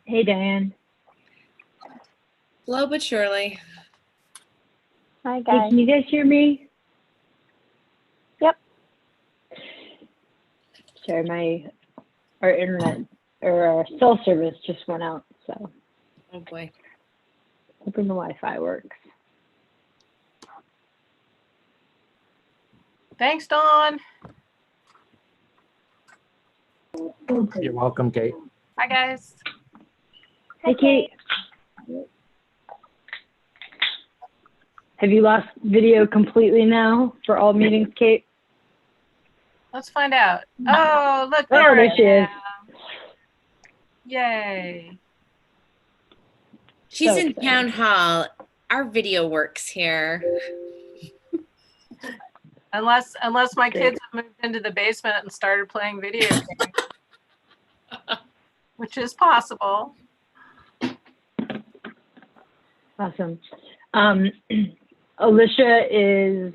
Hey, Diane. Slow but surely. Hi, Hey, guys. can you guys hear me? Yep. Sorry, our internet or our cell service just went out, so Oh boy. hoping the Wi-Fi works. Thanks, Dawn. You're welcome, Kate. Hi, guys. Hey, Kate. Have you lost video completely now for all meetings, Kate? Let's find out. Oh, look, Oh, there there I she is. am. Yay. She's So in excited. town hall. Our video works here. Unless my Great. kids have moved into the basement and started playing video games, which is possible. Awesome. Alicia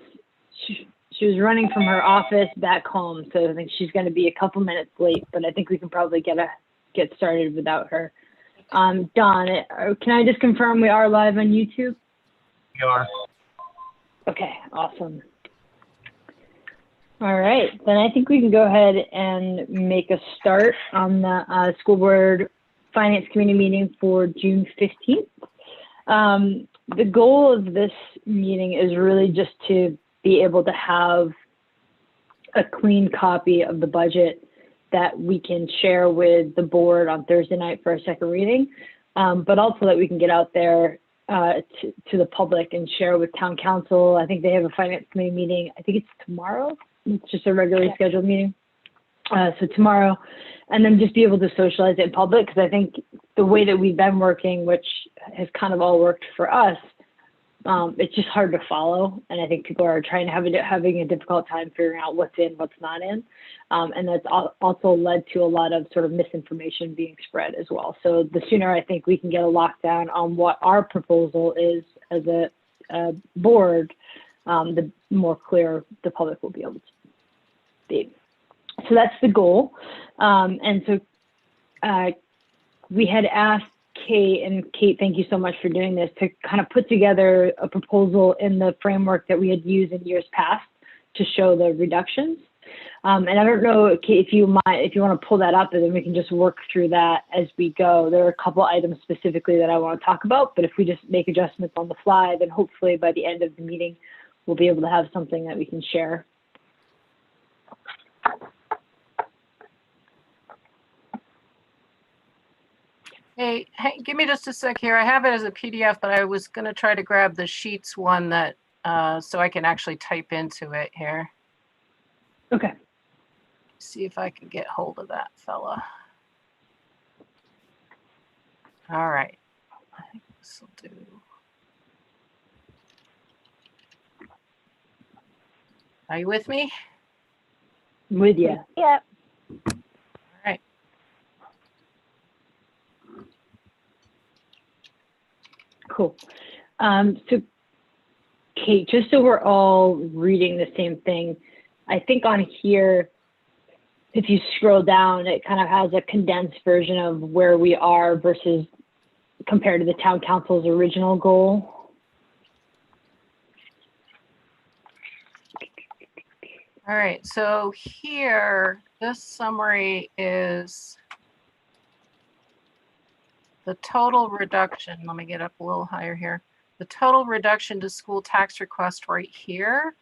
she was running from her office back home, so I think she's going to be a couple minutes late, but I think we can probably get started without her. Dawn, can I just confirm we are live on YouTube? You are. Okay, awesome. All right, then I think we can go ahead and make a start on the school board finance committee meeting for June 15th. The goal of this meeting is really just to be able to have a clean copy of the budget that we can share with the board on Thursday night for a second reading, but also that we can get out there to the public and share with town council. I think they have a finance committee meeting. I think it's tomorrow. It's just a regularly scheduled meeting. So tomorrow, and then just be able to socialize it in public, because I think the way that we've been working, which has kind of all worked for us, it's just hard to follow. And I think people are having a difficult time figuring out what's in, what's not in. And that's also led to a lot of sort of misinformation being spread as well. So the sooner I think we can get a lockdown on what our proposal is as a board, the more clear the public will be able to be. So that's the goal. And so we had asked Kate, and Kate, thank you so much for doing this, to kind of put together a proposal in the framework that we had used in years past to show the reductions. And I don't know, Kate, if you want to pull that up, and then we can just work through that as we go. There are a couple items specifically that I want to talk about, but if we just make adjustments on the fly, then hopefully by the end of the meeting, we'll be able to have something that we can share. Hey, give me just a sec here. I have it as a PDF, but I was going to try to grab the Sheets one that so I can actually type into it here. Okay. See if I can get hold of that fella. All right. I think this will do. Are you with me? With you. Yep. All right. Cool. So Kate, just so we're all reading the same thing, I think on here, if you scroll down, it kind of has a condensed version of where we are versus compared to the town council's original goal. All right, so here, this summary is the total reduction. Let me get up a little higher here. The total reduction to school tax request right here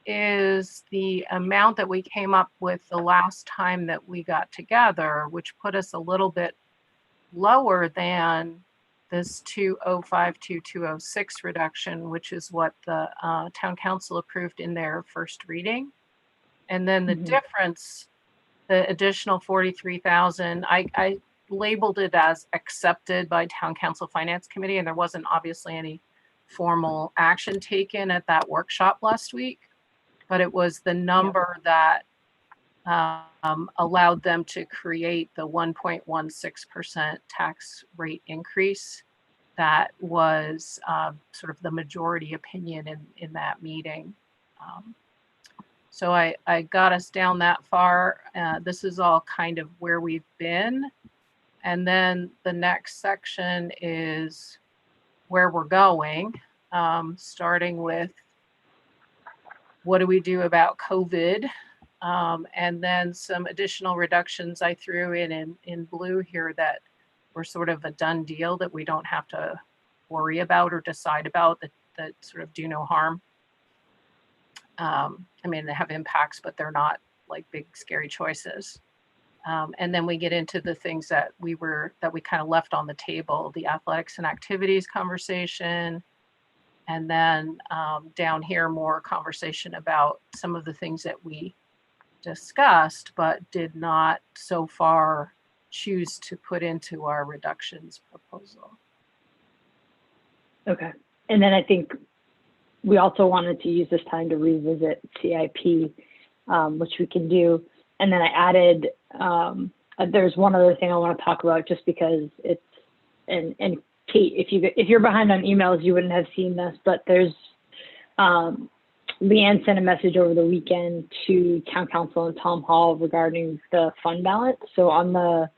is the amount that we came up with the last time that we got together, which put us a little bit lower than this 205 to 206 reduction, which is what the town council approved in their first reading. And then the difference, the additional 43,000, I labeled it as accepted by town council finance committee, and there wasn't obviously any formal action taken at that workshop last week, but it was the number that allowed them to create the 1.16% tax rate increase. That was sort of the majority opinion in that meeting. So I got us down that far. This is all kind of where we've been. And then the next section is where we're going, starting with what do we do about COVID? And then some additional reductions I threw in blue here that were sort of a done deal that we don't have to worry about or decide about, that sort of do no harm. I mean, they have impacts, but they're not like big scary choices. And then we get into the things that we kind of left on the table, the athletics and activities conversation. And then down here, more conversation about some of the things that we discussed, but did not so far choose to put into our reductions proposal. Okay. And then I think we also wanted to use this time to revisit CIP, which we can do. And then I added, there's one other thing I want to talk about just because it's, and Kate, if you're behind on emails, you wouldn't have seen this, but there's, Leanne sent a message over the weekend to Town Council and Tom Hall regarding the fund balance. So on the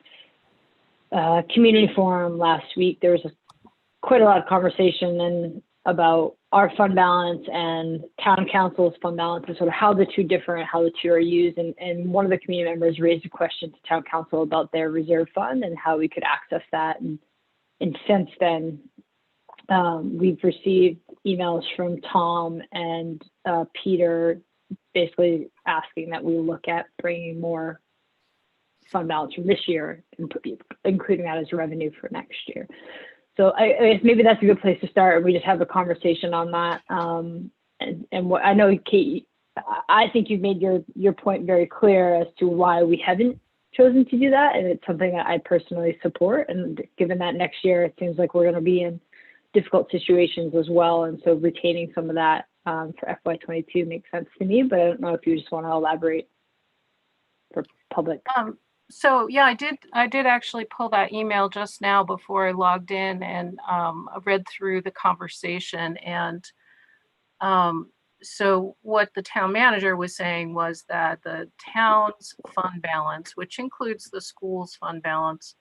community forum last week, there was quite a lot of conversation about our fund balance and Town Council's fund balance and sort of how the two are used. And one of the community members raised a question to Town Council about their reserve fund and how we could access that. And since then, we've received emails from Tom and Peter basically asking that we look at bringing more fund balance from this year and including that as revenue for next year. So I guess maybe that's a good place to start. We just have a conversation on that. And what I know, Kate, I think you've made your point very clear as to why we haven't chosen to do that. And it's something that I personally support. And given that next year, it seems like we're going to be in difficult situations as well. And so retaining some of that for FY22 makes sense to me, but I don't know if you just want to elaborate for public. So yeah, I did actually pull that email just now before I logged in, and I read through the conversation. And so what the town manager was saying was that the town's fund balance, which includes the school's fund balance,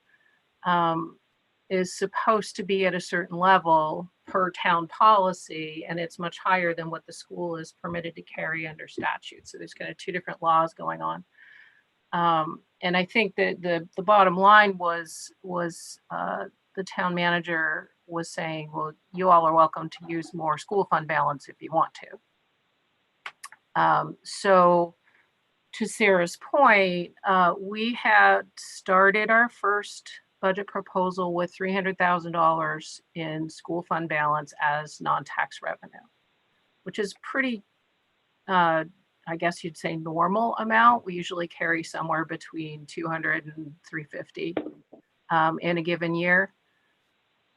is supposed to be at a certain level per town policy, and it's much higher than what the school is permitted to carry under statute. So there's kind of two different laws going on. And I think that the bottom line was the town manager was saying, well, you all are welcome to use more school fund balance if you want to. So to Sarah's point, we had started our first budget proposal with $300,000 in school fund balance as non-tax revenue, which is pretty, I guess you'd say, normal amount. We usually carry somewhere between 200 and 350 in a given year.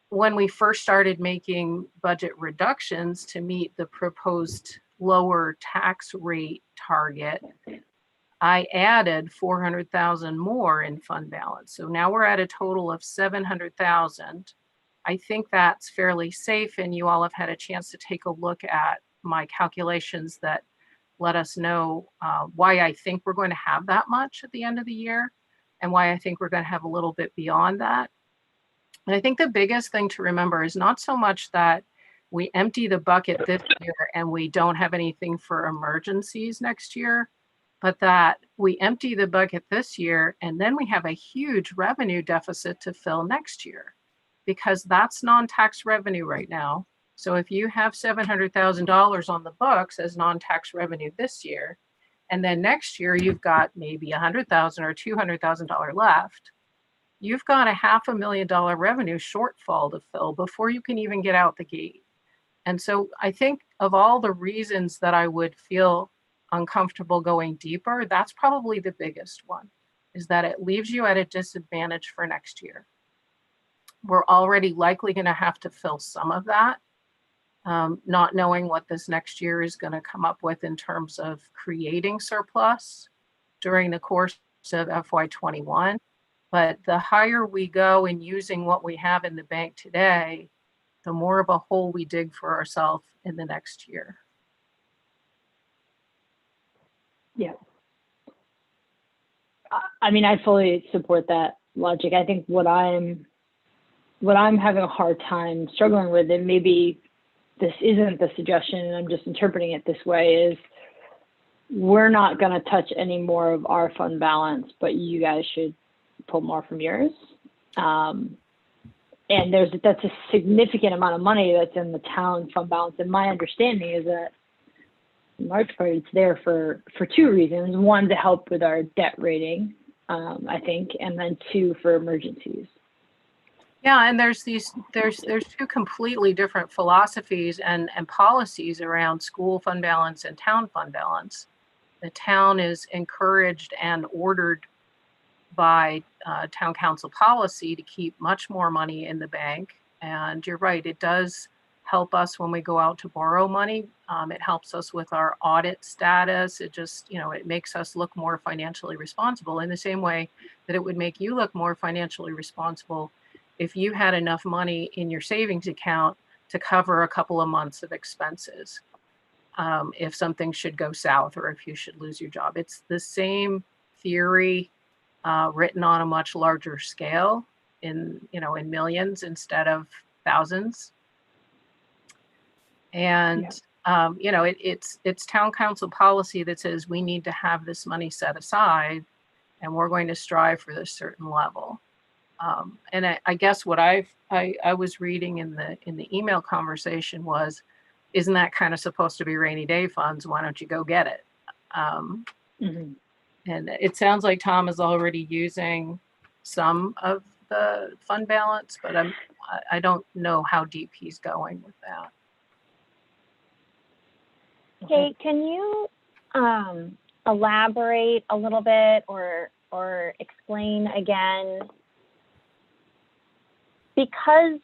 When we first started making budget reductions to meet the proposed lower tax rate target, I added 400,000 more in fund balance. So now we're at a total of 700,000. I think that's fairly safe, and you all have had a chance to take a look at my calculations that let us know why I think we're going to have that much at the end of the year and why I think we're going to have a little bit beyond that. And I think the biggest thing to remember is not so much that we empty the bucket this year and we don't have anything for emergencies next year, but that we empty the bucket this year and then we have a huge revenue deficit to fill next year, because that's non-tax revenue right now. So if you have $700,000 on the books as non-tax revenue this year, and then next year you've got maybe $100,000 or $200,000 left, you've got a $500,000 revenue shortfall to fill before you can even get out the gate. And so I think of all the reasons that I would feel uncomfortable going deeper, that's probably the biggest one, is that it leaves you at a disadvantage for next year. We're already likely going to have to fill some of that. Not knowing what this next year is going to come up with in terms of creating surplus during the course of FY21. But the higher we go in using what we have in the bank today, the more of a hole we dig for ourselves in the next year. Yeah. I mean, I fully support that. logic. I think what I'm having a hard time struggling with, and maybe this isn't the suggestion and I'm just interpreting it this way, is we're not going to touch any more of our fund balance, but you guys should pull more from yours. And that's a significant amount of money that's in the town fund balance. And my understanding is that in large part it's there for two reasons. One, to help with our debt rating, I think, and then two, for emergencies. Yeah, and there's two completely different philosophies and policies around school fund balance and town fund balance. The town is encouraged and ordered by town council policy to keep much more money in the bank. And you're right, it does help us when we go out to borrow money. It helps us with our audit status. It just, it makes us look more financially responsible in the same way that it would make you look more financially responsible if you had enough money in your savings account to cover a couple of months of expenses. If something should go south or if you should lose your job. It's the same theory written on a much larger scale in millions instead of thousands. And, it's town council policy that says we need to have this money set aside and we're going to strive for this certain level. And I guess what I was reading in the email conversation was, isn't that kind of supposed to be rainy day funds? Why don't you go get it? Mm-hmm. And it sounds like Tom is already using some of the fund balance, but I don't know how deep he's going with that. Kate, can you elaborate a little bit or explain again? Because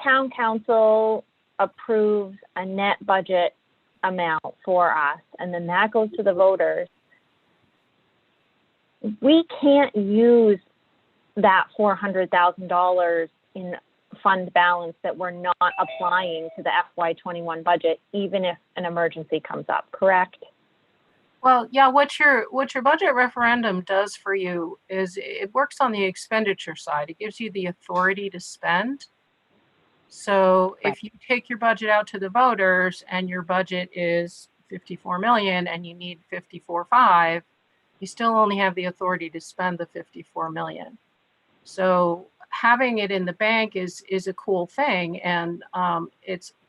town council approves a net budget amount for us, and then that goes to the voters, we can't use that $400,000 in fund balance that we're not applying to the FY21 budget, even if an emergency comes up, correct? Well, yeah, what your budget referendum does for you is it works on the expenditure side. It gives you the authority to spend. So if you take your budget out to the voters and your budget is 54 million and you need 54.5, you still only have the authority to spend the 54 million. So having it in the bank is a cool thing, and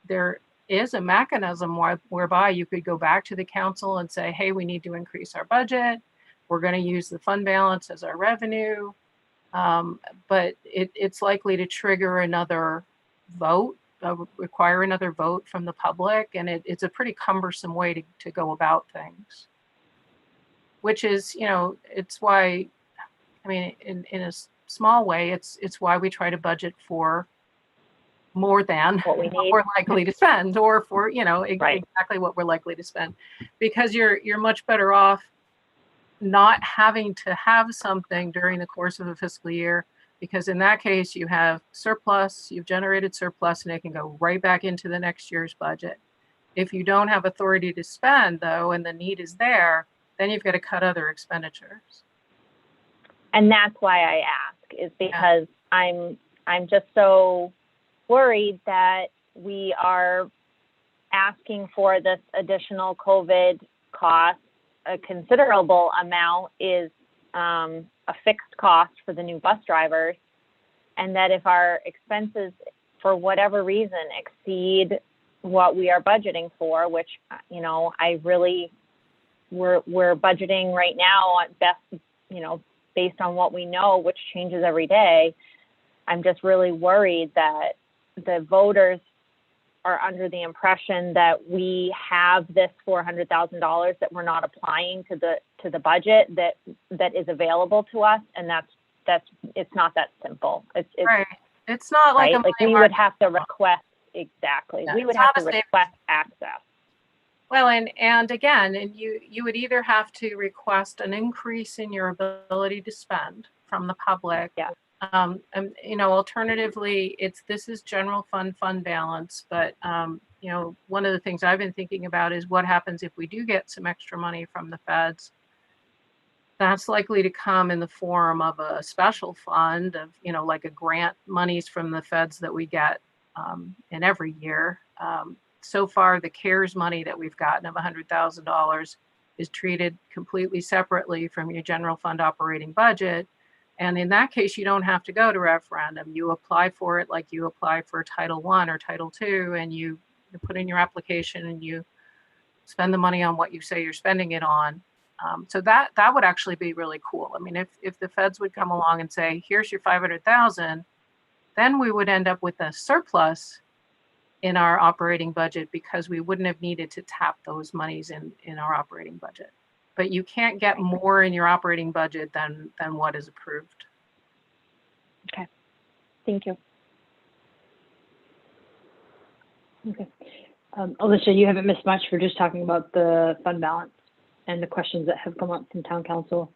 there is a mechanism whereby you could go back to the council and say, hey, we need to increase our budget. We're going to use the fund balance as our revenue. But it's likely to trigger another vote, require another vote from the public. And it's a pretty cumbersome way to go about things, which is, it's why, in a small way, it's why we try to budget for more than What we're likely to spend, or for Right. exactly what we're likely to spend, because you're much better off not having to have something during the course of a fiscal year, because in that case you have surplus, you've generated surplus, and it can go right back into the next year's budget. If you don't have authority to spend, though, and the need is there, then you've got to cut other expenditures. And that's why I ask, is because I'm just so worried that we are asking for this additional COVID cost. A considerable amount is a fixed cost for the new bus drivers, and that if our expenses for whatever reason exceed what we are budgeting for, which we're budgeting right now at best, based on what we know, which changes every day. I'm just really worried that the voters are under the impression that we have this $400,000 that we're not applying to the budget that is available to us, and that's it's not that simple. It's right. It's not like right? We would have to request exactly. Yeah, we would have to request access. Well, and again, you would either have to request an increase in your ability to spend from the public. Yeah. And alternatively, this is general fund balance, but one of the things I've been thinking about is what happens if we do get some extra money from the feds. that's likely to come in the form of a special fund of, like a grant monies from the feds that we get in every year. So far, the CARES money that we've gotten of $100,000 is treated completely separately from your general fund operating budget. And in that case, you don't have to go to referendum. You apply for it like you apply for Title I or Title II, and you put in your application and you spend the money on what you say you're spending it on. So that would actually be really cool. I mean, if the feds would come along and say, here's your 500,000, then we would end up with a surplus in our operating budget because we wouldn't have needed to tap those monies in our operating budget. But you can't get more in your operating budget than what is approved. Okay, thank you. Okay. Alicia, you haven't missed much. We're just talking about the fund balance and the questions that have come up from town council.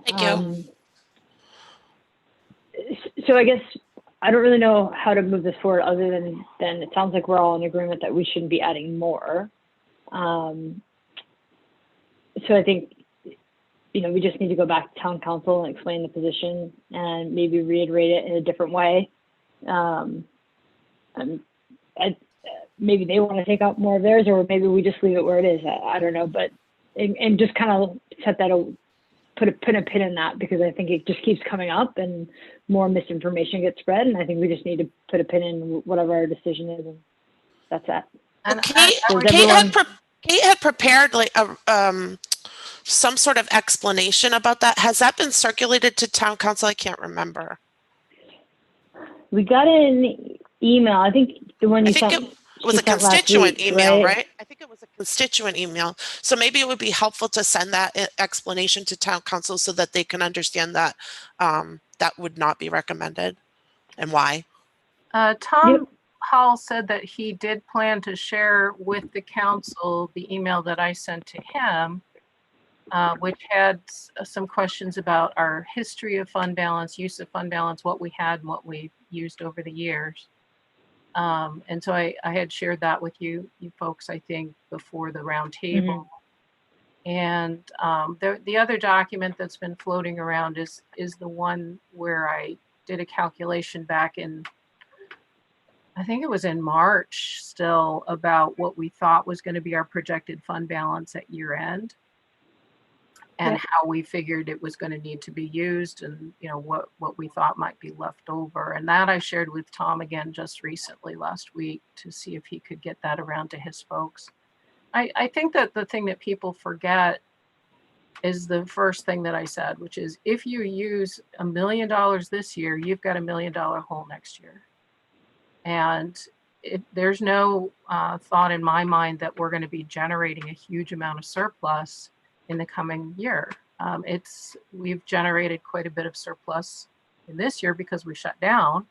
Thank you. So I guess I don't really know how to move this forward other than it sounds like we're all in agreement that we shouldn't be adding more. So I think, we just need to go back to town council and explain the position and maybe reiterate it in a different way. And maybe they want to take out more of theirs, or maybe we just leave it where it is. I don't know, but and just kind of set that, put a pin in that, because I think it just keeps coming up and more misinformation gets spread. And I think we just need to put a pin in whatever our decision is, and that's that. Well, Kate had prepared like some sort of explanation about that. Has that been circulated to town council? I can't remember. We got an email. I think the one you sent. It was a constituent email, right? I think it was a constituent email. So maybe it would be helpful to send that explanation to town council so that they can understand that that would not be recommended and why. Tom Hall said that he did plan to share with the council the email that I sent to him, which had some questions about our history of fund balance, use of fund balance, what we had and what we used over the years. And so I had shared that with you folks, I think, before the round table. And the other document that's been floating around is the one where I did a calculation back in, I think it was in March still, about what we thought was going to be our projected fund balance at year end, and how we figured it was going to need to be used, and what we thought might be left over. And that I shared with Tom again just recently last week to see if he could get that around to his folks. I think that the thing that people forget is the first thing that I said, which is if you use $1 million this year, you've got $1 million hole next year. And there's no thought in my mind that we're going to be generating a huge amount of surplus in the coming year. We've generated quite a bit of surplus in this year because we shut down,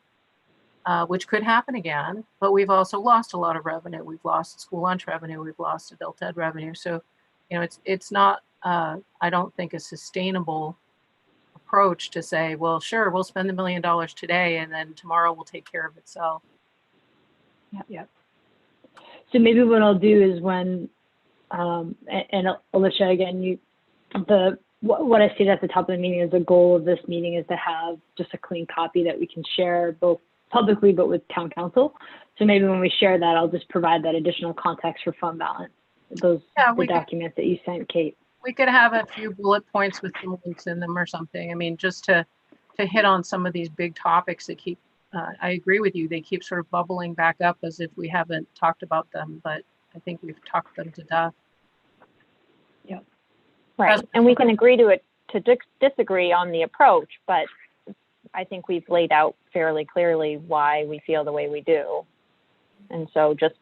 which could happen again, but we've also lost a lot of revenue. We've lost school lunch revenue. We've lost adult ed revenue. So, it's not, I don't think, a sustainable approach to say, well, sure, we'll spend $1 million today and then tomorrow will take care of itself. Yeah. So maybe what I'll do is when, and Alicia, again, what I stated at the top of the meeting is the goal of this meeting is to have just a clean copy that we can share both publicly but with town council. So maybe when we share that, I'll just provide that additional context for fund balance. The documents that you sent, Kate. We could have a few bullet points with some links in them or something. I mean, just to hit on some of these big topics that keep, I agree with you, they keep sort of bubbling back up as if we haven't talked about them, but I think we've talked them to death. Yeah. Right. And we can agree to disagree on the approach, but I think we've laid out fairly clearly why we feel the way we do. And so just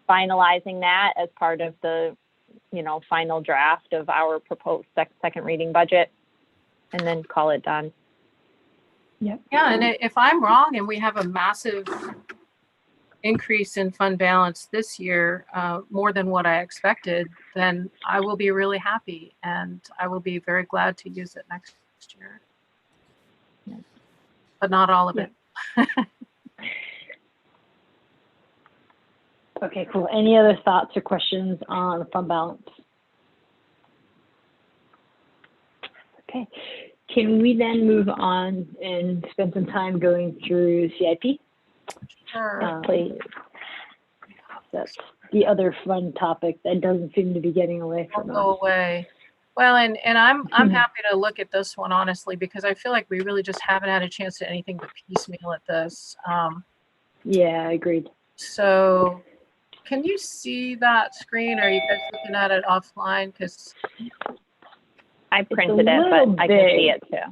finalizing that as part of the, final draft of our proposed second reading budget, and then call it done. Yeah, and if I'm wrong and we have a massive increase in fund balance this year, more than what I expected, then I will be really happy and I will be very glad to use it next year. Yeah. But not all of it. Okay, cool. Any other thoughts or questions on fund balance? Okay. Can we then move on and spend some time going through CIP? Sure. Please. That's the other fun topic that doesn't seem to be getting away Won't from go us. away. Well, and I'm happy to look at this one honestly, because I feel like we really just haven't had a chance to anything but piecemeal at this. Yeah, agreed. So can you see that screen? Or are you guys looking at it offline? Because I a printed it, little but I can see big. it too.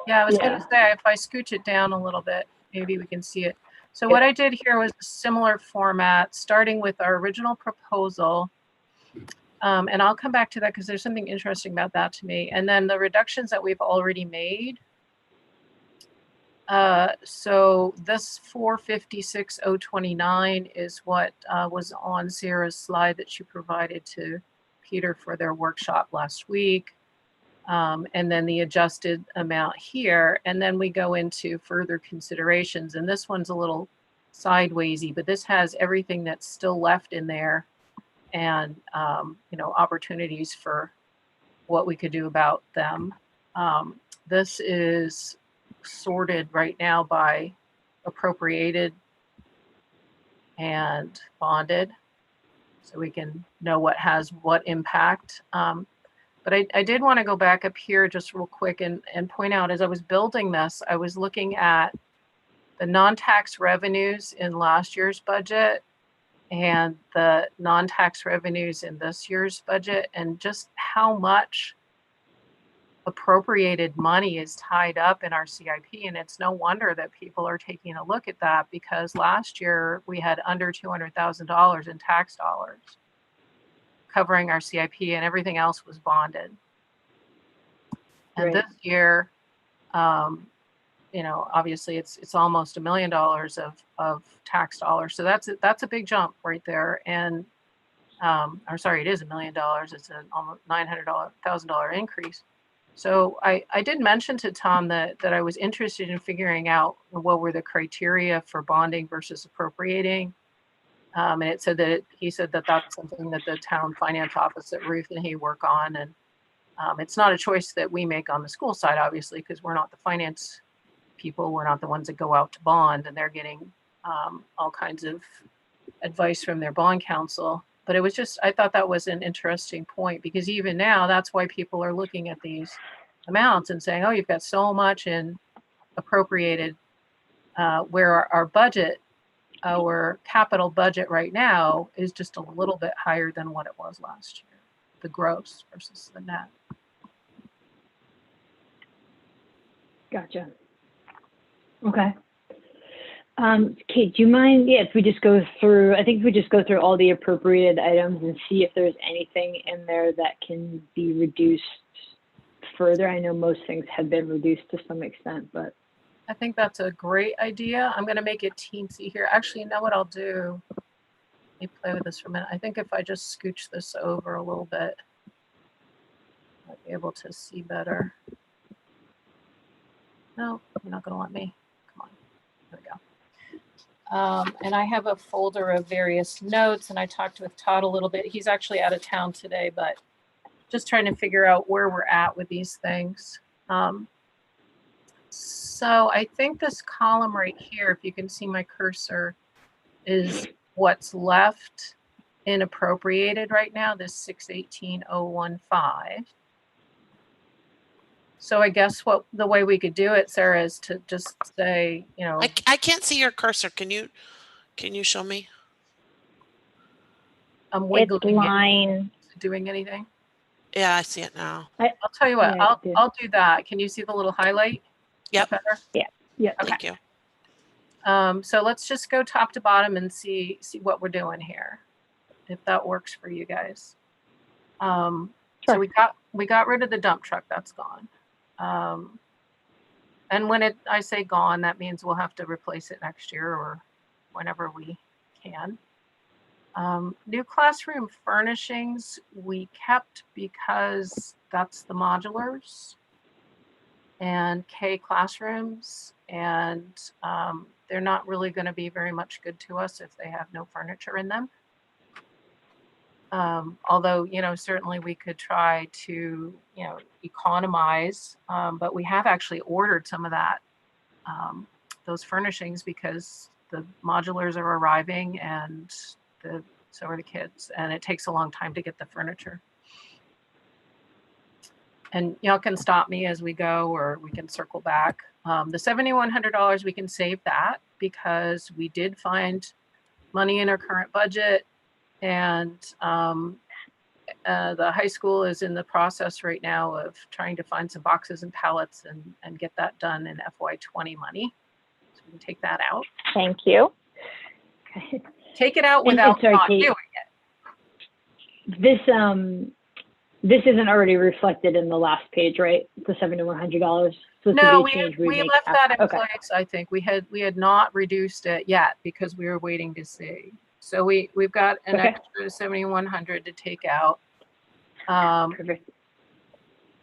yeah, I was Yeah. gonna say, if I scooch it down a little bit, maybe we can see it. So what I did here was a similar format, starting with our original proposal. And I'll come back to that because there's something interesting about that to me. And then the reductions that we've already made. So this 456,029 is what was on Sarah's slide that she provided to Peter for their workshop last week. And then the adjusted amount here. And then we go into further considerations. And this one's a little sidewaysy, but this has everything that's still left in there and, you know, opportunities for what we could do about them. This is sorted right now by appropriated and bonded, so we can know what has what impact. But I did want to go back up here just real quick and point out, as I was building this, I was looking at the non-tax revenues in last year's budget and the non-tax revenues in this year's budget, and just how much appropriated money is tied up in our CIP. And it's no wonder that people are taking a look at that, because last year we had under $200,000 in tax dollars covering our CIP, and everything else was bonded. And Right. this year, you know, obviously it's almost $1 million of tax dollars. So that's a big jump right there. And or sorry, it is $1 million. It's an almost $900,000 increase. So I did mention to Tom that I was interested in figuring out what were the criteria for bonding versus appropriating. And it said that he said that that's something that the town finance office at Ruth and he work on. And it's not a choice that we make on the school side, obviously, because we're not the finance people. We're not the ones that go out to bond, and they're getting all kinds of advice from their bond counsel. But it was just, I thought that was an interesting point, because even now, that's why people are looking at these amounts and saying, oh, you've got so much in appropriated, where our budget, our capital budget right now is just a little bit higher than what it was last year, the gross versus the net. Gotcha. Okay. Kate, do you mind, if we just go through, I think if we just go through all the appropriated items and see if there's anything in there that can be reduced further. I know most things have been reduced to some extent, but. I think that's a great idea. I'm going to make it teensy here. Actually, you know what I'll do? Let me play with this for a minute. I think if I just scooch this over a little bit, I'll be able to see better. No, you're not going to let me. Come on. There we go. And I have a folder of various notes, and I talked with Todd a little bit. He's actually out of town today, but just trying to figure out where we're at with these things. So I think this column right here, if you can see my cursor, is what's left in appropriated right now, this 618,015. So I guess the way we could do it, Sarah, is to just say, you know, I can't see your cursor. Can you show me? I'm wiggling line. it, doing anything. Yeah, I see it now. I'll tell you what, Yeah, I'll do that. Can you see the little highlight? Yep. Better? Yeah. Okay. Thank you. So let's just go top to bottom and see what we're doing here, if that works for you guys. Sure. So we got rid of the dump truck. That's gone. And when I say gone, that means we'll have to replace it next year or whenever we can. New classroom furnishings we kept because that's the modulars and K classrooms, and they're not really going to be very much good to us if they have no furniture in them. Although, certainly we could try to, economize, but we have actually ordered some of that, those furnishings, because the modulars are arriving and so are the kids, and it takes a long time to get the furniture. And y'all can stop me as we go, or we can circle back. The $7,100, we can save that because we did find money in our current budget, and the high school is in the process right now of trying to find some boxes and pallets and get that done in FY20 money. So we can take that out. Thank you. Take it out And without sorry, not Kate, doing it. This isn't already reflected in the last page, right? The $7,100. So No, we left that in place. I think we had not reduced it yet because we were waiting to see. So we've got an extra $7,100 to take out. Perfect.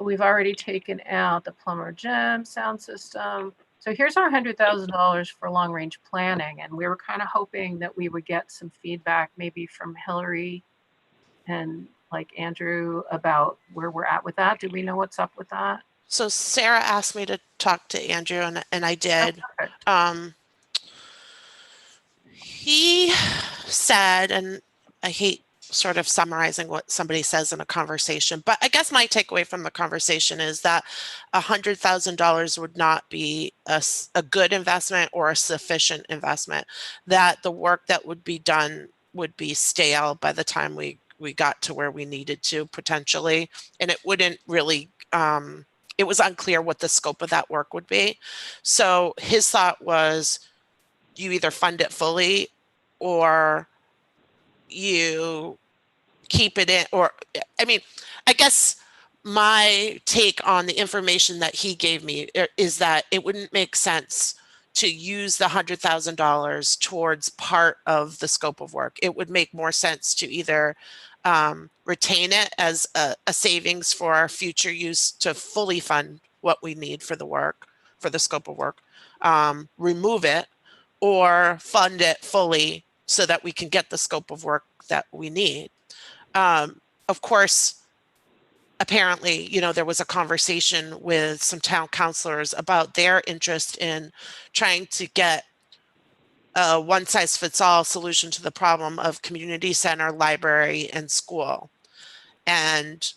We've already taken out the plumber gym sound system. So here's our $100,000 for long range planning, and we were kind of hoping that we would get some feedback, maybe from Hillary and like Andrew, about where we're at with that. Do we know what's up with that? So Sarah asked me to talk to Andrew, and I did. He said, and I hate sort of summarizing what somebody says in a conversation, but I guess my takeaway from the conversation is that $100,000 would not be a good investment or a sufficient investment, that the work that would be done would be stale by the time we got to where we needed to potentially, and it wouldn't really, it was unclear what the scope of that work would be. So his thought was, you either fund it fully or you keep it in, or, I mean, I guess my take on the information that he gave me is that it wouldn't make sense to use the $100,000 towards part of the scope of work. It would make more sense to either retain it as a savings for our future use to fully fund what we need for the work, for the scope of work, remove it, or fund it fully so that we can get the scope of work that we need. Of course, apparently, there was a conversation with some town councilors about their interest in trying to get a one-size-fits-all solution to the problem of community center, library, and school. And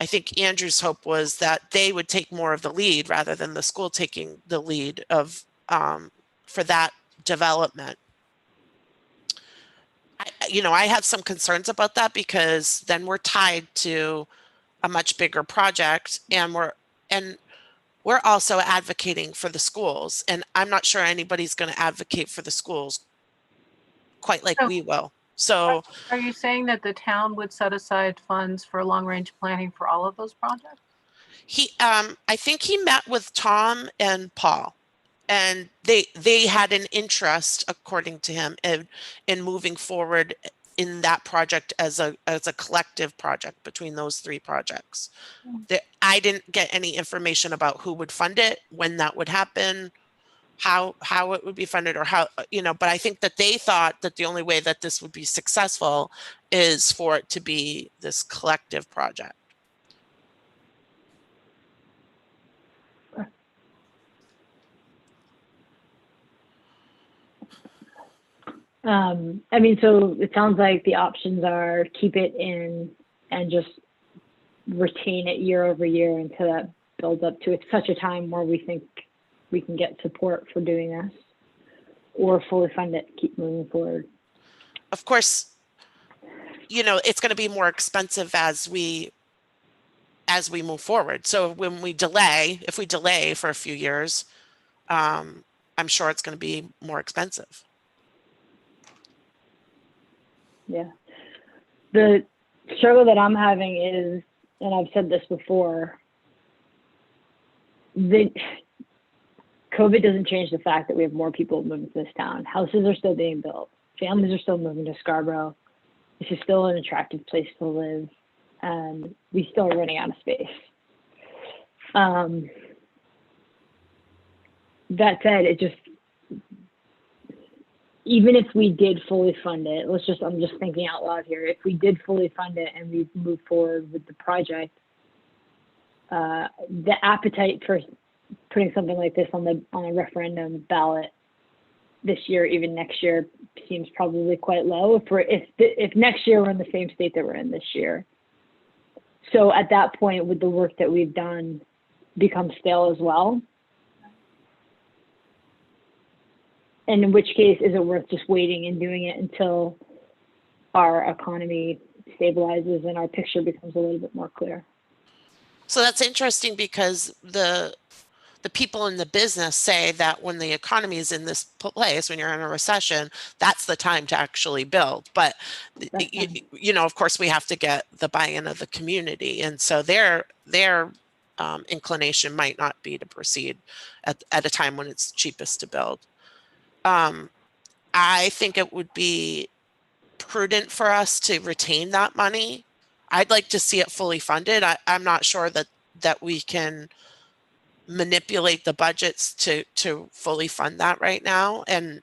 I think Andrew's hope was that they would take more of the lead rather than the school taking the lead of for that development. I have some concerns about that, because then we're tied to a much bigger project, and we're also advocating for the schools, and I'm not sure anybody's going to advocate for the schools quite like we will. So are you saying that the town would set aside funds for long range planning for all of those projects? I think he met with Tom and Paul, and they had an interest, according to him, in moving forward in that project as a collective project between those three projects. I didn't get any information about who would fund it, when that would happen, how it would be funded, or how, but I think that they thought that the only way that this would be successful is for it to be this collective project. So it sounds like the options are keep it in and just retain it year over year until that builds up to such a time where we think we can get support for doing this, or fully fund it, keep moving forward. Of course, it's going to be more expensive as we move forward. So when if we delay for a few years, I'm sure it's going to be more expensive. Yeah. The struggle that I'm having is, and I've said this before, COVID doesn't change the fact that we have more people moving to this town. Houses are still being built. Families are still moving to Scarborough. This is still an attractive place to live, and we still are running out of space. That said, even if we did fully fund it, I'm just thinking out loud here. If we did fully fund it and we moved forward with the project, the appetite for putting something like this on a referendum ballot this year, even next year, seems probably quite low. If next year we're in the same state that we're in this year. So at that point, would the work that we've done become stale as well? And in which case, is it worth just waiting and doing it until our economy stabilizes and our picture becomes a little bit more clear? So that's interesting because the people in the business say that when the economy is in this place, when you're in a recession, that's the time to actually build. But you know, of course, we have to get the buy-in of the community, and so their inclination might not be to proceed at a time when it's cheapest to build. I think it would be prudent for us to retain that money. I'd like to see it fully funded. I'm not sure that we can manipulate the budgets to fully fund that right now. And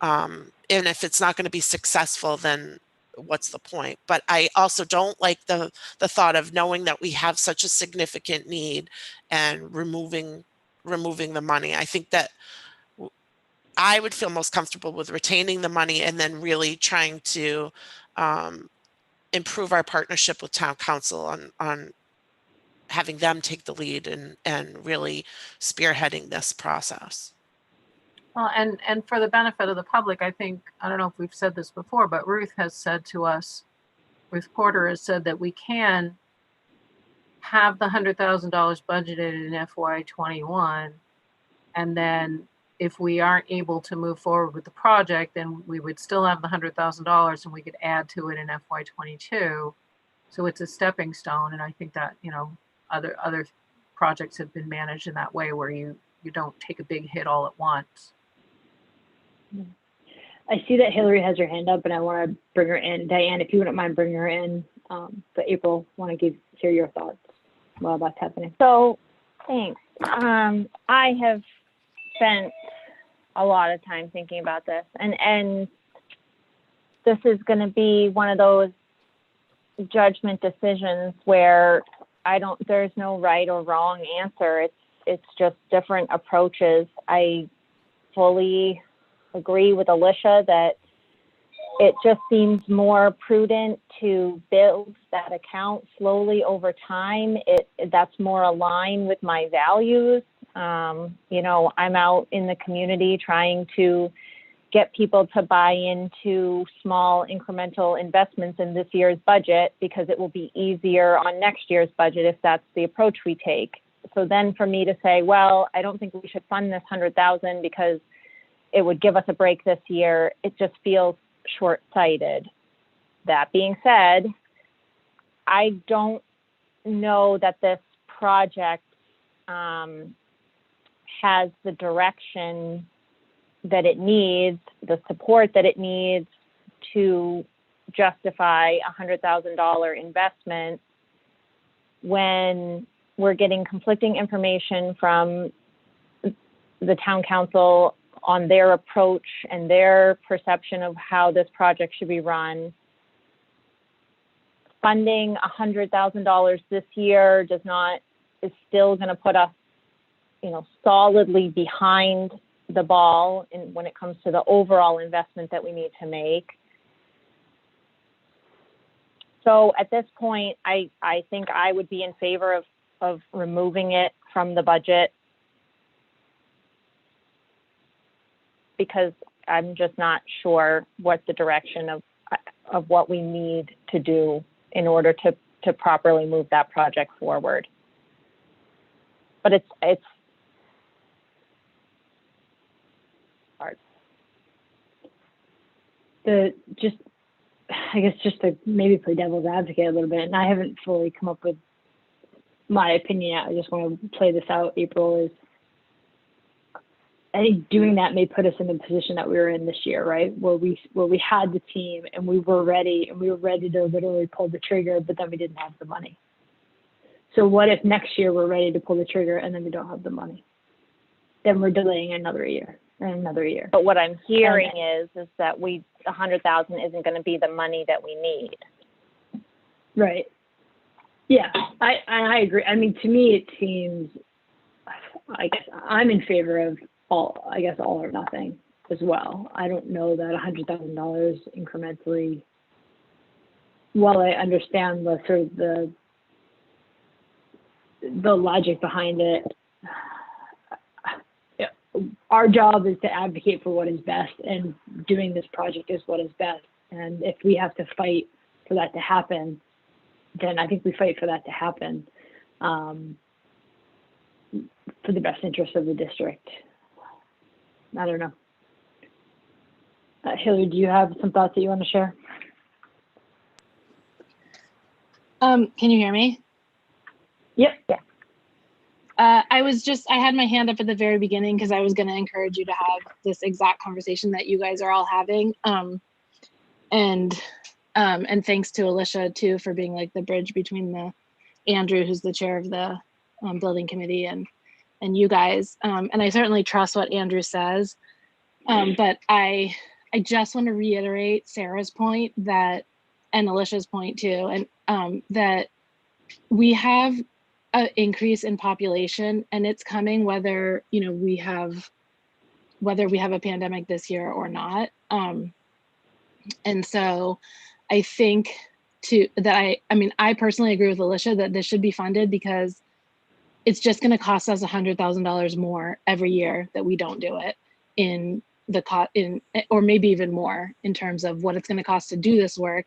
if it's not going to be successful, then what's the point? But I also don't like the thought of knowing that we have such a significant need and removing the money. I think that I would feel most comfortable with retaining the money and then really trying to improve our partnership with town council on having them take the lead and really spearheading this process. Well, and for the benefit of the public, I think, I don't know if we've said this before, but Ruth has said to us, Ruth Porter has said that we can have the $100,000 budgeted in FY21, and then if we aren't able to move forward with the project, then we would still have the $100,000 and we could add to it in FY22. So it's a stepping stone, and I think that, you know, other projects have been managed in that way where you don't take a big hit all at once. I see that Hillary has her hand up, and I want to bring her in. Diane, if you wouldn't mind bringing her in. But April, want to hear your thoughts while that's happening. So, thanks. I have spent a lot of time thinking about this, and this is going to be one of those judgment decisions where there's no right or wrong answer. It's just different approaches. I fully agree with Alicia that it just seems more prudent to build that account slowly over time. That's more aligned with my values. You know, I'm out in the community trying to get people to buy into small incremental investments in this year's budget because it will be easier on next year's budget if that's the approach we take. So then for me to say, well, I don't think we should fund this 100,000 because it would give us a break this year, it just feels short-sighted. That being said, I don't know that this project has the direction that it needs, the support that it needs to justify a $100,000 investment when we're getting conflicting information from the town council on their approach and their perception of how this project should be run. Funding $100,000 this year is still going to put us, you know, solidly behind the ball when it comes to the overall investment that we need to make. So at this point, I think I would be in favor of removing it from the budget because I'm just not sure what the direction of what we need to do in order to properly move that project forward. But it's hard. I guess just to maybe play devil's advocate a little bit, and I haven't fully come up with my opinion yet. I just want to play this out, April, I think doing that may put us in the position that we were in this year, right? Where we had the team and we were ready to literally pull the trigger, but then we didn't have the money. So what if next year we're ready to pull the trigger and then we don't have the money? Then we're delaying another year. in another year. But what I'm hearing is that 100,000 isn't going to be the money that we need. Right. Yeah, I agree. I mean, to me, it seems, I guess I'm in favor of all or nothing as well. I don't know that $100,000 incrementally, while I understand the sort of the logic behind it, our job is to advocate for what is best, and doing this project is what is best. And if we have to fight for that to happen, then I think we fight for that to happen, for the best interest of the district. I don't know. Hillary, do you have some thoughts that you want to share? Can you hear me? Yep. Yeah. I had my hand up at the very beginning because I was going to encourage you to have this exact conversation that you guys are all having. And thanks to Alicia too for being like the bridge between Andrew, who's the chair of the building committee, and you guys. And I certainly trust what Andrew says. But I just want to reiterate Sarah's point and Alicia's point too, and that we have an increase in population, and it's coming whether we have a pandemic this year or not. And so I think I personally agree with Alicia that this should be funded, because it's just going to cost us $100,000 more every year that we don't do it, or maybe even more, in terms of what it's going to cost to do this work,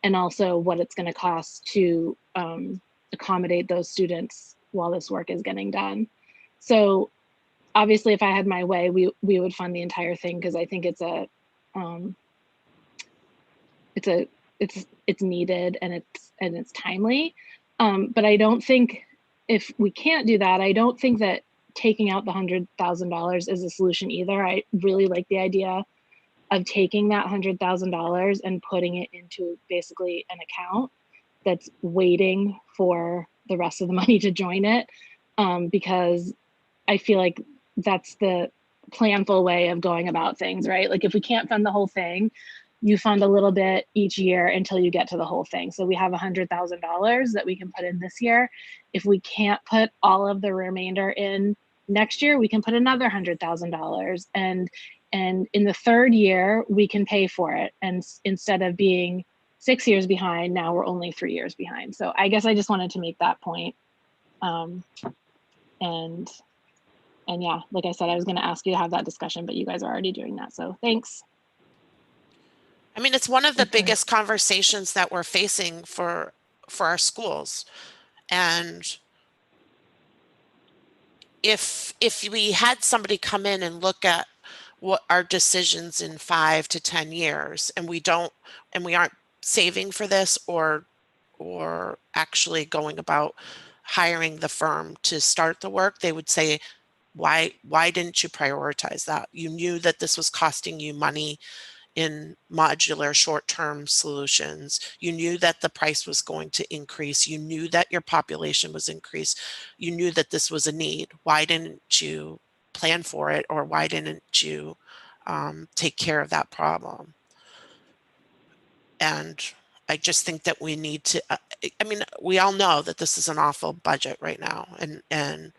and also what it's going to cost to accommodate those students while this work is getting done. So obviously, if I had my way, we would fund the entire thing, because I think it's needed and it's timely. But I don't think, if we can't do that, I don't think that taking out the $100,000 is a solution either. I really like the idea of taking that $100,000 and putting it into basically an account that's waiting for the rest of the money to join it, because I feel like that's the planful way of going about things, right? Like, if we can't fund the whole thing, you fund a little bit each year until you get to the whole thing. So we have $100,000 that we can put in this year. If we can't put all of the remainder in next year, we can put another $100,000, and in the third year we can pay for it. And instead of being 6 years behind, now we're only 3 years behind. So I guess I just wanted to make that point. And yeah, like I said, I was going to ask you to have that discussion, but you guys are already doing that. So thanks. I mean, it's one of the biggest conversations that we're facing for our schools. And if we had somebody come in and look at what our decisions in 5 to 10 years, and we aren't saving for this or actually going about hiring the firm to start the work, they would say, why didn't you prioritize that? You knew that this was costing you money in modular short-term solutions. You knew that the price was going to increase. You knew that your population was increased. You knew that this was a need. Why didn't you plan for it, or why didn't you take care of that problem? And I just think that we need to, I mean, we all know that this is an awful budget right now, and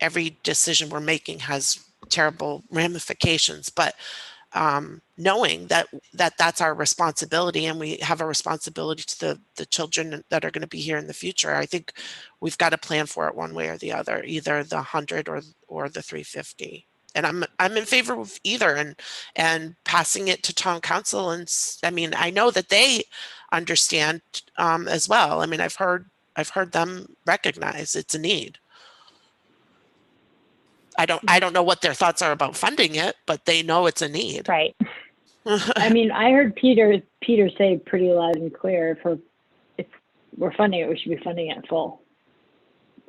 every decision we're making has terrible ramifications, but knowing that that's our responsibility, and we have a responsibility to the children that are going to be here in the future, I think we've got to plan for it one way or the other, either the 100 or the 350. And I'm in favor of either, and passing it to town council. And I mean, I know that they understand as well. I mean, I've heard them recognize it's a need. I don't know what their thoughts are about funding it, but they know it's a need. Right. I mean, I heard Peter say pretty loud and clear, if we're funding it, we should be funding it full.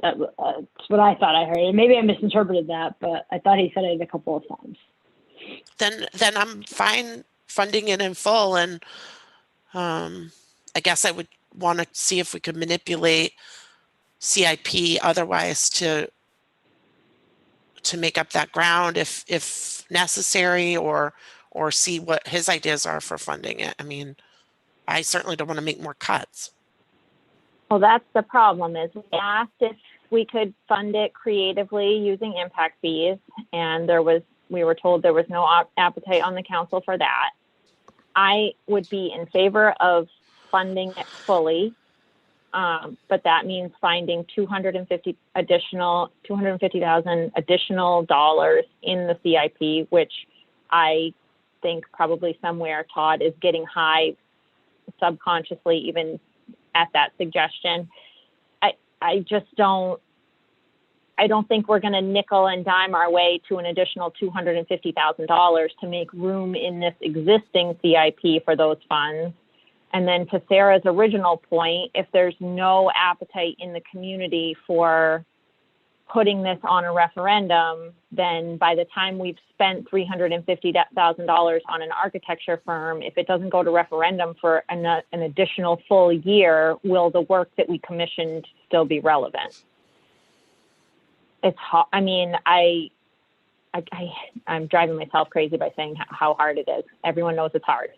That's what I thought I heard. And maybe I misinterpreted that, but I thought he said it a couple of times. Then I'm fine funding it in full. And I guess I would want to see if we could manipulate CIP otherwise to to make up that ground if necessary, or see what his ideas are for funding it. I mean, I certainly don't want to make more cuts. Well, that's the problem, is we asked if we could fund it creatively using impact fees, and we were told there was no appetite on the council for that. I would be in favor of funding it fully, but that means finding $250,000 additional dollars in the CIP, which I think probably somewhere Todd is getting high subconsciously even at that suggestion. I don't think we're going to nickel and dime our way to an additional $250,000 to make room in this existing CIP for those funds. And then to Sarah's original point, if there's no appetite in the community for putting this on a referendum, then by the time we've spent $350,000 on an architecture firm, if it doesn't go to referendum for an additional full year, will the work that we commissioned still be relevant? It's hard. I mean, I'm driving myself crazy by saying how hard it is. Everyone knows it's hard.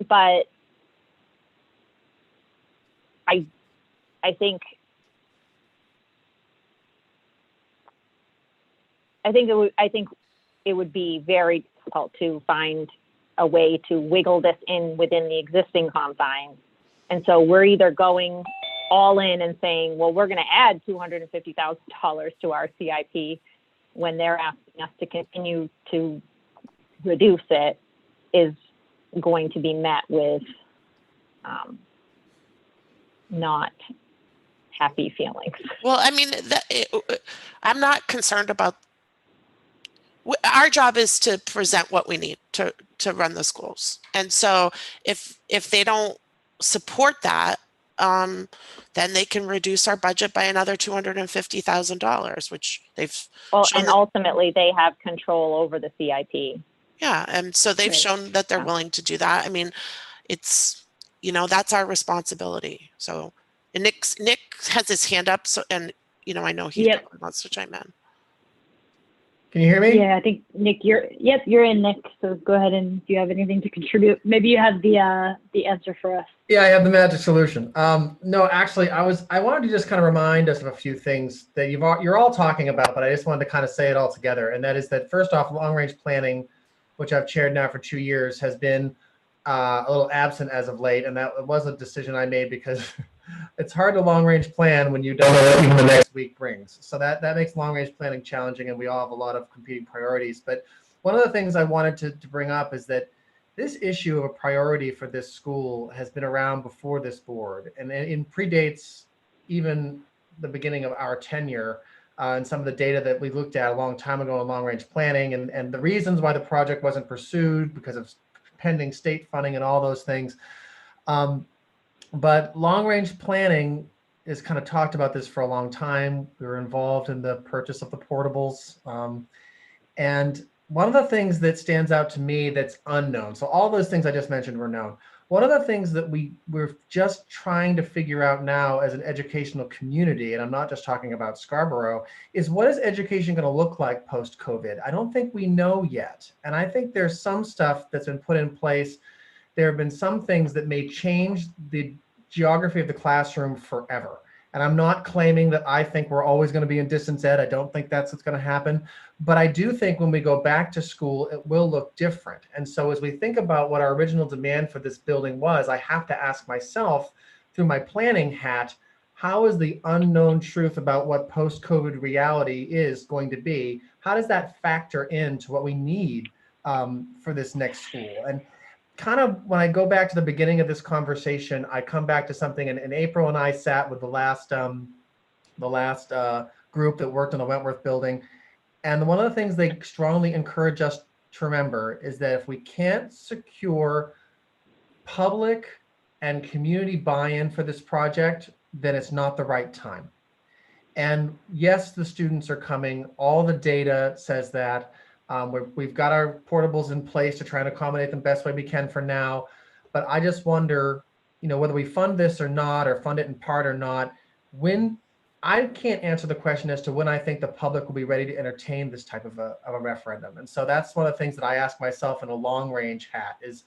But I think it would be very difficult to find a way to wiggle this in within the existing confines. And so we're either going all in and saying, well, we're going to add $250,000 to our CIP when they're asking us to continue to reduce it, is going to be met with not happy feelings. Well, I mean, I'm not concerned about. Our job is to present what we need to run the schools, and so if they don't support that, then they can reduce our budget by another $250,000, which they've. Well, and ultimately they have control over the CIP. Yeah, and so they've shown that they're willing to do that. I mean, it's, that's our responsibility. So, and Nick has his hand up, so, and I know he wants to chime in. Can you hear me? Yeah, I think Nick, you're in, Nick. So go ahead, and if you have anything to contribute, maybe you have the answer for us. Yeah, I have the magic solution. No, actually, I wanted to just kind of remind us of a few things that you're all talking about, but I just wanted to kind of say it all together. And that is that, first off, long-range planning, which I've chaired now for 2 years, has been a little absent as of late. And that was a decision I made because it's hard to long-range plan when you don't know what even the next week brings. So that makes long-range planning challenging, and we all have a lot of competing priorities. But one of the things I wanted to bring up is that this issue of a priority for this school has been around before this board, and it predates even the beginning of our tenure, and some of the data that we looked at a long time ago in long-range planning, and the reasons why the project wasn't pursued because of pending state funding and all those things. But long-range planning is kind of talked about this for a long time. We were involved in the purchase of the portables. And one of the things that stands out to me that's unknown, so all those things I just mentioned were known. One of the things that we're just trying to figure out now as an educational community, and I'm not just talking about Scarborough, is what is education going to look like post-COVID? I don't think we know yet. And I think there's some stuff that's been put in place. There have been some things that may change the geography of the classroom forever. And I'm not claiming that I think we're always going to be in distance ed. I don't think that's what's going to happen. But I do think when we go back to school, it will look different. And so as we think about what our original demand for this building was, I have to ask myself through my planning hat, how is the unknown truth about what post-COVID reality is going to be? How does that factor into what we need for this next school? And kind of when I go back to the beginning of this conversation, I come back to something, and April and I sat with the last group that worked on the Wentworth building. And one of the things they strongly encourage us to remember is that if we can't secure public and community buy-in for this project, then it's not the right time. And yes, the students are coming. All the data says that. We've got our portables in place to try and accommodate them best way we can for now. But I just wonder, whether we fund this or not, or fund it in part or not, when I can't answer the question as to when I think the public will be ready to entertain this type of a referendum. And so that's one of the things that I ask myself in a long range hat is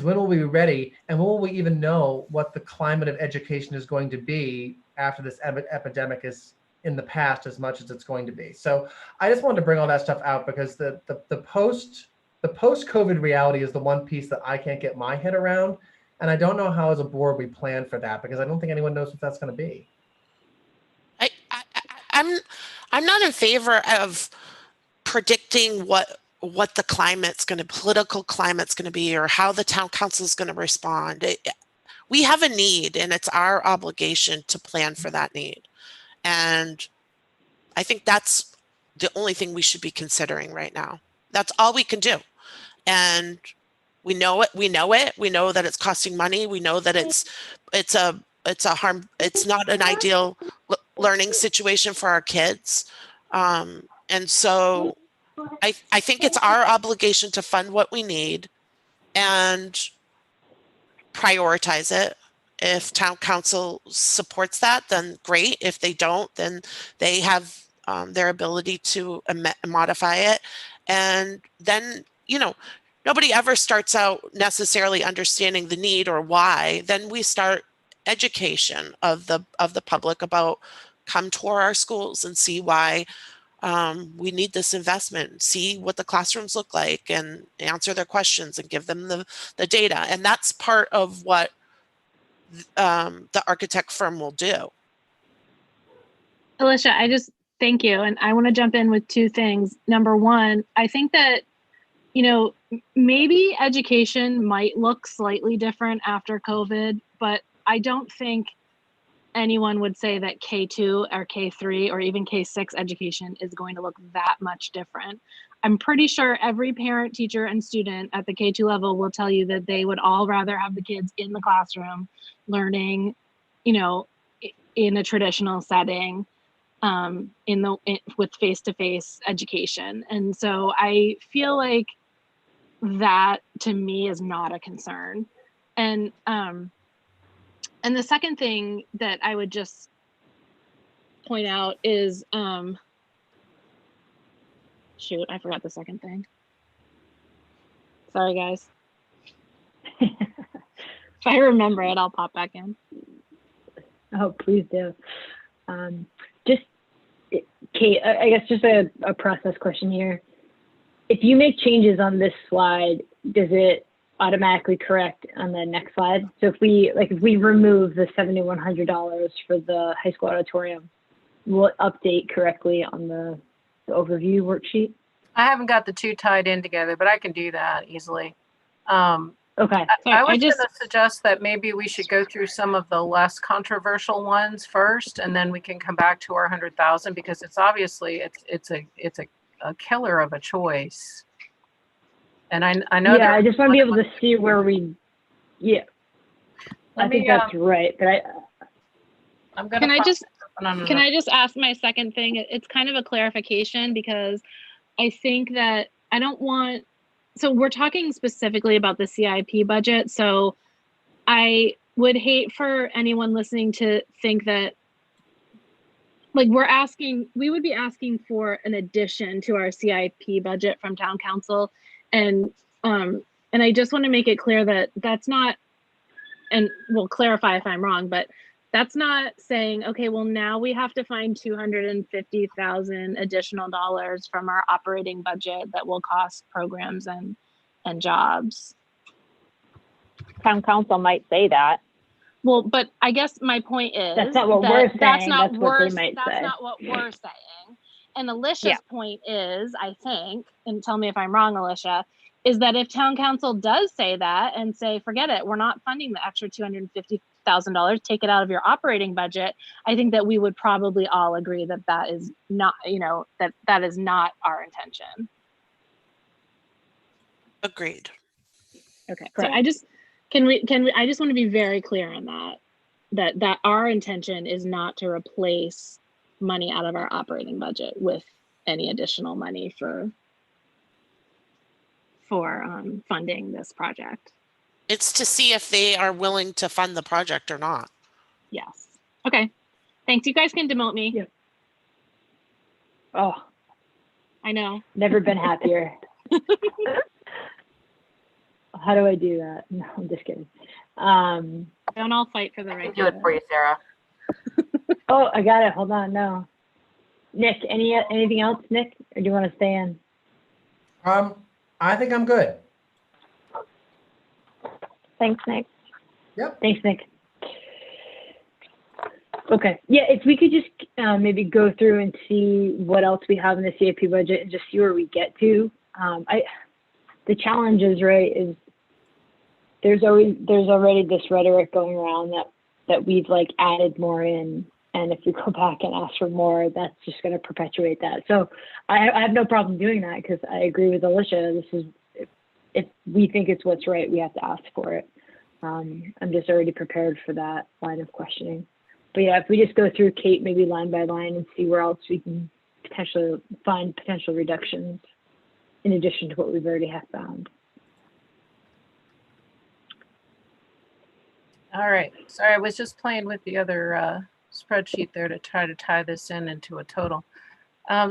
when will we be ready, and when will we even know what the climate of education is going to be after this epidemic is in the past as much as it's going to be. So I just wanted to bring all that stuff out because the post COVID reality is the one piece that I can't get my head around. And I don't know how as a board we plan for that, because I don't think anyone knows what that's going to be. I'm not in favor of predicting what the political climate's going to be, or how the town council is going to respond. We have a need, and it's our obligation to plan for that need. And I think that's the only thing we should be considering right now. That's all we can do. And we know it. We know that it's costing money. We know that it's not an ideal learning situation for our kids. And so I think it's our obligation to fund what we need and prioritize it. If town council supports that, then great. If they don't, then they have their ability to modify it. And then, nobody ever starts out necessarily understanding the need or why. Then we start education of the public about come tour our schools and see why we need this investment, see what the classrooms look like, and answer their questions and give them the data. And that's part of what the architect firm will do. Alicia, I just thank you. And I want to jump in with two things. Number one, I think that, maybe education might look slightly different after COVID, but I don't think anyone would say that K2 or K3 or even K6 education is going to look that much different. I'm pretty sure every parent, teacher, and student at the K2 level will tell you that they would all rather have the kids in the classroom learning, in a traditional setting, with face-to-face education. And so I feel like that to me is not a concern. And the second thing that I would just point out is, shoot, I forgot the second thing. Sorry, guys. If I remember it, I'll pop back in. Oh, please do. Just, Kate, I guess just a process question here. If you make changes on this slide, does it automatically correct on the next slide? So if we remove the $7,100 for the high school auditorium, will it update correctly on the overview worksheet? I haven't got the two tied in together, but I can do that easily. Okay. I was going to suggest that maybe we should go through some of the less controversial ones first, and then we can come back to our 100,000, because it's obviously it's a killer of a choice. And I know. Yeah, I just want to be able to see where we. Yeah. I think that's right, but I'm gonna. Can I just ask my second thing? It's kind of a clarification, because I think that I don't want. So we're talking specifically about the CIP budget. So I would hate for anyone listening to think that, like, we would be asking for an addition to our CIP budget from town council. And I just want to make it clear that that's not, and we'll clarify if I'm wrong, but that's not saying, okay, well, now we have to find $250,000 additional dollars from our operating budget that will cost programs and jobs. Town council might say that. Well, but I guess my point is that's not what we're saying. That's not what they might say. That's not what we're saying. And Alicia's point is, I think, and tell me if I'm wrong, Alicia, is that if town council does say that and say, forget it, we're not funding the extra $250,000, take it out of your operating budget, I think that we would probably all agree that that is not, that is not our intention. Agreed. Okay. So I just I just want to be very clear on that our intention is not to replace money out of our operating budget with any additional money for funding this project. It's to see if they are willing to fund the project or not. Yes. Okay. Thanks. You guys can demote me. Yeah. Oh, I know. never been happier. How do I do that? No, I'm just kidding. Don't all fight for the right. Do it for you, Sarah. Oh, I got it. Hold on. No. Nick, anything else, Nick? Or do you want to stay in? I think I'm good. Thanks, Nick. Yep. Thanks, Nick. Okay. Yeah, if we could just maybe go through and see what else we have in the CIP budget and just see where we get to. The challenge is, right, is there's already this rhetoric going around that we've like added more in, and if we go back and ask for more, that's just going to perpetuate that. So I have no problem doing that because I agree with Alicia. This is if we think it's what's right, we have to ask for it. I'm just already prepared for that line of questioning. But yeah, if we just go through Kate maybe line by line and see where else we can potentially find potential reductions in addition to what we've already have found. All right. Sorry, I was just playing with the other spreadsheet there to try to tie this into a total.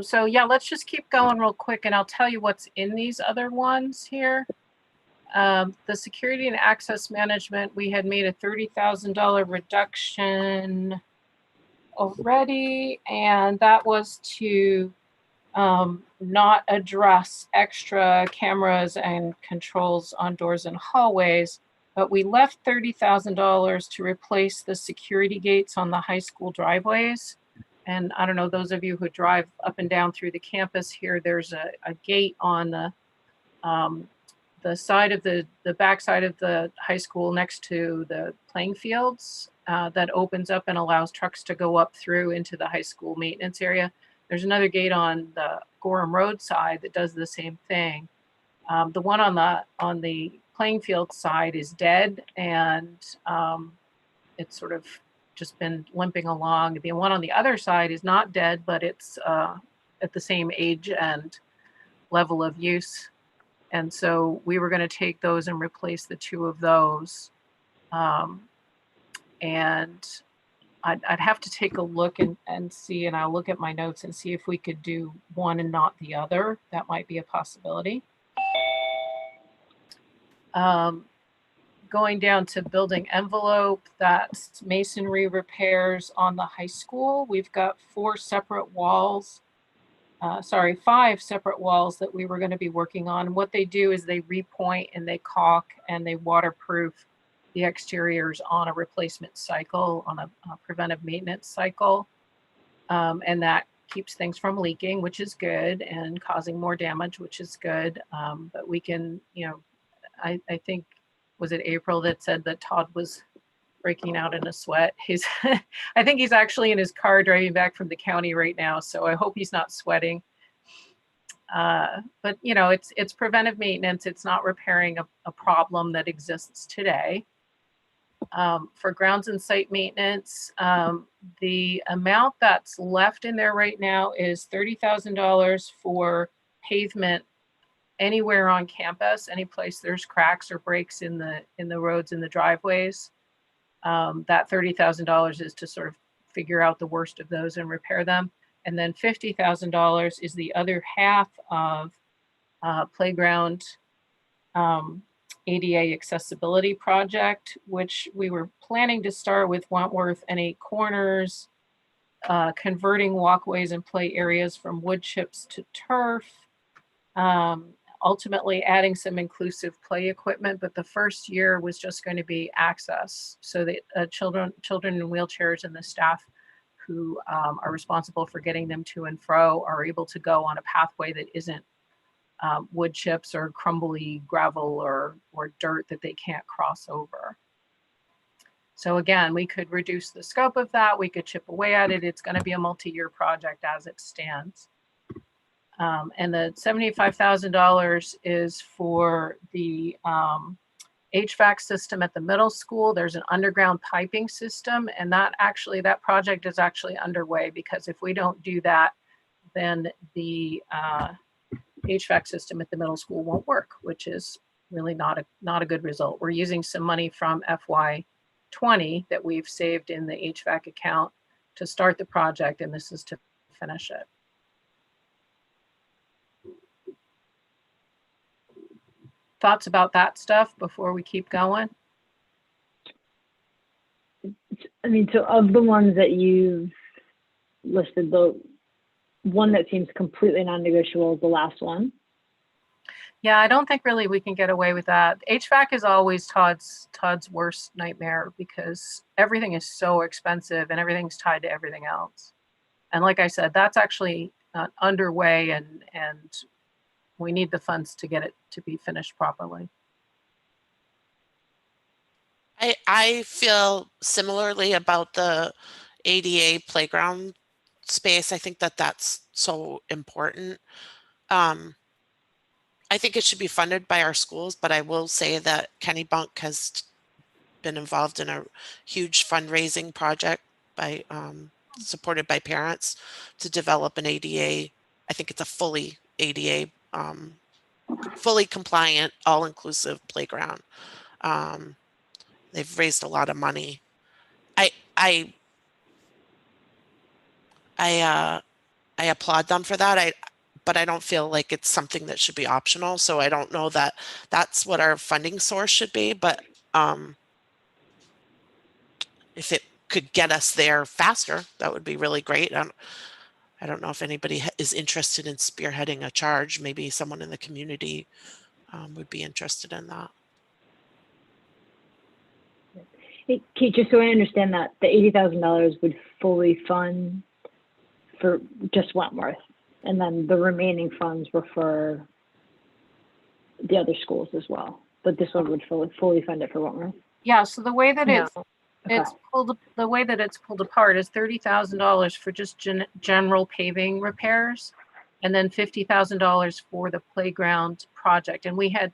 So yeah, let's just keep going real quick and I'll tell you what's in these other ones here. The security and access management, we had made a $30,000 reduction already, and that was to not address extra cameras and controls on doors and hallways, but we left $30,000 to replace the security gates on the high school driveways. And I don't know, those of you who drive up and down through the campus here, there's a gate on the side of the back side of the high school next to the playing fields that opens up and allows trucks to go up through into the high school maintenance area. There's another gate on the Gorham Road side that does the same thing. The one on the playing field side is dead, and it's sort of just been limping along. The one on the other side is not dead, but it's at the same age and level of use. And so we were going to take those and replace the two of those. And I'd have to take a look and see, and I'll look at my notes and see if we could do one and not the other. That might be a possibility. Going down to building envelope, that's masonry repairs on the high school. We've got 5 separate walls that we were going to be working on. And what they do is they repoint and they caulk and they waterproof the exteriors on a replacement cycle, on a preventive maintenance cycle. And that keeps things from leaking, which is good, and causing more damage, which is good. But we can, I think, was it April that said that Todd was breaking out in a sweat? I think he's actually in his car driving back from the county right now, so I hope he's not sweating. But it's preventive maintenance. It's not repairing a problem that exists today. For grounds and site maintenance, the amount that's left in there right now is $30,000 for pavement anywhere on campus, any place there's cracks or breaks in the roads and the driveways. That $30,000 is to sort of figure out the worst of those and repair them. And then $50,000 is the other half of playground ADA accessibility project, which we were planning to start with Wentworth and 8 Corners, converting walkways and play areas from wood chips to turf, ultimately adding some inclusive play equipment, but the first year was just going to be access, so that children in wheelchairs and the staff who are responsible for getting them to and fro are able to go on a pathway that isn't wood chips or crumbly gravel or dirt that they can't cross over. So again, we could reduce the scope of that. We could chip away at it. It's going to be a multi-year project as it stands. And the $75,000 is for the HVAC system at the middle school. There's an underground piping system, and that project is actually underway, because if we don't do that, then the HVAC system at the middle school won't work, which is really not a good result. We're using some money from FY20 that we've saved in the HVAC account to start the project, and this is to finish it. Thoughts about that stuff before we keep going? I mean, so of the ones that you've listed, the one that seems completely non-negotiable is the last one. Yeah, I don't think really we can get away with that. HVAC is always Todd's worst nightmare because everything is so expensive and everything's tied to everything else. And like I said, that's actually underway, and we need the funds to get it to be finished properly. I feel similarly about the ADA playground space. I think that that's so important. I think it should be funded by our schools, but I will say that Kenny Bunk has been involved in a huge fundraising project by supported by parents to develop an ADA. I think it's a fully ADA, fully compliant, all-inclusive playground. They've raised a lot of money. I applaud them for that. But I don't feel like it's something that should be optional. So I don't know that that's what our funding source should be. But if it could get us there faster, that would be really great. I don't know if anybody is interested in spearheading a charge. Maybe someone in the community would be interested in that. Hey, Kate, just so I understand that, the $80,000 would fully fund for just Wentworth, and then the remaining funds were for the other schools as well. But this one would fully fund it for Wentworth. Yeah. So the way that No. it's pulled, the way that it's pulled apart is $30,000 for just general paving repairs, and then $50,000 for the playground project. And we had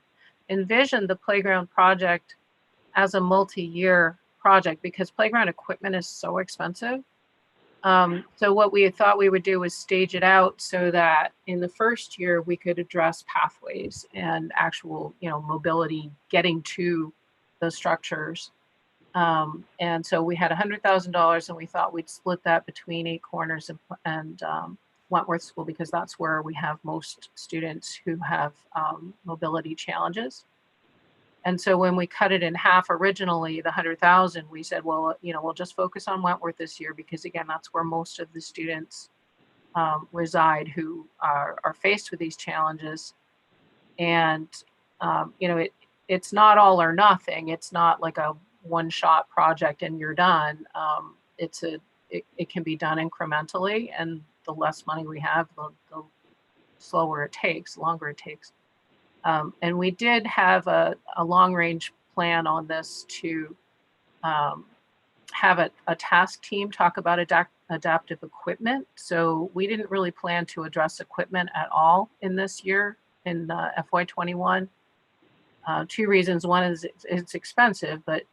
envisioned the playground project as a multi-year project because playground equipment is so expensive. So what we had thought we would do was stage it out so that in the first year we could address pathways and actual, mobility getting to the structures. And so we had $100,000, and we thought we'd split that between Eight Corners and Wentworth School because that's where we have most students who have mobility challenges. And so when we cut it in half originally, the 100,000, we said, well, we'll just focus on Wentworth this year because again, that's where most of the students reside who are faced with these challenges. And it's not all or nothing. It's not like a one-shot project and you're done. It can be done incrementally, and the less money we have, the slower it takes, longer it takes. And we did have a long-range plan on this to have a task team talk about adaptive equipment. So we didn't really plan to address equipment at all in this year in FY21. Two reasons. One is it's expensive, but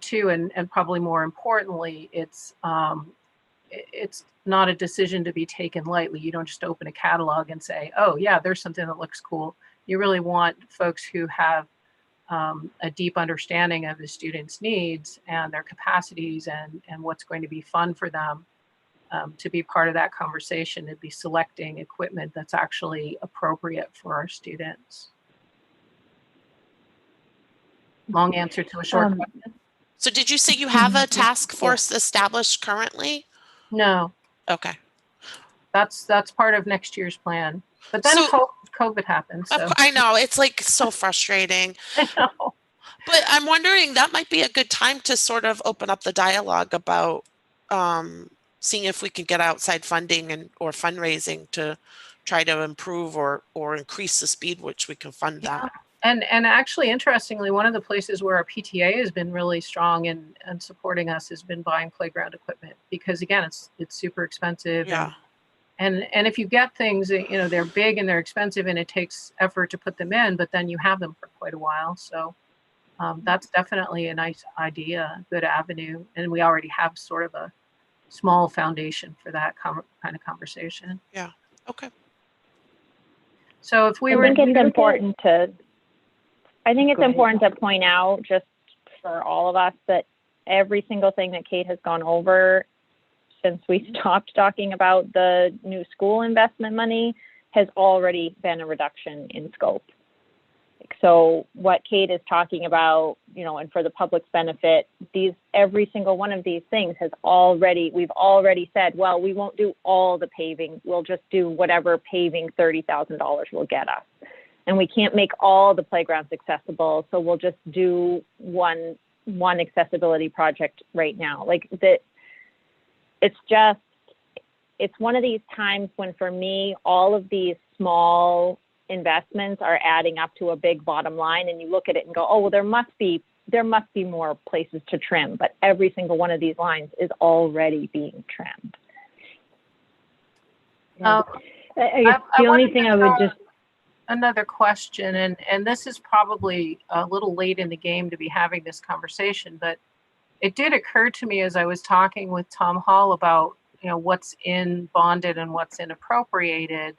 two, and probably more importantly, it's not a decision to be taken lightly. You don't just open a catalog and say, oh yeah, there's something that looks cool. You really want folks who have a deep understanding of the students' needs and their capacities and what's going to be fun for them to be part of that conversation and be selecting equipment that's actually appropriate for our students. Long answer to a short question. So did you say you have a task force established currently? No. Okay. That's part of next year's plan. But then COVID happened. So. I know, it's like so frustrating. I know. But I'm wondering, that might be a good time to sort of open up the dialogue about seeing if we can get outside funding or fundraising to try to improve or increase the speed which we can fund that. And actually, interestingly, one of the places where our PTA has been really strong and supporting us has been buying playground equipment because again, it's super expensive. Yeah. And if you get things, they're big and they're expensive and it takes effort to put them in, but then you have them for quite a while. So that's definitely a nice idea, a good avenue. And we already have sort of a small foundation for that kind of conversation. Yeah. Okay. So if we I think it's important to point out just for all of us that every single thing that Kate has gone over since we stopped talking about the new school investment money has already been a reduction in scope. So what Kate is talking about, you know, and for the public's benefit, every single one of these things we've already said, well, we won't do all the paving. We'll just do whatever paving $30,000 will get us. And we can't make all the playgrounds accessible. So we'll just do one accessibility project right now. Like that, it's one of these times when, for me, all of these small investments are adding up to a big bottom line, and you look at it and go, oh, well, there must be more places to trim, but every single one of these lines is already being trimmed. I guess the only thing I would just another question, and this is probably a little late in the game to be having this conversation, but it did occur to me as I was talking with Tom Hall about, you know, what's in bonded and what's in appropriated.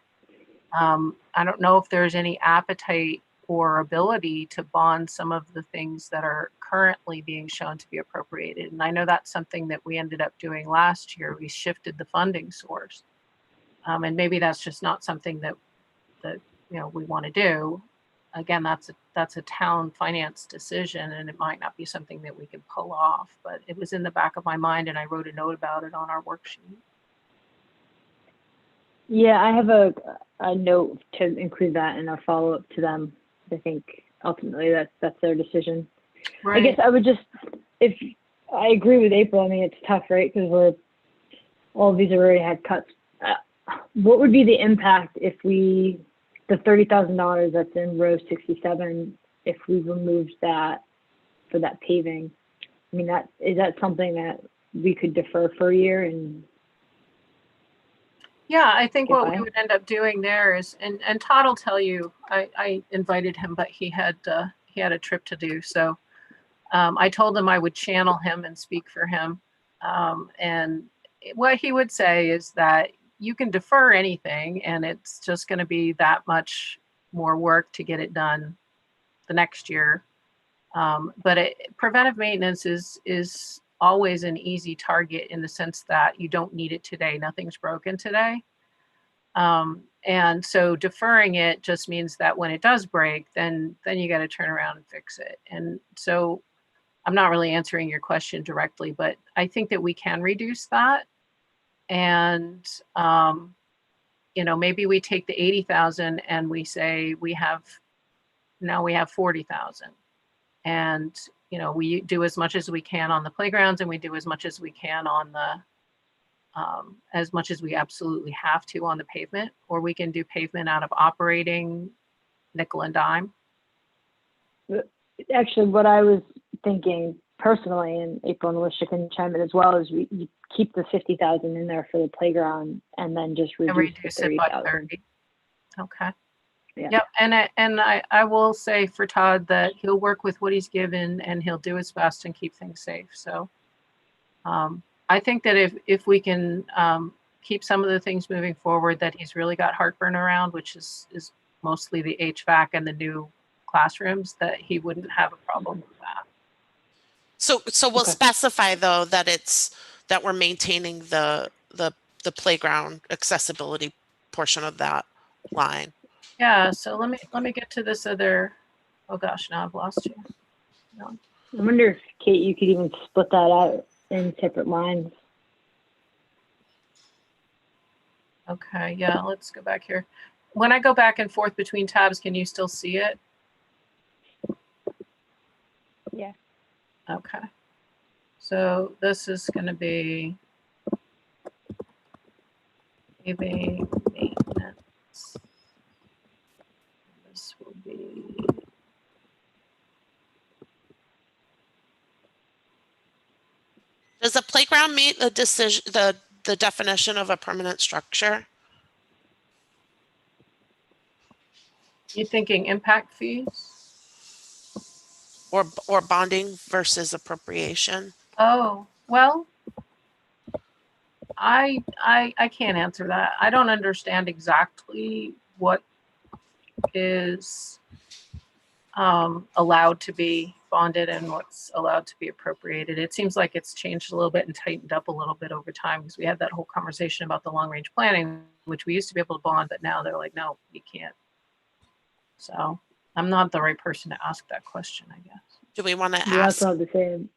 I don't know if there's any appetite or ability to bond some of the things that are currently being shown to be appropriated. And I know that's something that we ended up doing last year. We shifted the funding source. And maybe that's just not something that you know, we want to do. Again, that's a town finance decision, and it might not be something that we can pull off, but it was in the back of my mind, and I wrote a note about it on our worksheet. Yeah, I have a note to include that in a follow-up to them. I think ultimately that's their decision. Right. I guess I would if I agree with April, I mean, it's tough, right? Because all of these have already had cuts. What would be the impact if the $30,000 that's in row 67, if we removed that for that paving? I mean, is that something that we could defer for a year? And yeah, I think what we would end up doing there is, and Todd will tell you, I invited him, but he had a trip to do. So I told him I would channel him and speak for him. And what he would say is that you can defer anything, and it's just going to be that much more work to get it done the next year. But preventive maintenance is always an easy target in the sense that you don't need it today. Nothing's broken today. And so deferring it just means that when it does break, then you got to turn around and fix it. And so I'm not really answering your question directly, but I think that we can reduce that. And, you know, maybe we take the 80,000 and we say we have 40,000. And, you know, we do as much as we can on the playgrounds, and we do as much as we can on the, as much as we absolutely have to on the pavement, or we can do pavement out of operating nickel and dime. Actually, what I was thinking personally, and April and Alicia can chime in as well, is you keep the 50,000 in there for the playground, and then just reduce the 30,000. Okay. Yeah. Yep. And I will say for Todd that he'll work with what he's given, and he'll do his best and keep things safe. So I think that if we can keep some of the things moving forward that he's really got heartburn around, which is mostly the HVAC and the new classrooms, that he wouldn't have a problem with that. So we'll specify though that we're maintaining the playground accessibility portion of that line. Yeah, so let me get to this other. Oh gosh, now I've lost you. No. I wonder if, Kate, you could even split that out in separate lines. Okay, yeah, let's go back here. When I go back and forth between tabs, can you still see it? Yeah. Okay. So this is going to be paving maintenance. This will be Does the playground meet the definition of a permanent structure? You thinking impact fees? Or bonding versus appropriation? Oh, well, I can't answer that. I don't understand exactly what is allowed to be bonded and what's allowed to be appropriated. It seems like it's changed a little bit and tightened up a little bit over time, because we had that whole conversation about the long range planning, which we used to be able to bond, but now they're like, no, you can't. So I'm not the right person to ask that question, I guess. Do we want to We ask? also have the same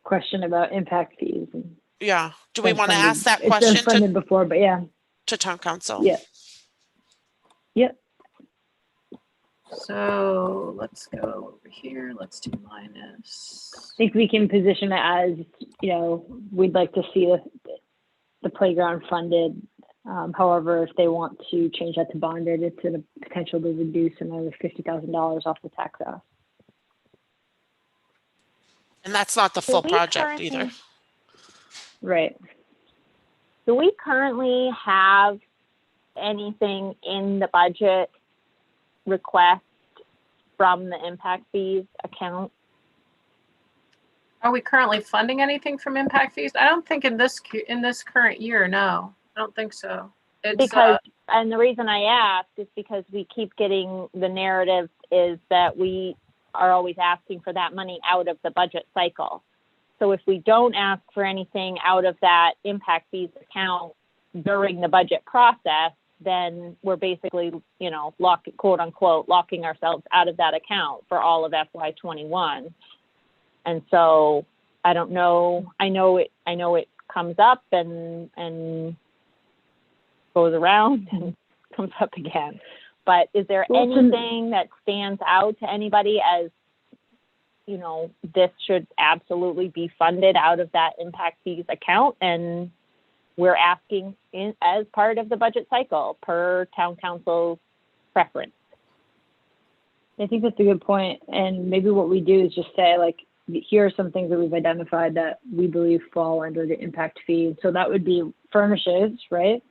question about impact fees. And Yeah. Do we want to funded- ask that It's question been funded before, but yeah. to town council? Yeah. Yep. So let's go over here. Let's do minus. I think we can position it as, you know, we'd like to see the playground funded. However, if they want to change that to bonded, it's a potential to reduce another $50,000 off the tax ask. And that's not the full project either. Right. Do we currently have anything in the budget request from the impact fees account? Are we currently funding anything from impact fees? I don't think in this current year, no. I don't think so. It's, Because, and the reason I ask is because we keep getting the narrative is that we are always asking for that money out of the budget cycle. So if we don't ask for anything out of that impact fees account during the budget process, then we're basically, you know, quote unquote, locking ourselves out of that account for all of FY21. And so I don't know. I know it comes up and goes around and comes up again. But is there anything that stands out to anybody as, you know, this should absolutely be funded out of that impact fees account, and we're asking as part of the budget cycle per town council's preference? I think that's a good point. And maybe what we do is just say, like, here are some things that we've identified that we believe fall under the impact fee. So that would be furnishes, right?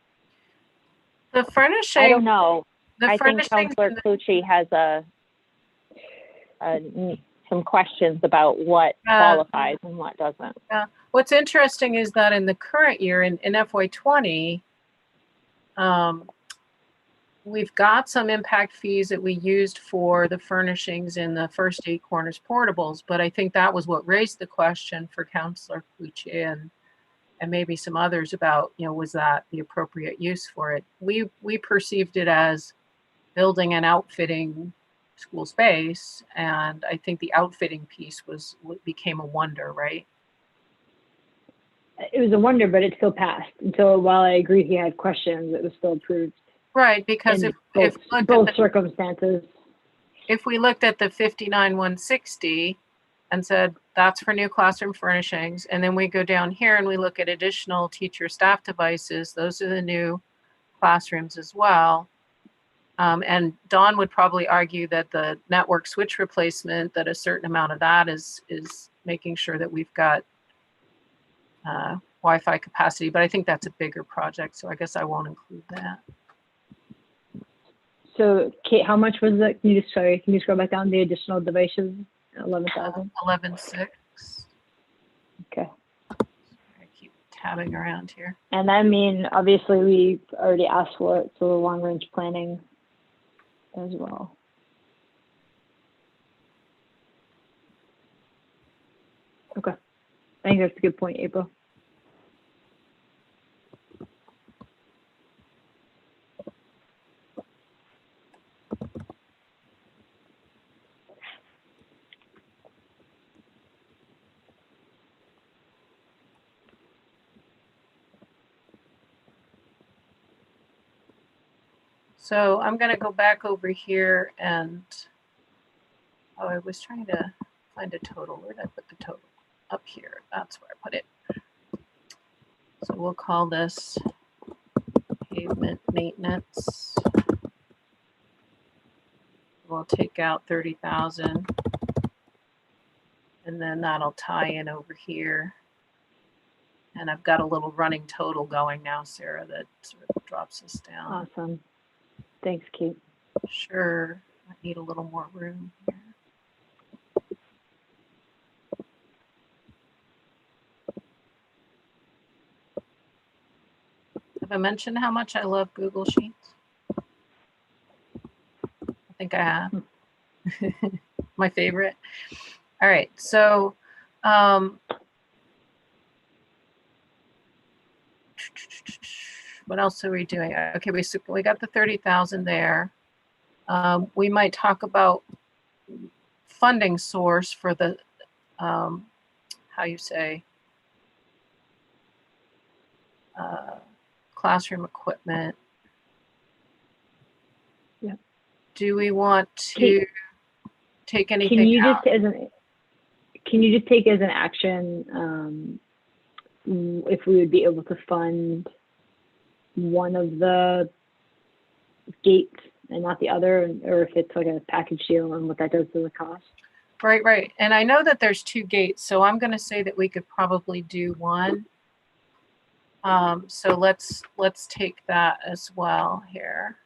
the furnishing. I don't know. The I think furnishing. Councilor Clucci has some questions about what qualifies and what doesn't. What's interesting is that in the current year, in FY20, we've got some impact fees that we used for the furnishings in the first 8 Corners portables, but I think that was what raised the question for Councilor Clucci and maybe some others about, you know, was that the appropriate use for it? We perceived it as building and outfitting school space, and I think the outfitting piece became a wonder, right? It was a wonder, but it still passed. And so while I agree he had questions, it was still approved. Right, because in if both circumstances. If we looked at the 59,160 and said that's for new classroom furnishings, and then we go down here and we look at additional teacher staff devices, those are the new classrooms as well. And Dawn would probably argue that the network switch replacement, that a certain amount of that is making sure that we've got Wi-Fi capacity, but I think that's a bigger project, so I guess I won't include that. So Kate, how much was that? Can you scroll back down the additional devices? 11,000. 11,600. Okay. I keep tabbing around here. And I mean, obviously we've already asked for it, so the long range planning as well. Okay. I think that's a good point, April. So I'm going to go back over here and, oh, I was trying to find a total. Where did I put the total? Up here. That's where I put it. So we'll call this pavement maintenance. We'll take out 30,000. And then that'll tie in over here. And I've got a little running total going now, Sarah, that sort of drops us down. Awesome. Thanks, Kate. Sure. I need a little more room here. Have I mentioned how much I love Google Sheets? I think I have. My favorite. All right, so what else are we doing? Okay, we got the 30,000 there. We might talk about funding source for the how you say classroom equipment. Yeah. Do we want to take anything Can you out? just take as an action if we would be able to fund one of the gates and not the other, or if it's like a package deal and what that does to the cost? Right. And I know that there's 2 gates, so I'm going to say that we could probably do one. So let's take that as well here.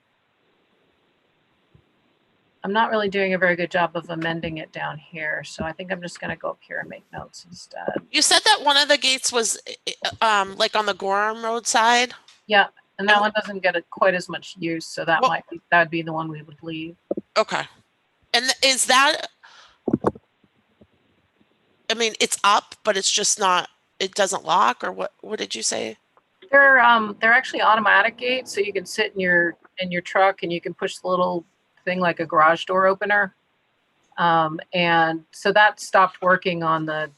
I'm not really doing a very good job of amending it down here, so I think I'm just going to go up here and make notes instead. You said that one of the gates was like on the Gorham Road side? Yeah, and that one doesn't get quite as much use, so that that'd be the one we would leave. Okay. And is that, I mean, it's up, but it's just not, it doesn't lock, or what did you say? They're actually automatic gates, so you can sit in your truck and you can push the little thing like a garage door opener. And so that stopped working on the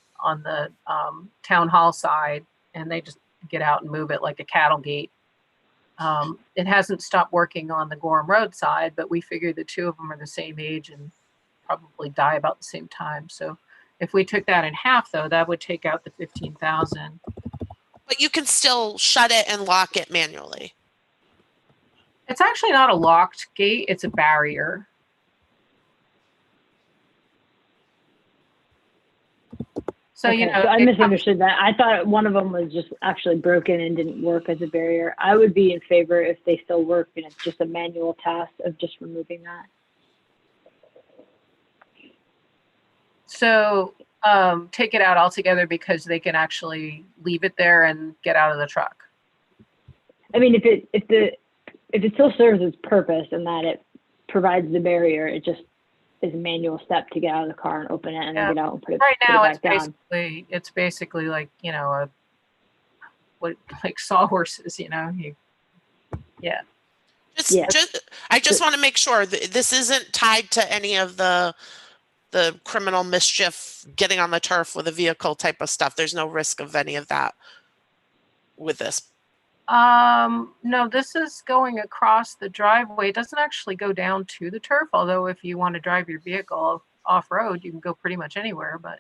town hall side, and they just get out and move it like a cattle gate. It hasn't stopped working on the Gorham Road side, but we figured the 2 of them are the same age and probably die about the same time. So if we took that in half, though, that would take out the 15,000. But you can still shut it and lock it manually. It's actually not a locked gate, it's a barrier. So, okay, so I misunderstood that. I thought one of them was just actually broken and didn't work as a barrier. I would be in favor if they still work and it's just a manual task of just removing that. So take it out altogether because they can actually leave it there and get out of the truck. I mean, if it still serves its purpose and that it provides the barrier, it just is a manual step to get out of the car and open it and then get out and put it right now. Put it back down. It's basically like, you know, like sawhorses, you know. I just want to make sure that this isn't tied to any of the criminal mischief, getting on the turf with a vehicle type of stuff. There's no risk of any of that with this. No, this is going across the driveway. It doesn't actually go down to the turf, although if you want to drive your vehicle off-road, you can go pretty much anywhere, but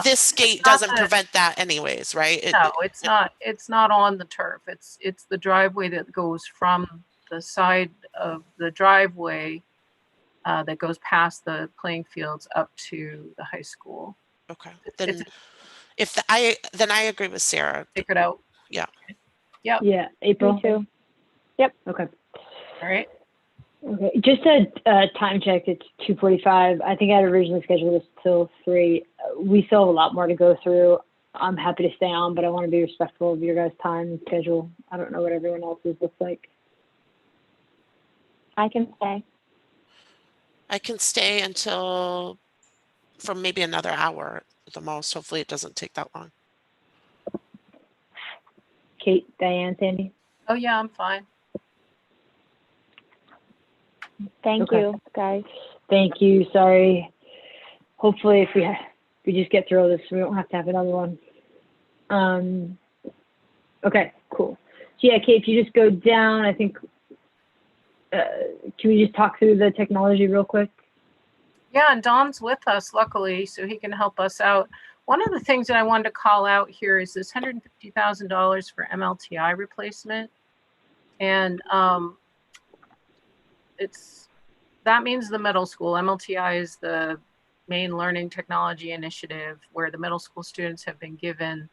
this gate doesn't prevent that anyways, right? No, it's not. It's not on the turf. It's the driveway that goes from the side of the driveway that goes past the playing fields up to the high school. Okay. Then I agree with Sarah. Take it out. Yeah. Yep. Yeah, April. Me too. Yep. Okay. All right. Okay. Just a time check. It's 2:45. I think I had originally scheduled this till 3. We still have a lot more to go through. I'm happy to stay on, but I want to be respectful of your guys' time and schedule. I don't know what everyone else's looks like. I can stay. I can stay until for maybe another hour at the most. Hopefully it doesn't take that long. Kate, Diane, Sandy? Oh, yeah, I'm fine. Thank you, guys. Thank you. Sorry. Hopefully, if we just get through this, we don't have to have another one. Okay, cool. So yeah, Kate, if you just go down, I think, can we just talk through the technology real quick? Yeah, and Don's with us, luckily, so he can help us out. One of the things that I wanted to call out here is this $150,000 for MLTI replacement. And that means the middle school. MLTI is the main learning technology initiative where the middle school students have been given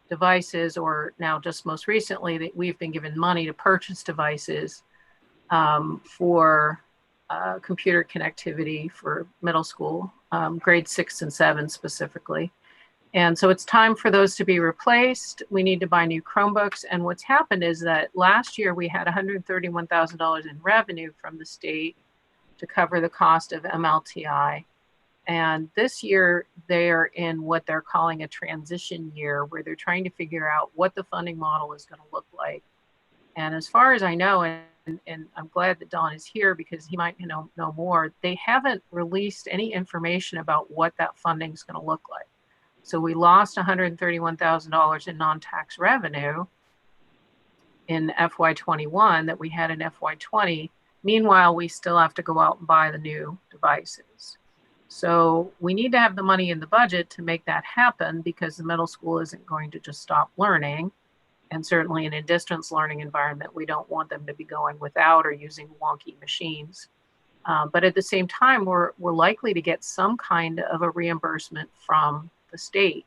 devices, or now just most recently that we've been given money to purchase devices for computer connectivity for middle school, grades 6 and 7 specifically. And so it's time for those to be replaced. We need to buy new Chromebooks. And what's happened is that last year we had $131,000 in revenue from the state to cover the cost of MLTI. And this year, they're in what they're calling a transition year, where they're trying to figure out what the funding model is going to look like. And as far as I know, and I'm glad that Don is here because he might know more, they haven't released any information about what that funding is going to look like. So we lost $131,000 in non-tax revenue in FY21 that we had in FY20. Meanwhile, we still have to go out and buy the new devices. So we need to have the money in the budget to make that happen, because the middle school isn't going to just stop learning. And certainly in a distance learning environment, we don't want them to be going without or using wonky machines. But at the same time, we're likely to get some kind of a reimbursement from the state.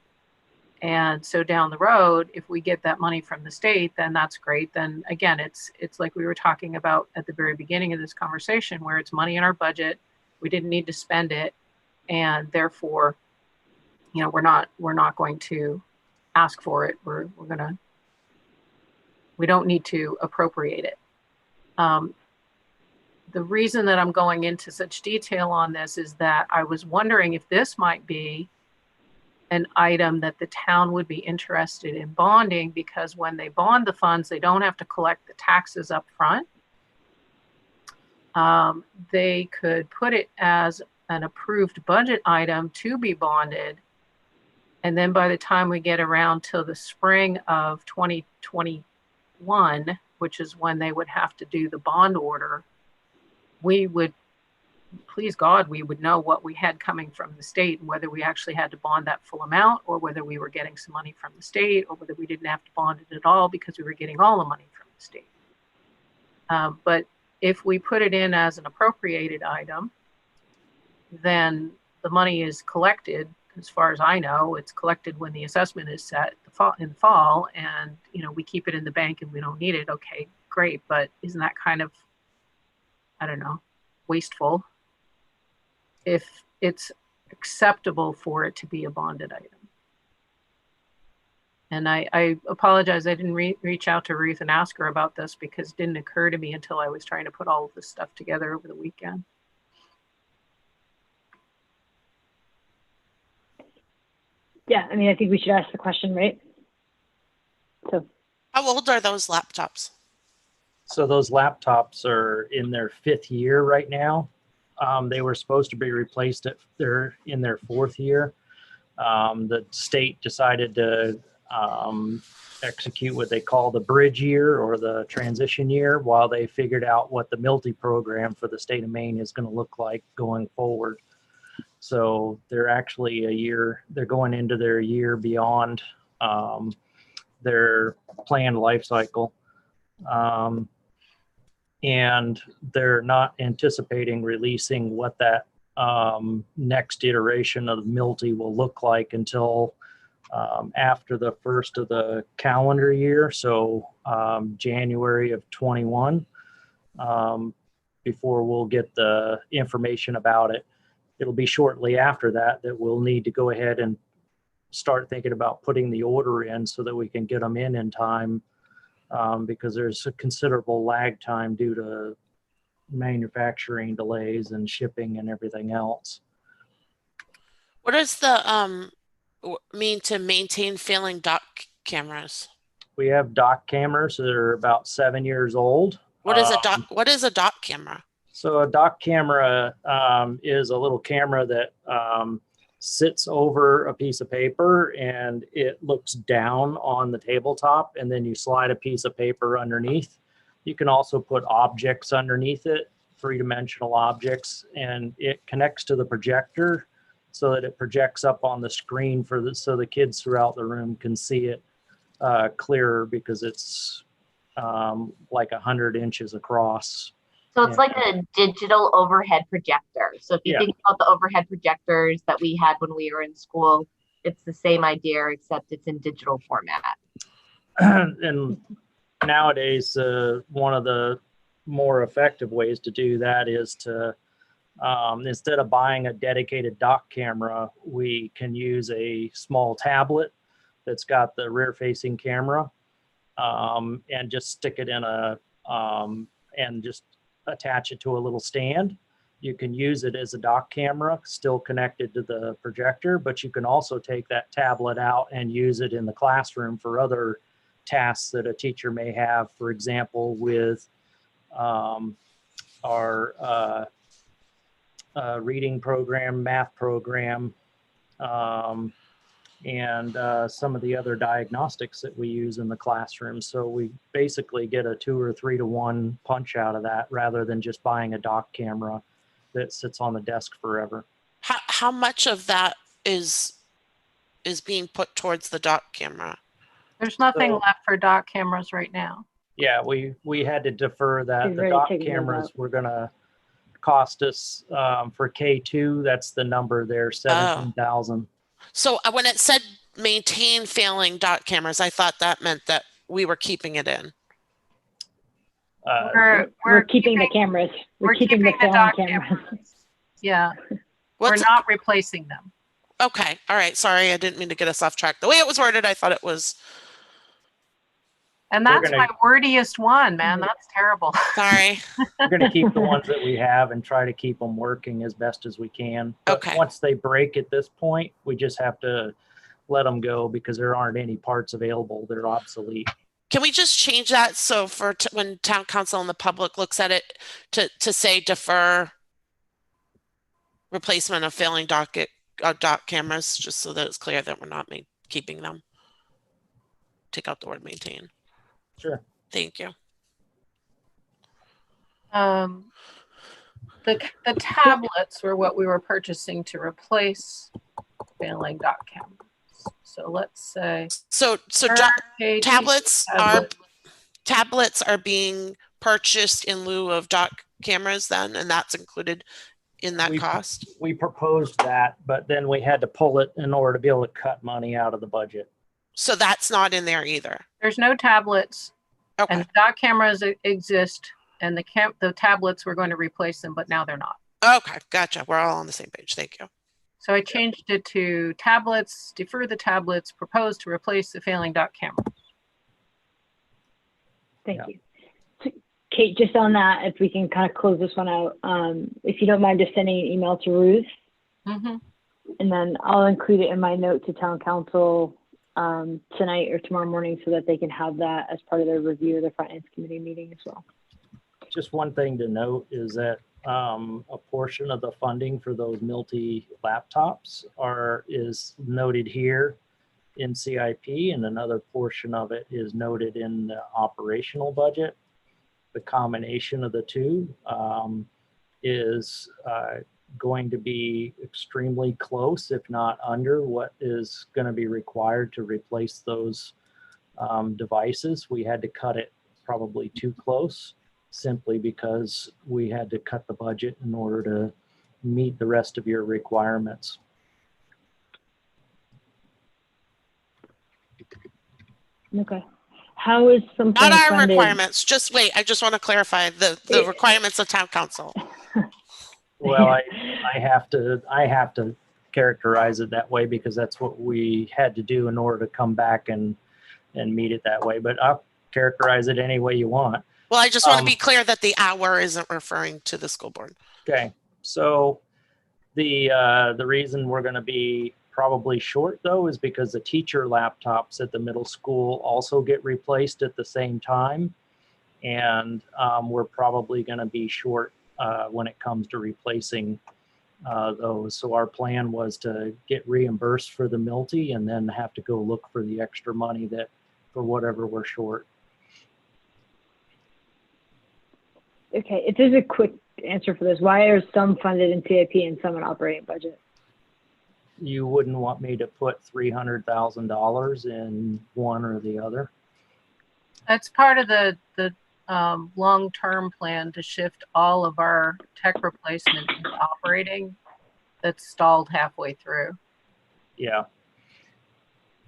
And so down the road, if we get that money from the state, then that's great. Then again, it's like we were talking about at the very beginning of this conversation, where it's money in our budget. We didn't need to spend it. And therefore, you know, we're not going to ask for it. We don't need to appropriate it. The reason that I'm going into such detail on this is that I was wondering if this might be an item that the town would be interested in bonding, because when they bond the funds, they don't have to collect the taxes up front. They could put it as an approved budget item to be bonded. And then by the time we get around to the spring of 2021, which is when they would have to do the bond order, we would, please God, we would know what we had coming from the state and whether we actually had to bond that full amount, or whether we were getting some money from the state, or whether we didn't have to bond it at all because we were getting all the money from the state. But if we put it in as an appropriated item, then the money is collected. As far as I know, it's collected when the assessment is set in the fall, and you know, we keep it in the bank and we don't need it. Okay, great, but isn't that kind of, I don't know, wasteful if it's acceptable for it to be a bonded item? And I apologize, I didn't reach out to Ruth and ask her about this, because it didn't occur to me until I was trying to put all of this stuff together over the weekend. Yeah, I mean, I think we should ask the question, right? So, How old are those laptops? So those laptops are in their 5th year right now. They were supposed to be replaced in their 4th year. The state decided to execute what they call the bridge year, or the transition year, while they figured out what the MILTI program for the state of Maine is going to look like going forward. So they're actually they're going into their year beyond their planned life cycle. And they're not anticipating releasing what that next iteration of MILTI will look like until after the first of the calendar year. So January of 21, before we'll get the information about it. It'll be shortly after that we'll need to go ahead and start thinking about putting the order in so that we can get them in time, because there's a considerable lag time due to manufacturing delays and shipping and everything else. What does the mean to maintain failing dock cameras? We have dock cameras that are about 7 years old. What is a dock? What is a dock camera? So a dock camera is a little camera that sits over a piece of paper, and it looks down on the tabletop, and then you slide a piece of paper underneath. You can also put objects underneath it, 3-dimensional objects, and it connects to the projector so that it projects up on the screen so the kids throughout the room can see it clearer, because it's like 100 inches across. So it's like a digital overhead projector. So if you think about the overhead projectors that we had when we were in school, it's the same idea, except it's in digital format. And nowadays, one of the more effective ways to do that is to, instead of buying a dedicated dock camera, we can use a small tablet that's got the rear-facing camera, and just stick it in and just attach it to a little stand, You can use it as a dock camera, still connected to the projector, but you can also take that tablet out and use it in the classroom for other tasks that a teacher may have. For example, with our reading program, math program, and some of the other diagnostics that we use in the classroom. So we basically get a 2 or 3 to 1 punch out of that rather than just buying a dock camera that sits on the desk forever. How much of that is being put towards the dock camera? There's nothing So- left for dock cameras right now. Yeah, we had to defer that. She's The already dock taken those cameras out. were gonna cost us for K2, that's the number there, 17,000. So when it said maintain failing dock cameras, I thought that meant that we were keeping it in. We're keeping the cameras. We're keeping the failing dock cameras. Yeah, What's we're not replacing them. okay? All right. Sorry, I didn't mean to get us off track. The way it was worded, I thought it was. And We're that's gonna- my wordiest one, man. That's terrible. Sorry. We're gonna keep the ones that we have and try to keep them working as best as we can. But Okay. once they break at this point, we just have to let them go because there aren't any parts available. They're obsolete. Can we just change that so for when town council and the public looks at it to say defer replacement of failing dock cameras, just so that it's clear that we're not keeping them. Take out the word maintain. Sure. Thank you. The tablets were what we were purchasing to replace failing dock cameras. So let's say So K2 tablets are being purchased in lieu of dock cameras then, and that's included in that cost? We proposed that, but then we had to pull it in order to be able to cut money out of the budget. So that's not in there either. There's no tablets, Okay. and dock cameras exist, and the tablets were going to replace them, but now they're not. Okay, gotcha. We're all on the same page. Thank you. So I changed it to tablets, defer the tablets, propose to replace the failing dock camera. Thank you. So, Kate, just on that, if we can kind of close this one out, if you don't mind just sending an email to Ruth, Mm-hmm. and then I'll include it in my note to town council tonight or tomorrow morning so that they can have that as part of their review of their finance committee meeting as well. Just one thing to note is that a portion of the funding for those Milty laptops is noted here in CIP, and another portion of it is noted in the operational budget. The combination of the two is going to be extremely close, if not under, what is going to be required to replace those devices. We had to cut it probably too close, simply because we had to cut the budget in order to meet the rest of your requirements. Okay. How is something Not our funded? requirements. Just wait. I just want to clarify the requirements of town council. Well, I have to characterize it that way because that's what we had to do in order to come back and meet it that way. But I'll characterize it any way you want. Well, I just want to be clear that the hour isn't referring to the school board. Okay, so the reason we're going to be probably short though is because the teacher laptops at the middle school also get replaced at the same time, and we're probably going to be short when it comes to replacing those. So our plan was to get reimbursed for the Milty and then have to go look for the extra money that for whatever we're short. Okay, if there's a quick answer for this, why are some funded in CIP and some in operating budget? You wouldn't want me to put $300,000 in one or the other? That's part of the long-term plan to shift all of our tech replacement into operating that's stalled halfway through. Yeah.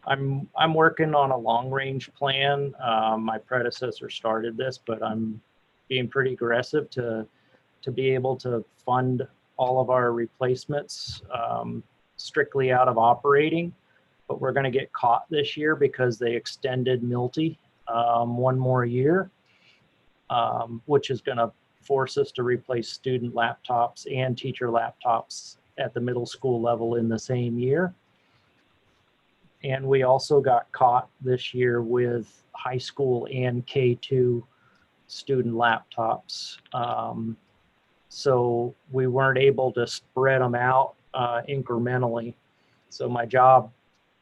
I'm working on a long-range plan. My predecessor started this, but I'm being pretty aggressive to be able to fund all of our replacements strictly out of operating. But we're going to get caught this year because they extended Milty one more year, which is going to forced us to replace student laptops and teacher laptops at the middle school level in the same year. And we also got caught this year with high school and K2 student laptops. So we weren't able to spread them out incrementally. So my job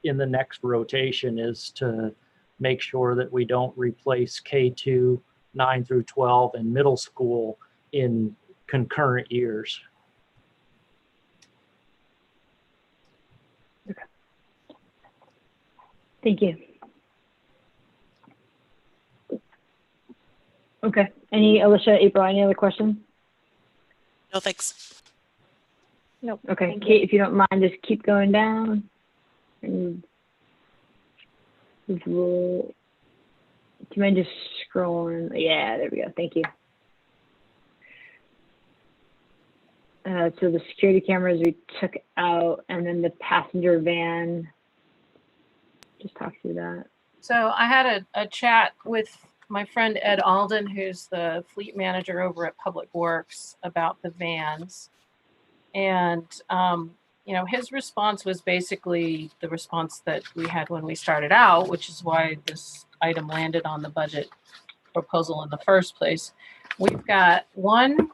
in the next rotation is to make sure that we don't replace K2, 9 through 12, and middle school in concurrent years. Okay. Thank you. Okay. Alicia, April, any other questions? No, thanks. Nope. Okay. Thank Kate, if you don't mind, just keep going down. And do you mind just scrolling? Yeah, there we go. Thank you. So the security cameras we took out, and then the passenger van. Just talk through that. So I had a chat with my friend Ed Alden, who's the fleet manager over at Public Works, about the vans. And, you know, his response was basically the response that we had when we started out, which is why this item landed on the budget proposal in the first place. We've got one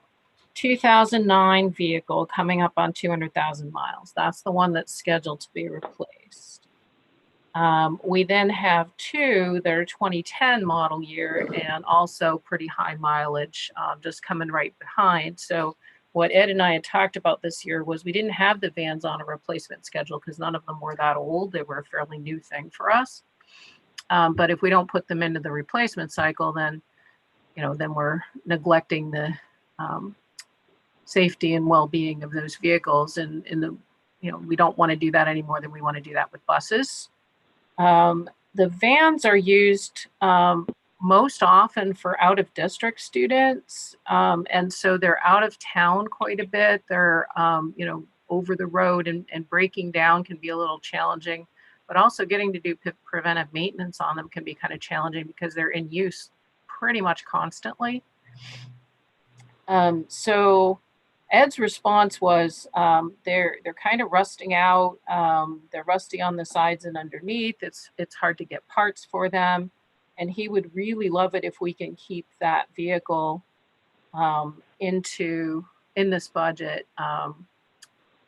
2009 vehicle coming up on 200,000 miles. That's the one that's scheduled to be replaced. We then have two that are 2010 model year and also pretty high mileage, just coming right behind. So what Ed and I had talked about this year was we didn't have the vans on a replacement schedule because none of them were that old. They were a fairly new thing for us. But if we don't put them into the replacement cycle, then, you know, then we're neglecting the safety and well-being of those vehicles. And in the, you know, we don't want to do that any more than we want to do that with buses. The vans are used most often for out-of-district students, and so they're out of town quite a bit. They're, you know, over the road, and breaking down can be a little challenging, but also getting to do preventive maintenance on them can be kind of challenging because they're in use pretty much constantly. So Ed's response was they're kind of rusting out. They're rusty on the sides and underneath. It's hard to get parts for them. And he would really love it if we can keep that vehicle in this budget.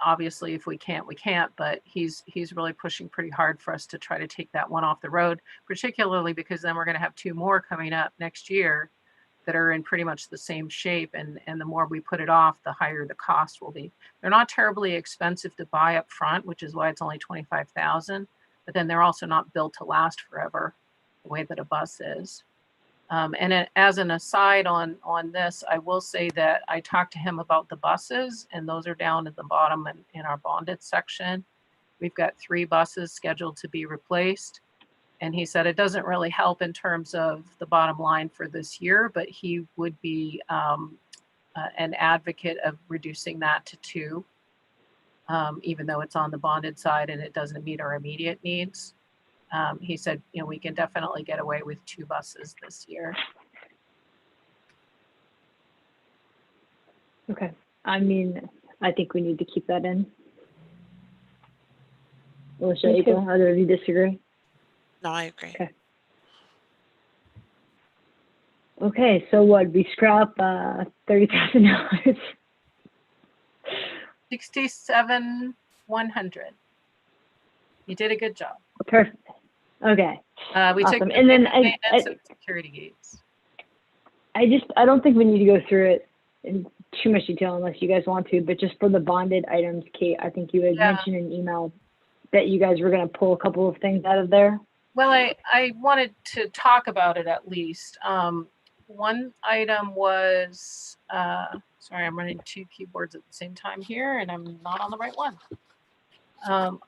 Obviously, if we can't, we can't, but he's really pushing pretty hard for us to try to take that one off the road, particularly because then we're going to have two more coming up next year that are in pretty much the same shape. And the more we put it off, the higher the cost will be. They're not terribly expensive to buy up front, which is why it's only $25,000, but then they're also not built to last forever the way that a bus is. And as an aside on this, I will say that I talked to him about the buses, and those are down at the bottom in our bonded section. We've got 3 buses scheduled to be replaced. And he said it doesn't really help in terms of the bottom line for this year, but he would be an advocate of reducing that to 2, even though it's on the bonded side and it doesn't meet our immediate needs. He said, you know, we can definitely get away with 2 buses this year. Okay. I mean, I think we need to keep that in. Alicia, April, either of you disagree? No, I agree. Okay. Okay, so what? We scrap $30,000. $67,100. You did a good job. Perfect. Okay. We awesome. took the and then maintenance of security gates. I don't think we need to go through it in too much detail unless you guys want to, but just for the bonded items, Kate, I think you had mentioned in an email that you guys were going to pull a couple of things out of there. Well, I wanted to talk about it at least. One item was, sorry, I'm running 2 keyboards at the same time here, and I'm not on the right one.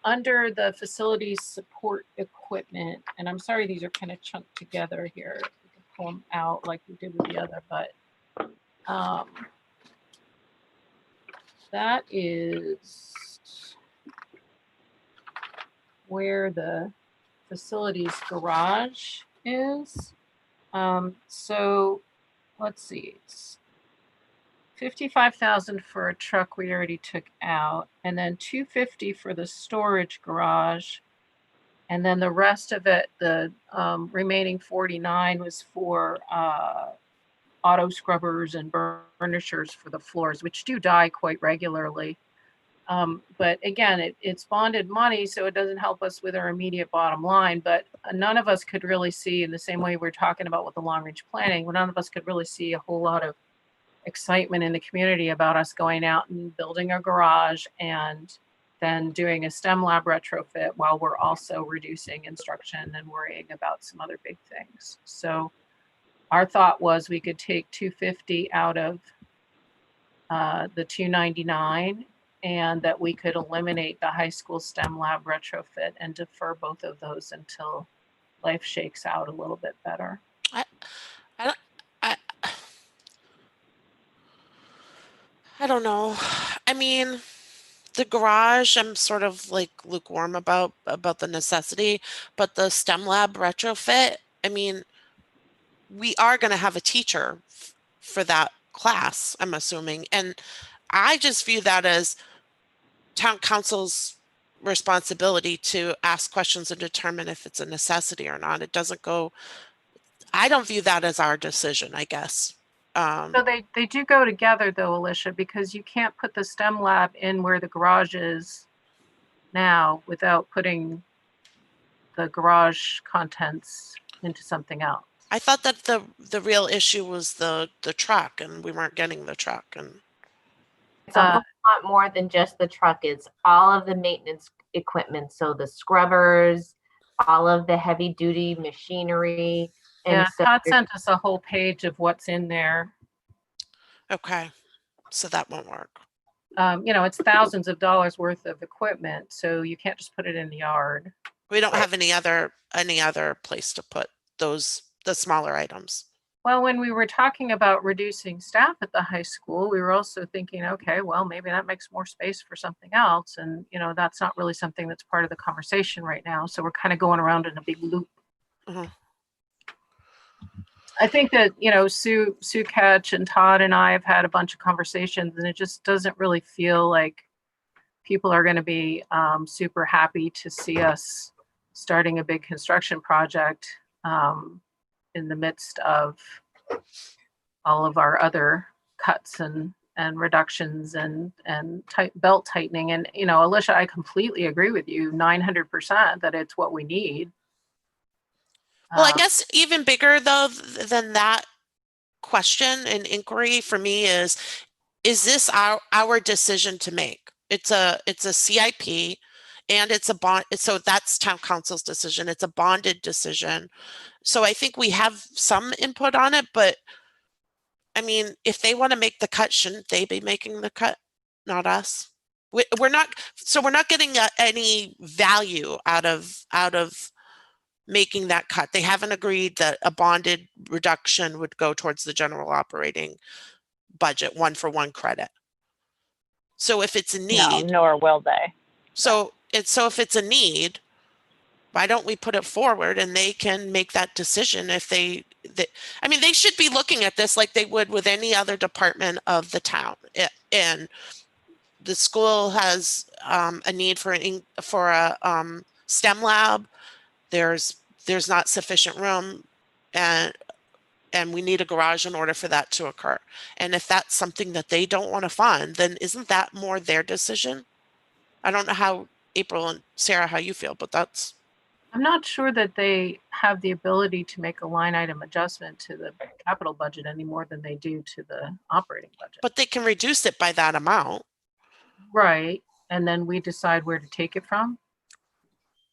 Under the facilities support equipment, and I'm sorry these are kind of chunked together here. We can pull them out like we did with the other, but that is where the facilities garage is. So let's see. 55,000 for a truck we already took out, and then 250 for the storage garage. And then the rest of it, the remaining 49 was for auto scrubbers and burnishers for the floors, which do die quite regularly. But again, it's bonded money, so it doesn't help us with our immediate bottom line. But none of us could really see, in the same way we're talking about with the long range planning, none of us could really see a whole lot of excitement in the community about us going out and building a garage and then doing a STEM lab retrofit while we're also reducing instruction and worrying about some other big things. So our thought was we could take 250 out of the 299, and that we could eliminate the high school STEM lab retrofit and defer both of those until life shakes out a little bit better. I don't know. I mean, the garage, I'm sort of like lukewarm about the necessity, but the STEM lab retrofit, I mean, we are going to have a teacher for that class, I'm assuming. And I just view that as town council's responsibility to ask questions and determine if it's a necessity or not. It doesn't go, I don't view that as our decision, I guess. So they do go together though, Alicia, because you can't put the STEM lab in where the garage is now without putting the garage contents into something else. I thought that the real issue was the truck, and we weren't getting the truck. And it's a whole lot more than just the truck. It's all of the maintenance equipment. So the scrubbers, all of the heavy duty machinery. And yeah, so Todd sent us a whole page of what's in there. Okay, so that won't work. You know, it's thousands of dollars worth of equipment, so you can't just put it in the yard. We don't have any other place to put the smaller items. Well, when we were talking about reducing staff at the high school, we were also thinking, okay, well, maybe that makes more space for something else. And, you know, that's not really something that's part of the conversation right now. So we're kind of going around in a big loop. Mm-hmm. I think that, you know, Sue Ketch and Todd and I have had a bunch of conversations, and it just doesn't really feel like people are going to be super happy to see us starting a big construction project in the midst of all of our other cuts and reductions and belt tightening. And, you know, Alicia, I completely agree with you 900% that it's what we need. Well, I guess even bigger though than that question and inquiry for me is this our decision to make? It's a CIP and it's a bond. So that's town council's decision. It's a bonded decision. So I think we have some input on it, but I mean, if they want to make the cut, shouldn't they be making the cut? Not us. We're not getting any value out of making that cut. They haven't agreed that a bonded reduction would go towards the general operating budget, 1-for-1 credit. So if it's a need, No, nor will they. So if it's a need, why don't we put it forward and they can make that decision if they should be looking at this like they would with any other department of the town. And the school has a need for a STEM lab. There's not sufficient room, and we need a garage in order for that to occur. And if that's something that they don't want to fund, then isn't that more their decision? I don't know how, April and Sarah, how you feel, but that's. I'm not sure that they have the ability to make a line item adjustment to the capital budget any more than they do to the operating budget. But they can reduce it by that amount. Right. And then we decide where to take it from.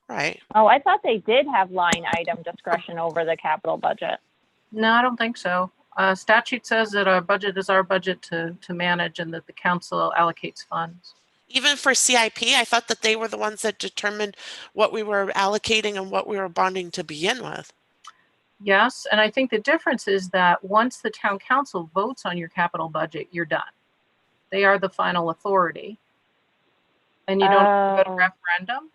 Right. Oh, I thought they did have line item discretion over the capital budget. No, I don't think so. Statute says that our budget is our budget to manage and that the council allocates funds. Even for CIP, I thought that they were the ones that determined what we were allocating and what we were bonding to begin with. Yes, and I think the difference is that once the town council votes on your capital budget, you're done. They are the final authority. And you don't have to go to referendum.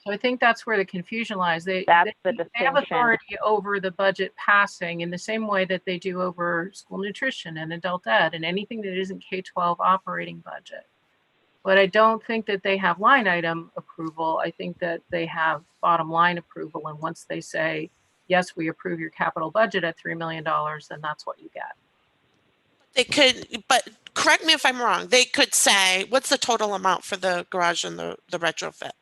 So I think that's where the confusion lies. They That's the they have distinction. authority over the budget passing in the same way that they do over school nutrition and adult ed and anything that isn't K-12 operating budget. But I don't think that they have line item approval. I think that they have bottom line approval. And once they say, yes, we approve your capital budget at $3 million, then that's what you get. They could, but correct me if I'm wrong. They could say, what's the total amount for the garage and the retrofit?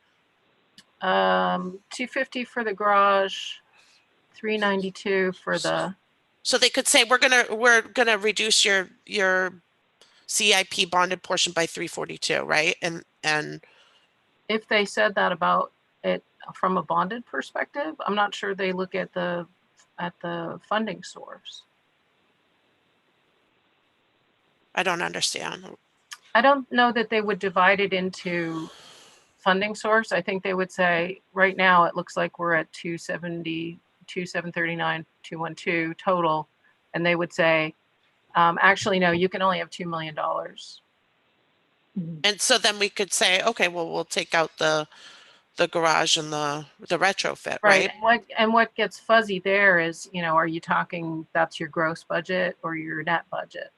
250 for the garage, 392 for the. So they could say, we're gonna reduce your CIP bonded portion by 342, right? And If they said that about it from a bonded perspective, I'm not sure they look at the funding source. I don't understand. I don't know that they would divide it into funding source. I think they would say right now it looks like we're at 270, 739, 212 total. And they would say, actually, no, you can only have $2 million. And so then we could say, okay, well, we'll take out the garage and the retrofit, right? And what gets fuzzy there is, are you talking that's your gross budget or your net budget?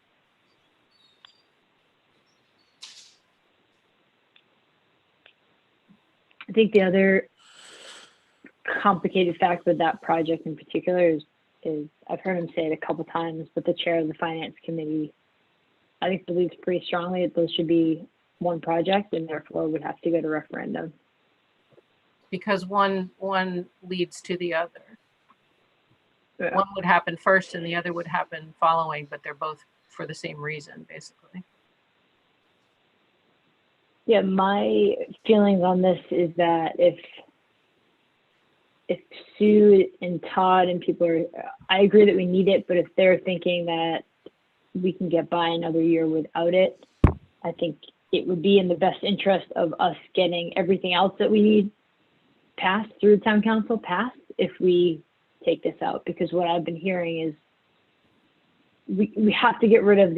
I think the other complicated fact with that project in particular is I've heard him say it a couple times, but the chair of the finance committee, I think, believes pretty strongly that those should be one project and therefore would have to go to referendum. Because one leads to the other. Yeah. One would happen first and the other would happen following, but they're both for the same reason, basically. Yeah, my feelings on this is that if Sue and Todd and people are, I agree that we need it, but if they're thinking that we can get by another year without it, I think it would be in the best interest of us getting everything else that we need passed through town council passed if we take this out, because what I've been hearing is we have to get rid of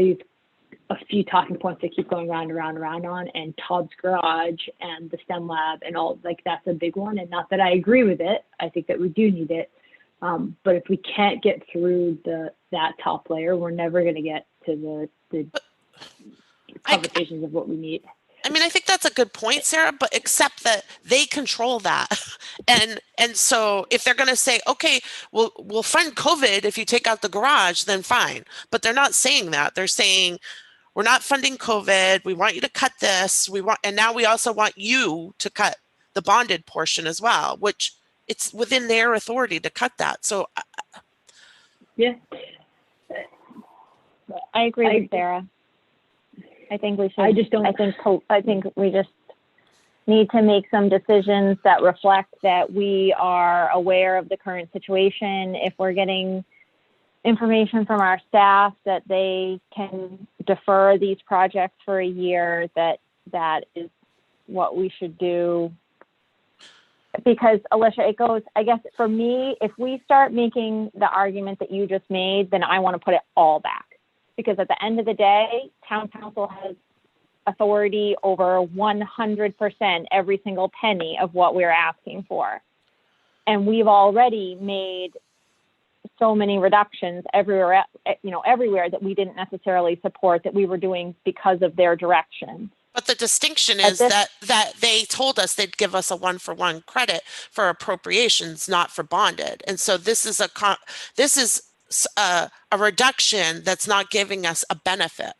a few talking points that keep going round and round and round on, and Todd's garage and the STEM lab and all, like, that's a big one. And not that I agree with it, I think that we do need it. But if we can't get through that top layer, we're never going to get to the conversations of what we need. I mean, I think that's a good point, Sarah, but except that they control that. And so if they're going to say, okay, we'll fund COVID if you take out the garage, then fine. But they're not saying that. They're saying, we're not funding COVID. We want you to cut this. And now we also want you to cut the bonded portion as well, which it's within their authority to cut that. So yeah, I agree with Sarah. I think we should. I just don't. I think we just need to make some decisions that reflect that we are aware of the current situation. If we're getting information from our staff that they can defer these projects for a year, that is what we should do. Because Alicia, it goes, I guess for me, if we start making the argument that you just made, then I want to put it all back. Because at the end of the day, town council has authority over 100% every single penny of what we're asking for. And we've already made so many reductions everywhere, everywhere that we didn't necessarily support, that we were doing because of their direction. But the distinction is that they told us they'd give us a 1-for-1 credit for appropriations, not for bonded. And so this is a reduction that's not giving us a benefit.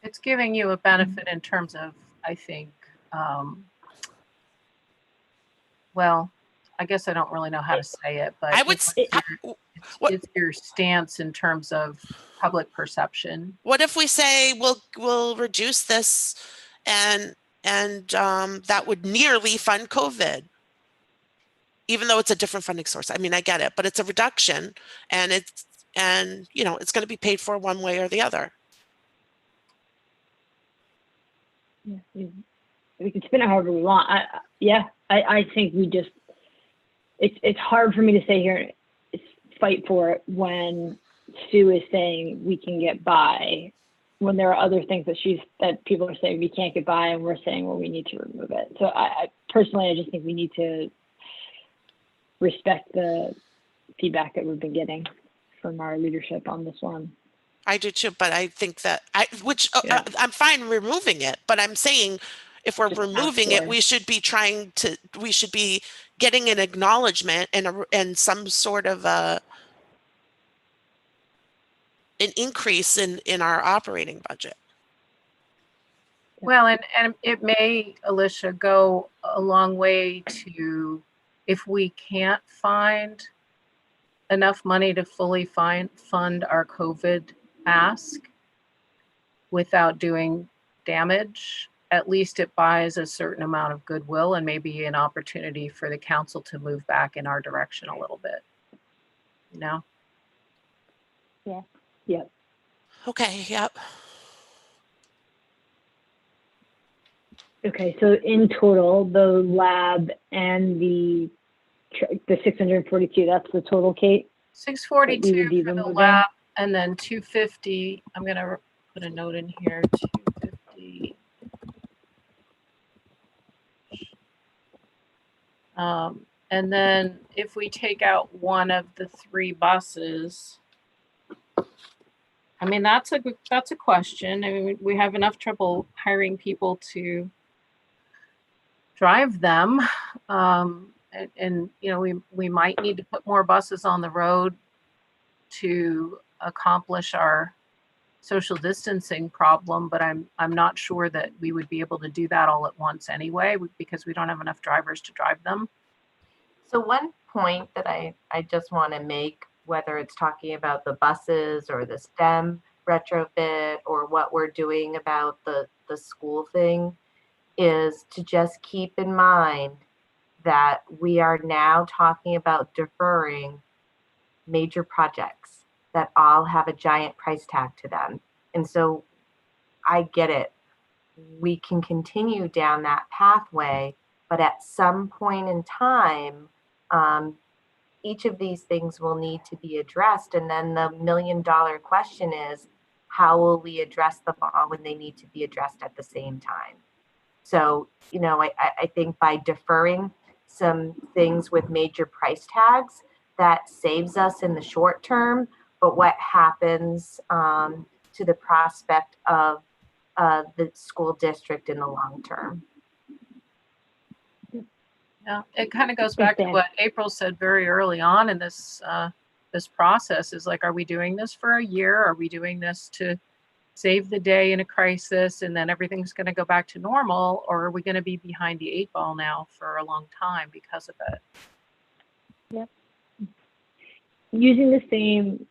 It's giving you a benefit in terms of, I think, well, I guess I don't really know how to say it, but it's your stance in terms of public perception. What if we say we'll reduce this and that would nearly fund COVID? Even though it's a different funding source. I mean, I get it, but it's a reduction and it's going to be paid for one way or the other. Yeah, we can spin it however we want. I think we just, it's hard for me to say here, fight for it when Sue is saying we can get by when there are other things that people are saying we can't get by, and we're saying, well, we need to remove it. So I personally, I just think we need to respect the feedback that we've been getting from our leadership on this one. I do too, but I think that Yeah. I'm fine removing it, but I'm saying if we're Just ask removing it, for. we should be getting an acknowledgement and some sort of an increase in our operating budget. Well, and it may, Alicia, go a long way to, if we can't find enough money to fully fund our COVID ask without doing damage, at least it buys a certain amount of goodwill and maybe an opportunity for the council to move back in our direction a little bit. You know? Yeah. Yep. Okay, yep. Okay, so in total, the lab and the 642, that's the total, Kate? 642 be for the removing? lab, and then 250. I'm gonna put a note in here. 250. And then if we take out one of the 3 buses, I mean that's a question. I mean, we have enough trouble hiring people to drive them, and you know we might need to put more buses on the road to accomplish our social distancing problem, but I'm not sure that we would be able to do that all at once anyway, because we don't have enough drivers to drive them. So one point that I just want to make, whether it's talking about the buses or the STEM retrofit or what we're doing about the school thing, is to just keep in mind that we are now talking about deferring major projects that all have a giant price tag to them. And so I get it. We can continue down that pathway, but at some point in time, each of these things will need to be addressed. And then the $1 million question is, how will we address them all when they need to be addressed at the same time? So, you know, I think by deferring some things with major price tags, that saves us in the short term. But what happens to the prospect of the school district in the long term? Yeah, it kind of goes back to what April said very early on in this this process, is like, are we doing this for a year? Are we doing this to save the day in a crisis and then everything's going to go back to normal? Or are we going to be behind the 8 ball now for a long time because of it? Yep. Using the same,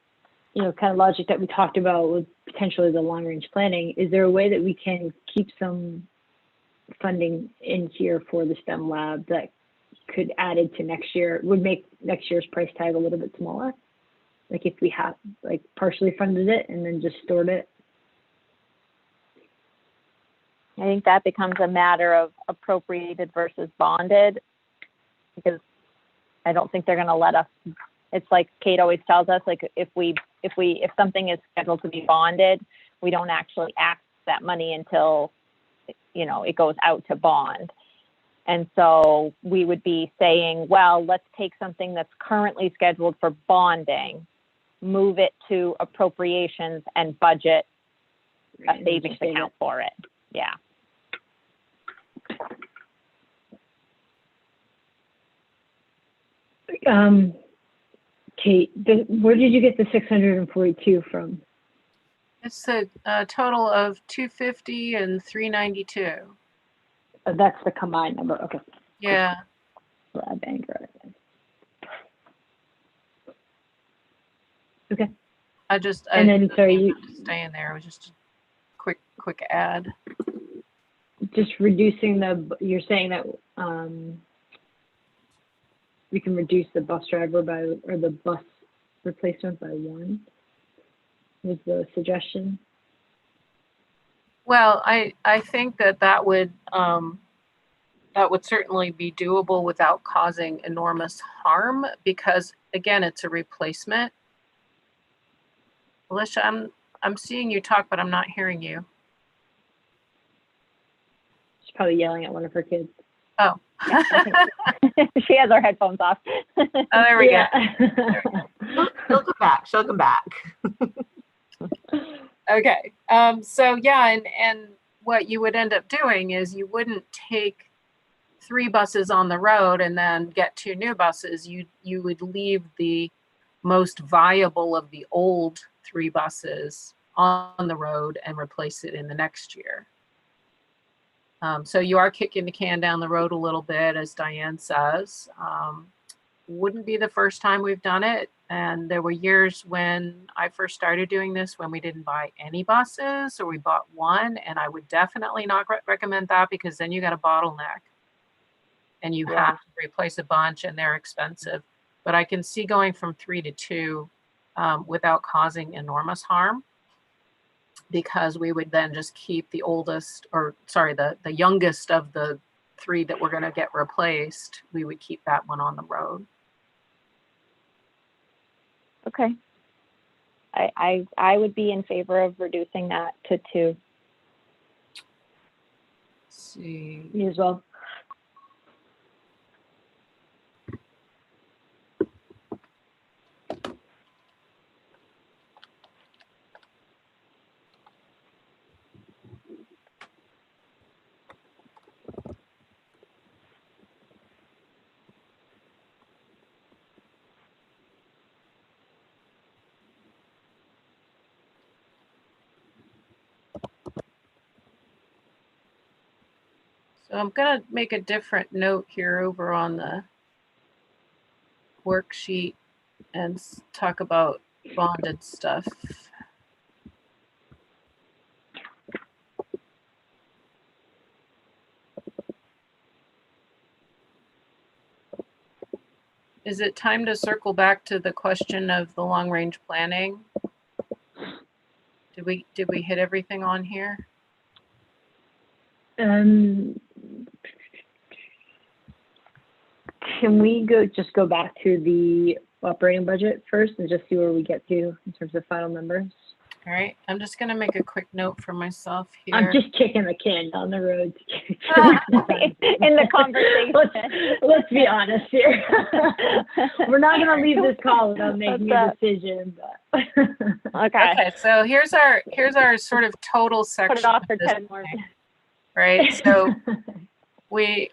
you know, kind of logic that we talked about with potentially the long range planning, is there a way that we can keep some funding in here for the STEM lab that could added to next year, would make next year's price tag a little bit smaller? Like if we have like partially funded it and then just stored it? I think that becomes a matter of appropriated versus bonded, because I don't think they're going to let us. It's like Kate always tells us, like if something is scheduled to be bonded, we don't actually access that money until, you know, it goes out to bond. And so we would be saying, well, let's take something that's currently scheduled for bonding, move it to appropriations and budget a savings account for it. Yeah. Kate, where did you get the 642 from? It's a total of 250 and 392. That's the combined number. Okay. Yeah. Lab and grant. Okay. And then sorry, you stay in there. It was just a quick add. Just reducing you're saying that we can reduce the bus driver or the bus replacement by 1 was the suggestion. Well, I think that would certainly be doable without causing enormous harm, because again, it's a replacement. Alicia, I'm seeing you talk, but I'm not hearing you. She's probably yelling at one of her kids. Oh. Yeah, I think she has her headphones off. Oh, there we go. She'll come back. She'll come back. Okay. So yeah, and what you would end up doing is you wouldn't take 3 buses on the road and then get 2 new buses. You would leave the most viable of the old 3 buses on the road and replace it in the next year. So you are kicking the can down the road a little bit, as Diane says. Wouldn't be the first time we've done it. And there were years when I first started doing this when we didn't buy any buses, or we bought 1. And I would definitely not recommend that, because then you got a bottleneck and you have to replace a bunch and they're expensive. But I can see going from 3 to 2 without causing enormous harm, because we would then just keep the oldest, or sorry, the youngest of the 3 that were going to get replaced. We would keep that one on the road. Okay. I would be in favor of reducing that to 2. Let's see. Me as well. So I'm going to make a different note here over on the worksheet and talk about bonded stuff. Is it time to circle back to the question of the long range planning? Did we hit everything on here? Can we just go back to the operating budget first and just see where we get to in terms of final numbers? All right, I'm just going to make a quick note for myself here. I'm just kicking the can down the road. In the conversation. Let's be honest here. We're not going to leave this call without making a decision. But Okay. So here's our sort of total section. Put it off for 10 more minutes. Right. So we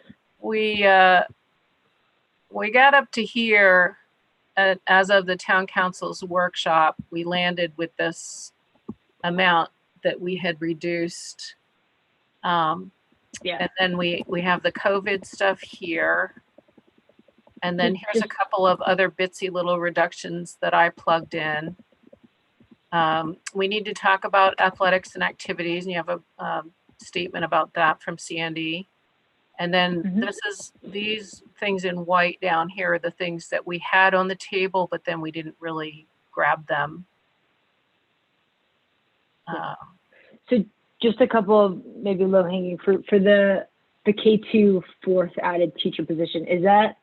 got up to here as of the town council's workshop. We landed with this amount that we had reduced. And then we have the COVID stuff here. And then here's a couple of other bitsy little reductions that I plugged in. We need to talk about athletics and activities, and you have a statement about that from Sandy. And then these things in white down here are the things that we had on the table, but then we didn't really grab them. So just a couple of maybe low hanging fruit for the K2 4th added teacher position. Is that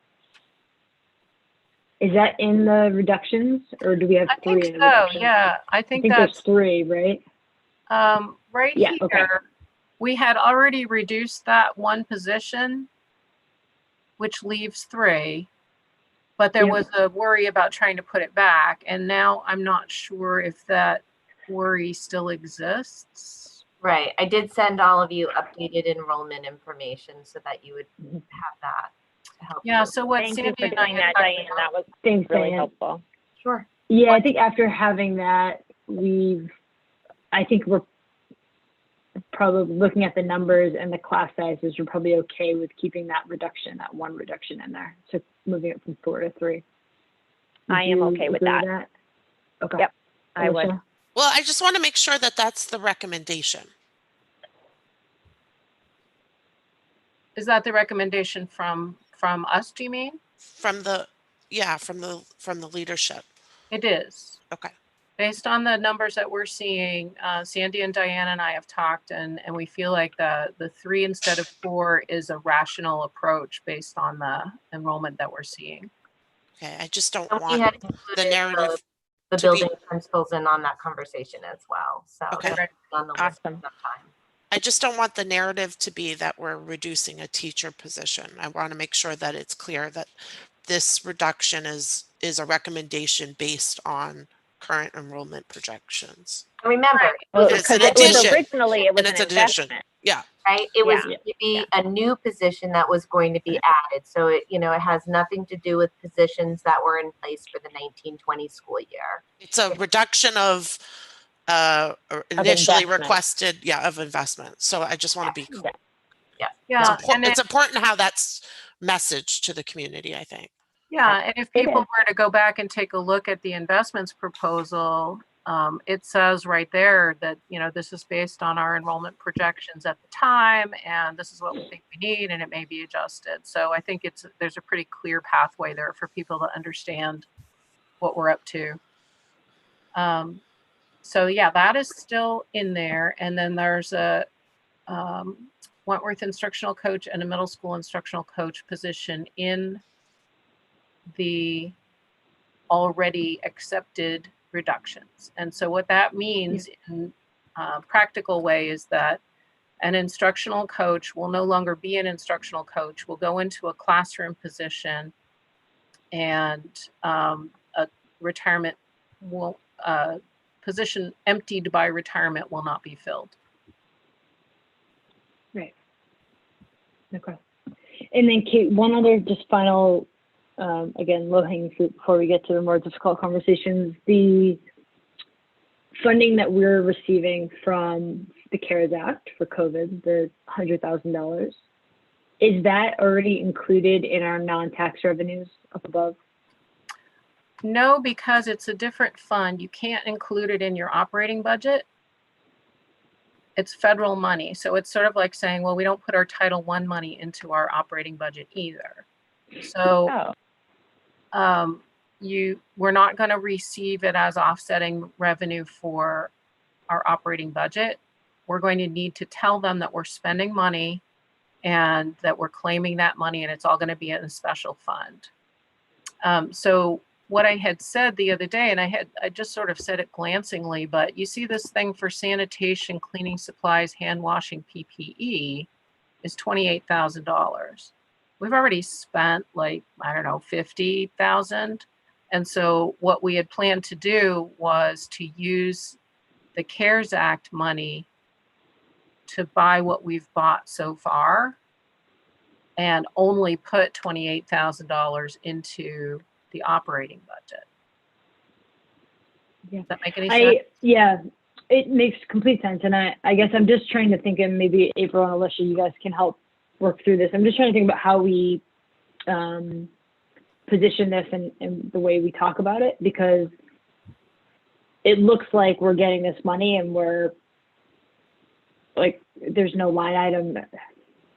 in the reductions, or do we have 3 in the reductions? Yeah, I think there's 3, right? Right here. Okay. We had already reduced that 1 position, which leaves 3, but there was a worry about trying to put it back. And now I'm not sure if that worry still exists. Right. I did send all of you updated enrollment information so that you would have that to help. Yeah. you. So what Thank Sandy you for and I doing that, Diane. That was really helpful. Sure. Yeah, I think after having that, I think we're probably looking at the numbers and the class sizes, we're probably okay with keeping that 1 reduction in there. So moving it from 4 to 3. I am okay with that. Okay. Yep, I would. Well, I just want to make sure that that's the recommendation. Is that the recommendation from us, do you mean? From the leadership. It is. Okay. Based on the numbers that we're seeing, Sandy and Diane and I have talked, and we feel like the 3 instead of 4 is a rational approach based on the enrollment that we're seeing. Okay, I just don't We want had the narrative. the To be- building principals in on that conversation as well. So Okay. that's on the list Awesome. sometime. I just don't want the narrative to be that we're reducing a teacher position. I want to make sure that it's clear that this reduction is a recommendation based on current enrollment projections. And remember, Well, It's an because it was addition. originally, it was And an it's an addition. investment. Yeah. right? It was Yeah. going to be a new position that was going to be added. So it, you know, it has nothing to do with positions that were in place for the 1920 school year. It's a reduction of initially investment. requested, of investment. So I just want to be clear. Yeah, It's important how that's messaged to the community, I think. yeah, and if It people is. were to go back and take a look at the investments proposal, it says right there that, you know, this is based on our enrollment projections at the time, and this is what we think we need, and it may be adjusted. So I think there's a pretty clear pathway there for people to understand what we're up to. So yeah, that is still in there. And then there's a Wentworth instructional coach and a middle school instructional coach position in the already accepted reductions. And so what that means in a practical way is that an instructional coach will no longer be an instructional coach, will go into a classroom position, and a retirement will position emptied by retirement will not be filled. Right. Okay. And then Kate, one other just final, again, low-hanging fruit before we get to the more difficult conversations, the funding that we're receiving from the CARES Act for COVID, the $100,000, is that already included in our non-tax revenues up above? No, because it's a different fund. You can't include it in your operating budget. It's federal money. So it's sort of like saying, well, we don't put our Title I money into our operating budget either. So we're not going to receive it as offsetting revenue for our operating budget. We're going to need to tell them that we're spending money and that we're claiming that money, and it's all going to be in a special fund. So what I had said the other day, and I just sort of said it glancingly, but you see this thing for sanitation, cleaning supplies, hand washing, PPE is $28,000. We've already spent like, I don't know, 50,000. And so what we had planned to do was to use the CARES Act money to buy what we've bought so far and only put $28,000 into the operating budget. Yeah. Does that make any sense? Yeah, it makes complete sense. And I guess I'm just trying to think, and maybe April and Alicia, you guys can help work through this. I'm just trying to think about how we position this and the way we talk about it, because it looks like we're getting this money and we're like, there's no line item.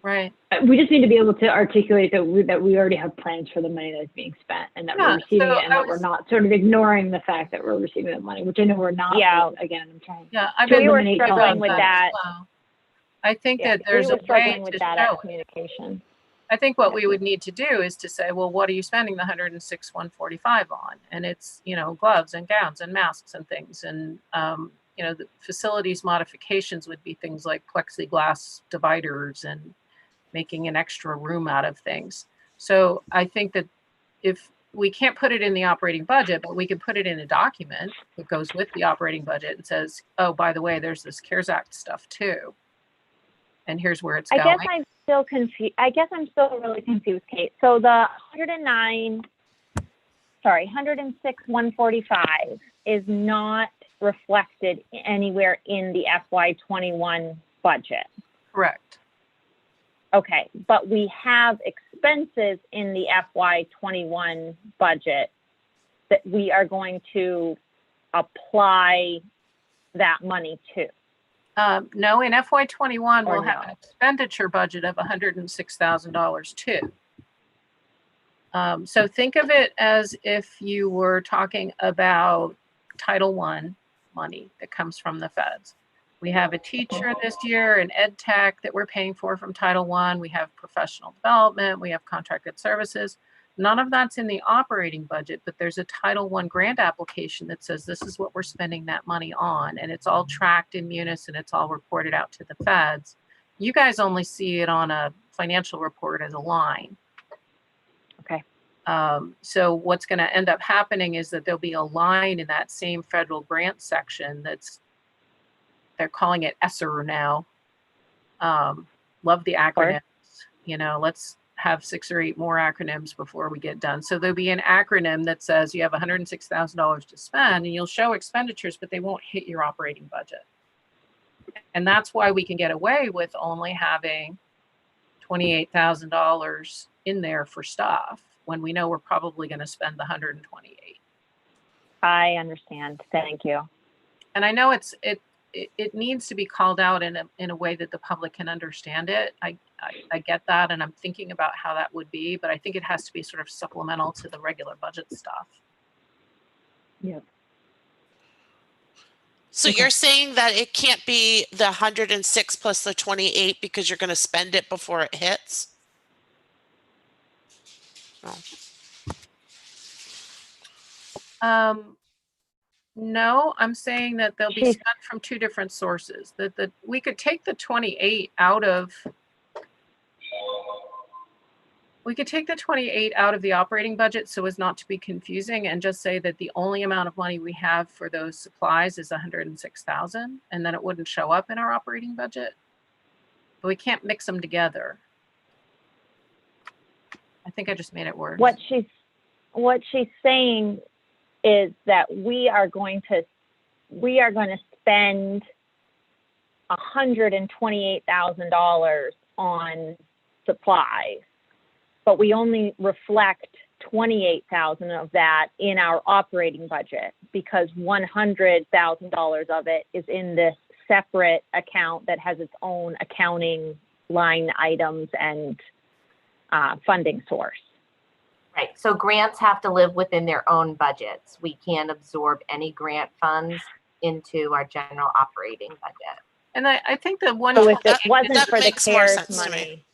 Right. We just need to be able to articulate that we already have plans for the money that's being spent, and that we're receiving it, and that we're not sort of ignoring the fact that we're receiving the money, which I know we're not. Yeah. But again, I'm trying. Yeah, I've to been were eliminate struggling with some- that. I think Yeah, that there's we a were struggling way with to that show at it. communication. I think what we would need to do is to say, well, what are you spending the 106,145 on? And it's, you know, gloves and gowns and masks and things. And, you know, the facilities modifications would be things like plexiglass dividers and making an extra room out of things. So I think that if we can't put it in the operating budget, but we can put it in a document that goes with the operating budget and says, oh, by the way, there's this CARES Act stuff too. And here's where it's going. I guess I'm still confused. I guess I'm still really confused, Kate. So the 106,145 is not reflected anywhere in the FY21 budget. Correct. Okay, but we have expenses in the FY21 budget that we are going to apply that money to. No, in FY21, Or we'll have an expenditure budget of $106,000 too. So think of it as if you were talking about Title I money that comes from the feds. We have a teacher this year, an ed tech that we're paying for from Title I. We have professional development. We have contracted services. none of that's in the operating budget, but there's a Title I grant application that says this is what we're spending that money on, and it's all tracked in Munis and it's all reported out to the feds. You guys only see it on a financial report as a line. Okay. So what's going to end up happening is that there'll be a line in that same federal grant section they're calling it ESSER now. Love the acronyms. You know, let's have 6 or 8 more acronyms before we get done. So there'll be an acronym that says you have $106,000 to spend, and you'll show expenditures, but they won't hit your operating budget. And that's why we can get away with only having $28,000 in there for stuff when we know we're probably going to spend the 128. I understand. Thank you. And I know it needs to be called out in a way that the public can understand it. I get that, and I'm thinking about how that would be, but I think it has to be sort of supplemental to the regular budget stuff. Yeah. So you're saying that it can't be the 106 plus the 28 because you're going to spend it before it hits? No. No, I'm saying that they'll be spent from 2 different sources. That we could take the 28 out of. We could take the 28 out of the operating budget so as not to be confusing, and just say that the only amount of money we have for those supplies is 106,000, and then it wouldn't show up in our operating budget. But we can't mix them together. I think I just made it worse. What she's saying is that we are going to spend $128,000 on supplies, but we only reflect 28,000 of that in our operating budget because $100,000 of it is in this separate account that has its own accounting line items and funding source. Right. So grants have to live within their own budgets. We can't absorb any grant funds into our general operating budget. And I think the one. So if it wasn't that for the makes more CARES sense to me.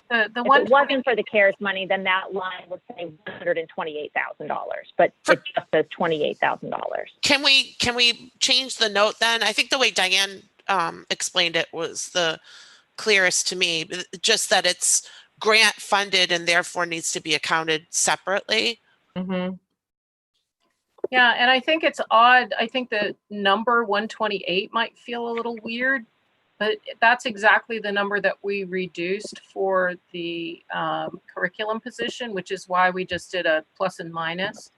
money, the if one it wasn't for the CARES money, then that line would say $128,000, but it just says $28,000. Can we change the note then? I think the way Diane explained it was the clearest to me, just that it's grant funded and therefore needs to be accounted separately. Mm-hmm. Yeah, and I think it's odd. I think the number 128 might feel a little weird, but that's exactly the number that we reduced for the curriculum position, which is why we just did a plus and minus.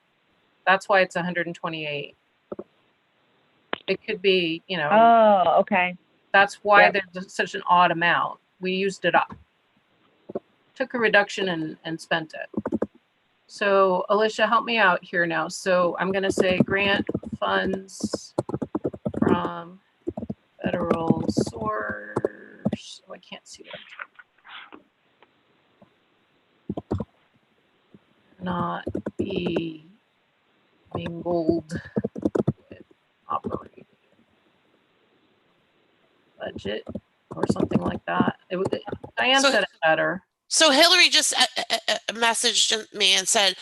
That's why it's 128. It could be, you know. Oh, okay. That's why there's such an odd amount. We used it up. Took a reduction and spent it. So Alicia, help me out here now. So I'm going to say grant funds from federal source. Oh, I can't see that. Not be mingled with operating budget or something like that. Diane said it better. So Hillary just messaged me and said,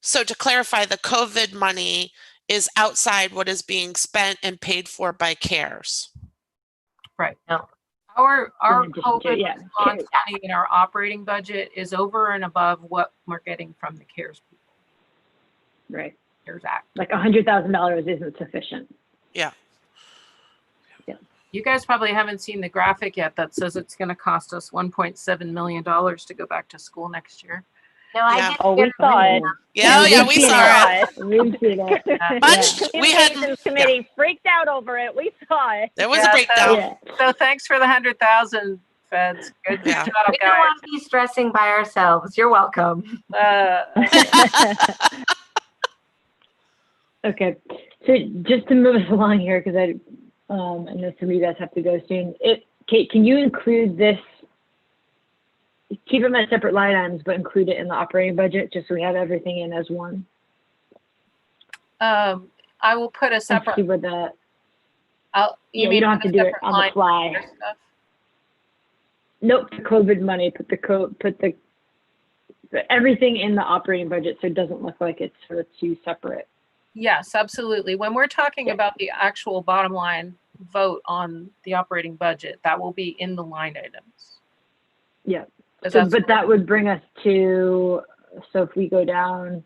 so to clarify, the COVID money is outside what is being spent and paid for by CARES. Right. No. Our COVID response money in our operating budget is over and above what we're getting from the CARES people. Right. CARES Act. Like $100,000 isn't sufficient. Yeah. You guys probably haven't seen the graphic yet that says it's going to cost us $1.7 million to go back to school next year. No, I did. Oh, we saw it. Yeah, we saw it. We've seen it. We had committee freaked out over it. We saw it. There was a breakdown. So thanks for the 100,000, feds. Good job, we don't want to be stressing by ourselves. You're welcome. Okay, so just to move us along here, because I know some of you guys have to go soon. Kate, can you include this? Keep them as separate line items, but include it in the operating budget, just so we have everything in as one. I will put a separate. See what the. You don't have to do it on the fly. Stuff? Nope, the COVID money. Put the But everything in the operating budget, so it doesn't look like it's sort of two separate. Yes, absolutely. When we're talking about the actual bottom line vote on the operating budget, that will be in the line items. Yeah. 'Cause So, that's but that would bring us to, so if we go down,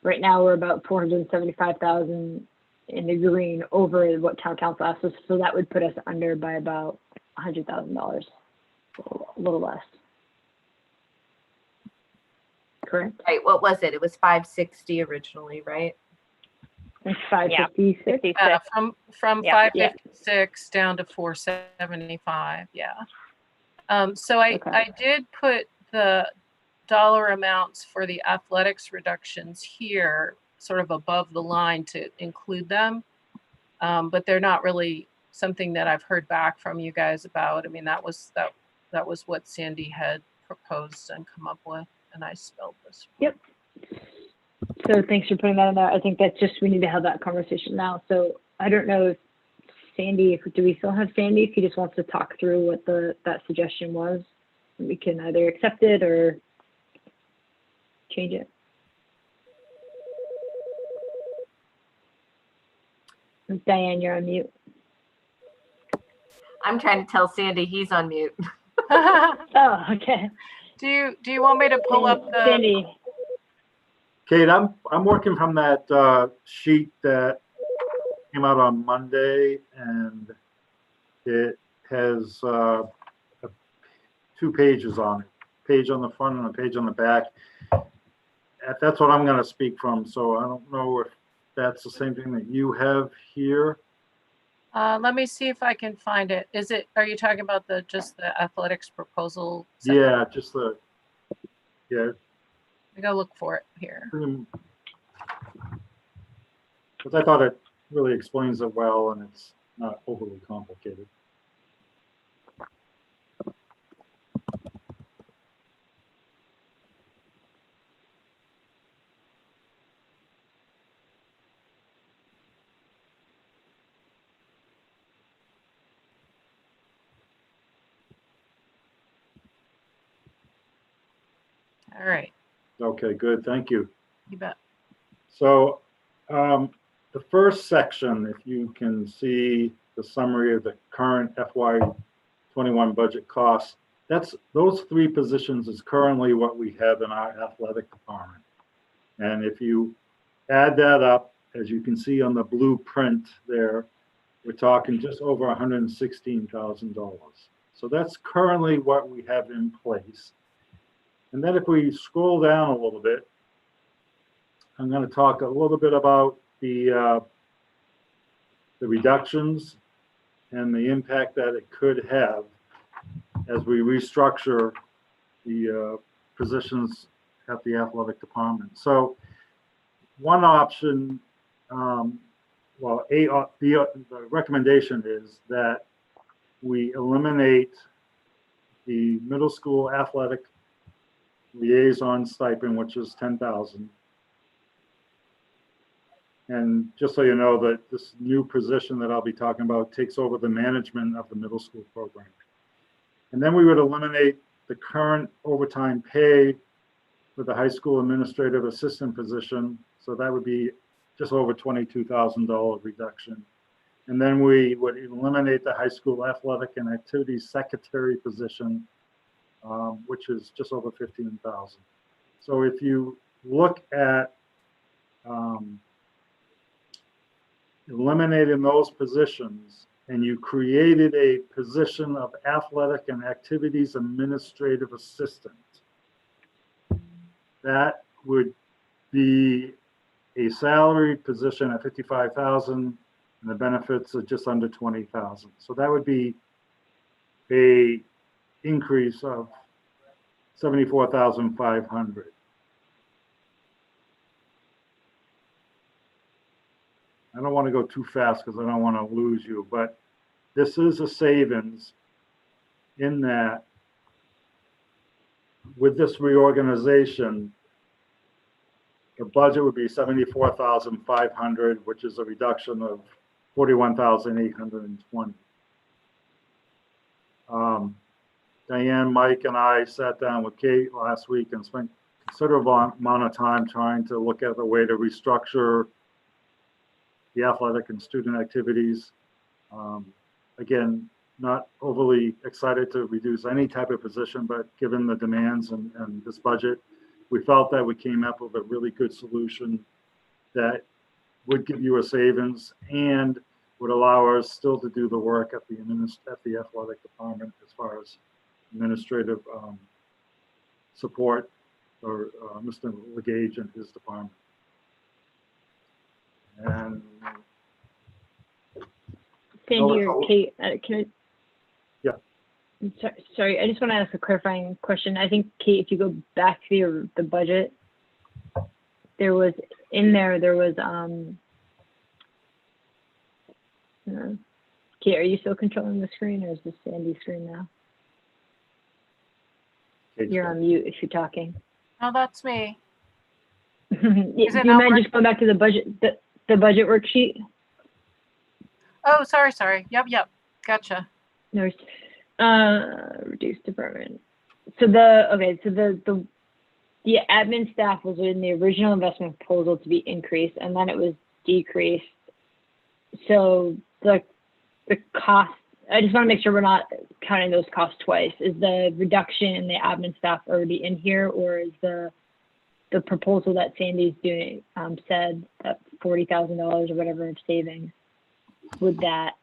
right now we're about 475,000 in the green over what town council asked us. So that would put us under by about $100,000, a little less. Correct? Right, what was it? It was 560 originally, right? It's 556. 56. From Yeah. 556 down to 475. Yeah. So I Okay. did put the dollar amounts for the athletics reductions here, sort of above the line to include them. But they're not really something that I've heard back from you guys about. I mean, that was what Sandy had proposed and come up with, and I spelled this. Yep. So thanks for putting that in there. I think that's just, we need to have that conversation now. So I don't know if Sandy, do we still have Sandy? If he just wants to talk through what that suggestion was, we can either accept it or change it. Diane, you're on mute. I'm trying to tell Sandy he's on mute. Oh, okay. Do you want me to pull up the Sandy? Kate, I'm working from that sheet that came out on Monday, and it has 2 pages on it, page on the front and a page on the back. That's what I'm going to speak from. So I don't know if that's the same thing that you have here. let me see if I can find it. Are you talking about just the athletics proposal? Yeah, yeah. I go look for it here. Because I thought it really explains it well, and it's not overly complicated. All right. Okay, good. Thank you. You bet. So the first section, if you can see the summary of the current FY21 budget costs, those 3 positions is currently what we have in our athletic department. And if you add that up, as you can see on the blueprint there, we're talking just over $116,000. So that's currently what we have in place. And then if we scroll down a little bit, I'm going to talk a little bit about the reductions and the impact that it could have as we restructure the positions at the athletic department. So one option, the recommendation is that we eliminate the middle school athletic liaison stipend, which is $10,000. And just so you know, that this new position that I'll be talking about takes over the management of the middle school program. And then we would eliminate the current overtime pay for the high school administrative assistant position. So that would be just over $22,000 reduction. And then we would eliminate the high school athletic and activities secretary position, which is just over $15,000. So if you look at eliminating those positions and you created a position of athletic and activities administrative assistant, that would be a salaried position at $55,000 and the benefits are just under $20,000. So that would be a increase of $74,500. I don't want to go too fast because I don't want to lose you, but this is a savings in that with this reorganization, the budget would be $74,500, which is a reduction of $41,820. Diane, Mike, and I sat down with Kate last week and spent considerable amount of time trying to look at a way to restructure the athletic and student activities. Again, not overly excited to reduce any type of position, but given the demands and this budget, we felt that we came up with a really good solution that would give you a savings and would allow us still to do the work at the athletic department as far as administrative support for Mr. Legage and his department. And Sandy or Kate, can I? Yeah. Sorry, I just want to ask a clarifying question. I think, Kate, if you go back to the budget, there was Kate, are you still controlling the screen, or is this Sandy's screen now? You're on mute if you're talking. No, that's me. Do you mind just going back to the budget, the budget worksheet? Oh, sorry. Yep. Gotcha. There's reduced department. So the admin staff was in the original investment proposal to be increased, and then it was decreased. So the cost, I just want to make sure we're not counting those costs twice. Is the reduction in the admin staff already in here, or is the proposal that Sandy's doing said that $40,000 or whatever of savings? Would that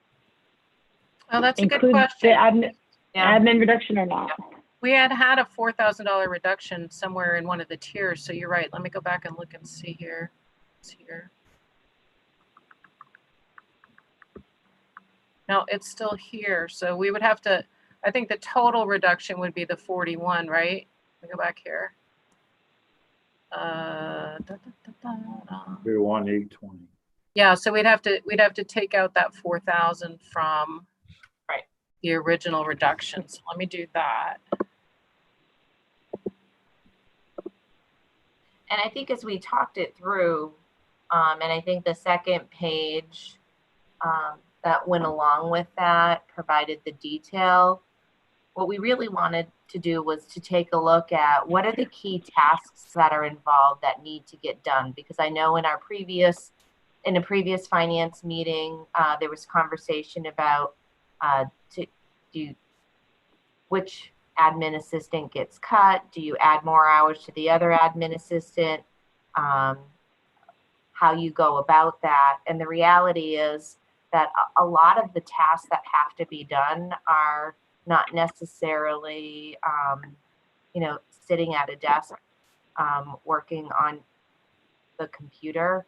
that's a good include question. the admin reduction or not? We had a $4,000 reduction somewhere in one of the tiers. So you're right. Let me go back and look and see here. It's here. No, it's still here. So we would have to, I think the total reduction would be the 41, right? Let me go back here. 820. Yeah, so we'd have to take out that 4,000 from the original reduction. So let me do that. And I think as we talked it through, and I think the second page that went along with that provided the detail, what we really wanted to do was to take a look at what are the key tasks that are involved that need to get done. Because I know in a previous finance meeting, there was conversation about which admin assistant gets cut. Do you add more hours to the other admin assistant? How you go about that. And the reality is that a lot of the tasks that have to be done are not necessarily, sitting at a desk, working on the computer.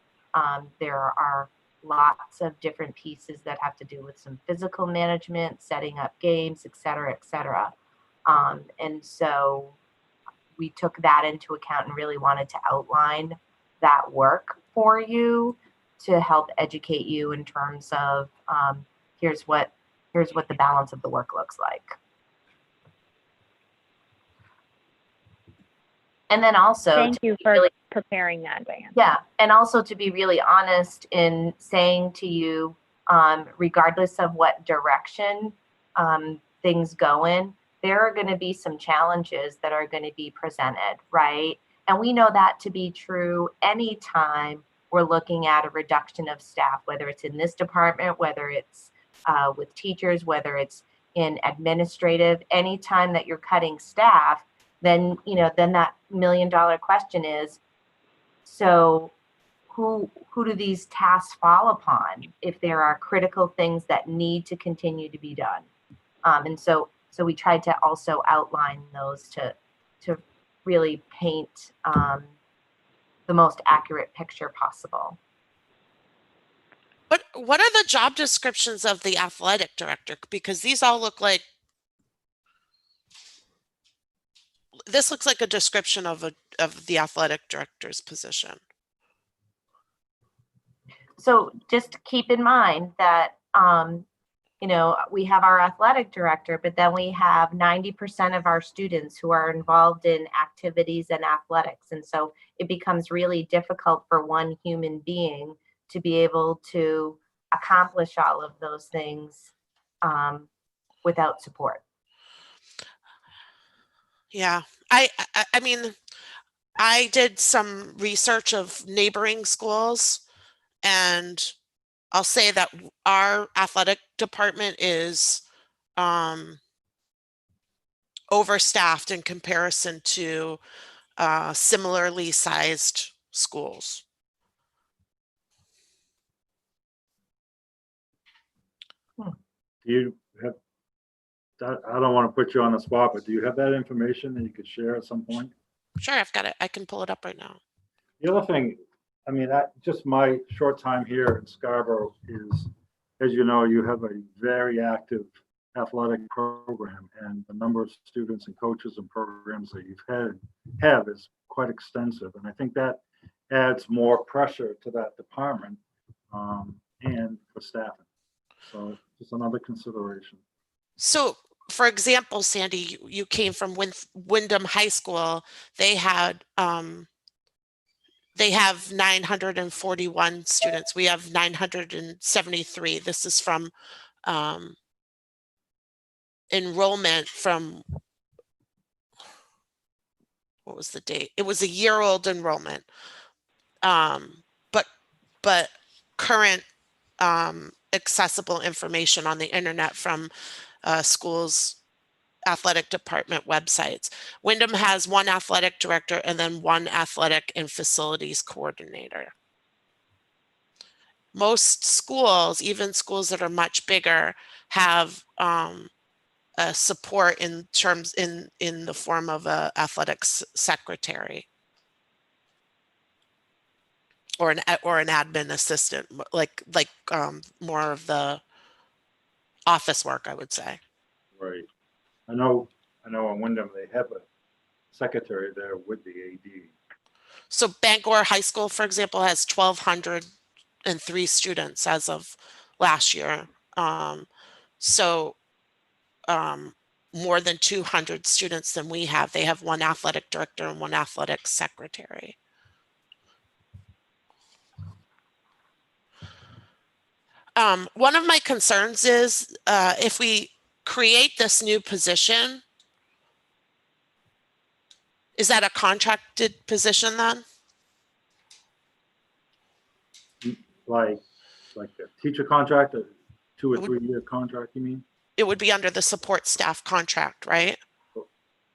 There are lots of different pieces that have to do with some physical management, setting up games, et cetera, et cetera. And so we took that into account and really wanted to outline that work for you to help educate you in terms of here's what the balance of the work looks like. And then also, thank you for preparing that, Diane. Yeah, and also to be really honest in saying to you, regardless of what direction things go in, there are going to be some challenges that are going to be presented, right? And we know that to be true anytime we're looking at a reduction of staff, whether it's in this department, whether it's with teachers, whether it's in administrative, anytime that you're cutting staff, then that $1 million question is, so who do these tasks fall upon if there are critical things that need to continue to be done? And so we tried to also outline those to really paint the most accurate picture possible. What are the job descriptions of the athletic director? Because these all look like, this looks like a description of the athletic director's position. So just keep in mind that, we have our athletic director, but then we have 90% of our students who are involved in activities and athletics. And so it becomes really difficult for one human being to be able to accomplish all of those things without support. Yeah, I mean, I did some research of neighboring schools, and I'll say that our athletic department is overstaffed in comparison to similarly sized schools. Do you have, I don't want to put you on the spot, but do you have that information that you could share at some point? Sure, I've got it. I can pull it up right now. The other thing, I mean, just my short time here in Scarborough is, as you know, you have a very active athletic program, and the number of students and coaches and programs that have is quite extensive. And I think that adds more pressure to that department and for staffing. So just another consideration. So, for example, Sandy, you came from Wyndham High School. They have 941 students. We have 973. This is from enrollment from, what was the date? It was a year-old enrollment. But current accessible information on the internet from schools' athletic department websites. Wyndham has one athletic director and then one athletic and facilities coordinator. Most schools, even schools that are much bigger, have support in terms in the form of a athletics secretary or an admin assistant, like more of the office work, I would say. Right. I know in Wyndham they have a secretary there with the AD. So Bangor High School, for example, has 1,203 students as of last year. More than 200 students than we have. They have one athletic director and one athletic secretary. One of my concerns is if we create this new position, is that a contracted position then? Like a teacher contract, a 2 or 3 year contract, you mean? It would be under the support staff contract, right?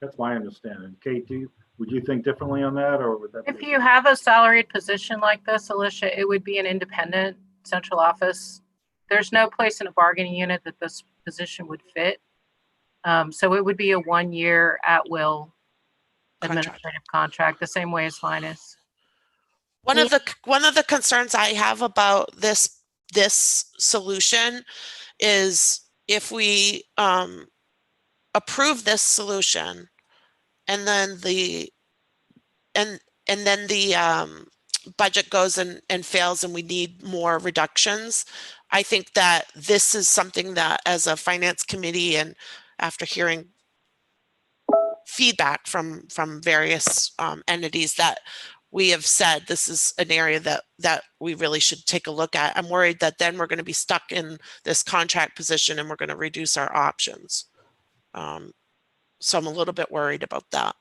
That's my understanding. Kate, would you think differently on that, or would that If be? you have a salaried position like this, Alicia, it would be an independent central office. There's no place in a bargaining unit that this position would fit. So it would be a 1 year at will administrative contract, the same way as mine is. One of the concerns I have about this solution is if we approve this solution and then the budget goes and fails and we need more reductions, I think that this is something that as a finance committee and after hearing feedback from various entities that we have said this is an area that we really should take a look at. I'm worried that then we're going to be stuck in this contract position and we're going to reduce our options. So I'm a little bit worried about that,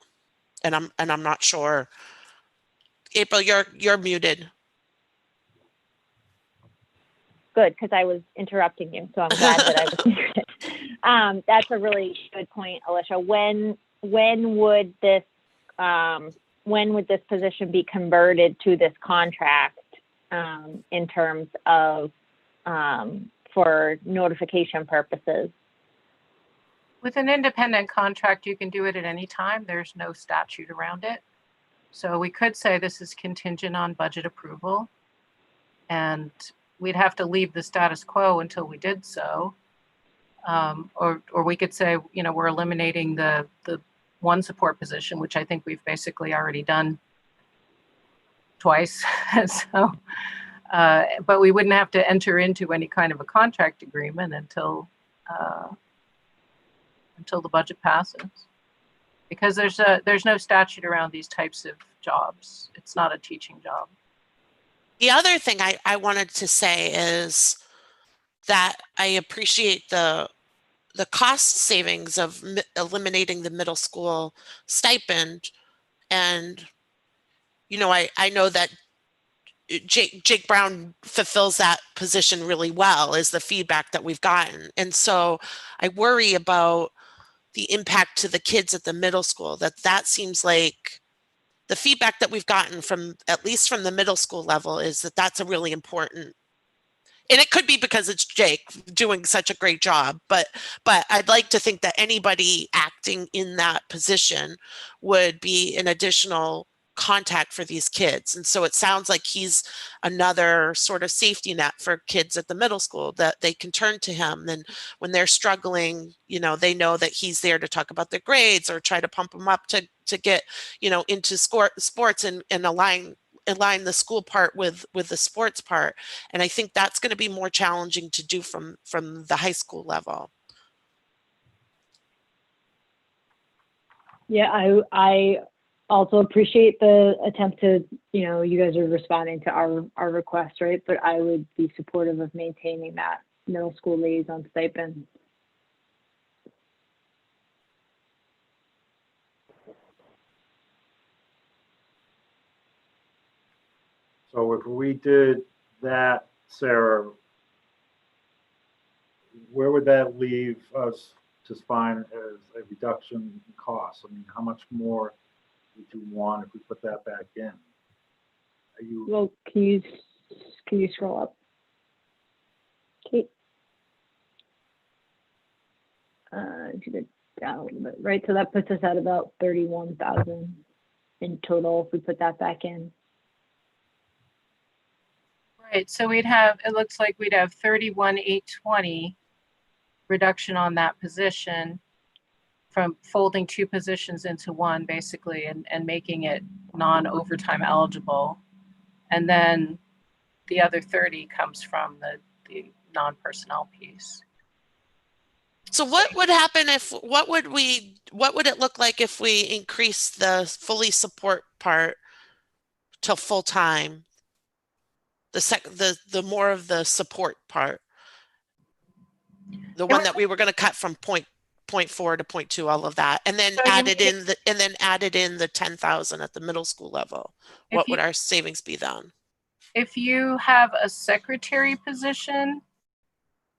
and I'm not sure. April, you're muted. Good, because I was interrupting you, so I'm glad that I was muted. That's a really good point, Alicia. When would this position be converted to this contract in terms of for notification purposes? With an independent contract, you can do it at any time. There's no statute around it. So we could say this is contingent on budget approval, and we'd have to leave the status quo until we did so. Or we could say, we're eliminating the one support position, which I think we've basically already done twice. So, but we wouldn't have to enter into any kind of a contract agreement until the budget passes, because there's no statute around these types of jobs. It's not a teaching job. The other thing I wanted to say is that I appreciate the cost savings of eliminating the middle school stipend, and I know that Jake Brown fulfills that position really well, is the feedback that we've gotten. And so I worry about the impact to the kids at the middle school. That seems like the feedback that we've gotten from, at least from the middle school level, is that that's a really important, and it could be because it's Jake doing such a great job, but I'd like to think that anybody acting in that position would be an additional contact for these kids. And so it sounds like he's another sort of safety net for kids at the middle school, that they can turn to him. Then when they're struggling, they know that he's there to talk about their grades or try to pump them up to get, into sports and align the school part with the sports part. And I think that's going to be more challenging to do from the high school level. Yeah, I also appreciate the attempt to, you guys are responding to our request, right? But I would be supportive of maintaining that middle school liaison stipend. So if we did that, Sarah, where would that leave us to find as a reduction in costs? I mean, how much more would you want if we put that back in? Are you? Well, can you scroll up, Kate? If you go down a little bit, right? So that puts us at about 31,000 in total if we put that back in. Right, so it looks like we'd have 31,820 reduction on that position from folding two positions into one, basically, and making it non-overtime eligible. And then the other 30 comes from the non-personnel piece. So what would happen what would it look like if we increase the fully support part to full-time? The more of the support part, the one that we were going to cut from point 0.4 to 0.2, all of that, and then added in the 10,000 at the middle school level. What would our savings be then? If you have a secretary position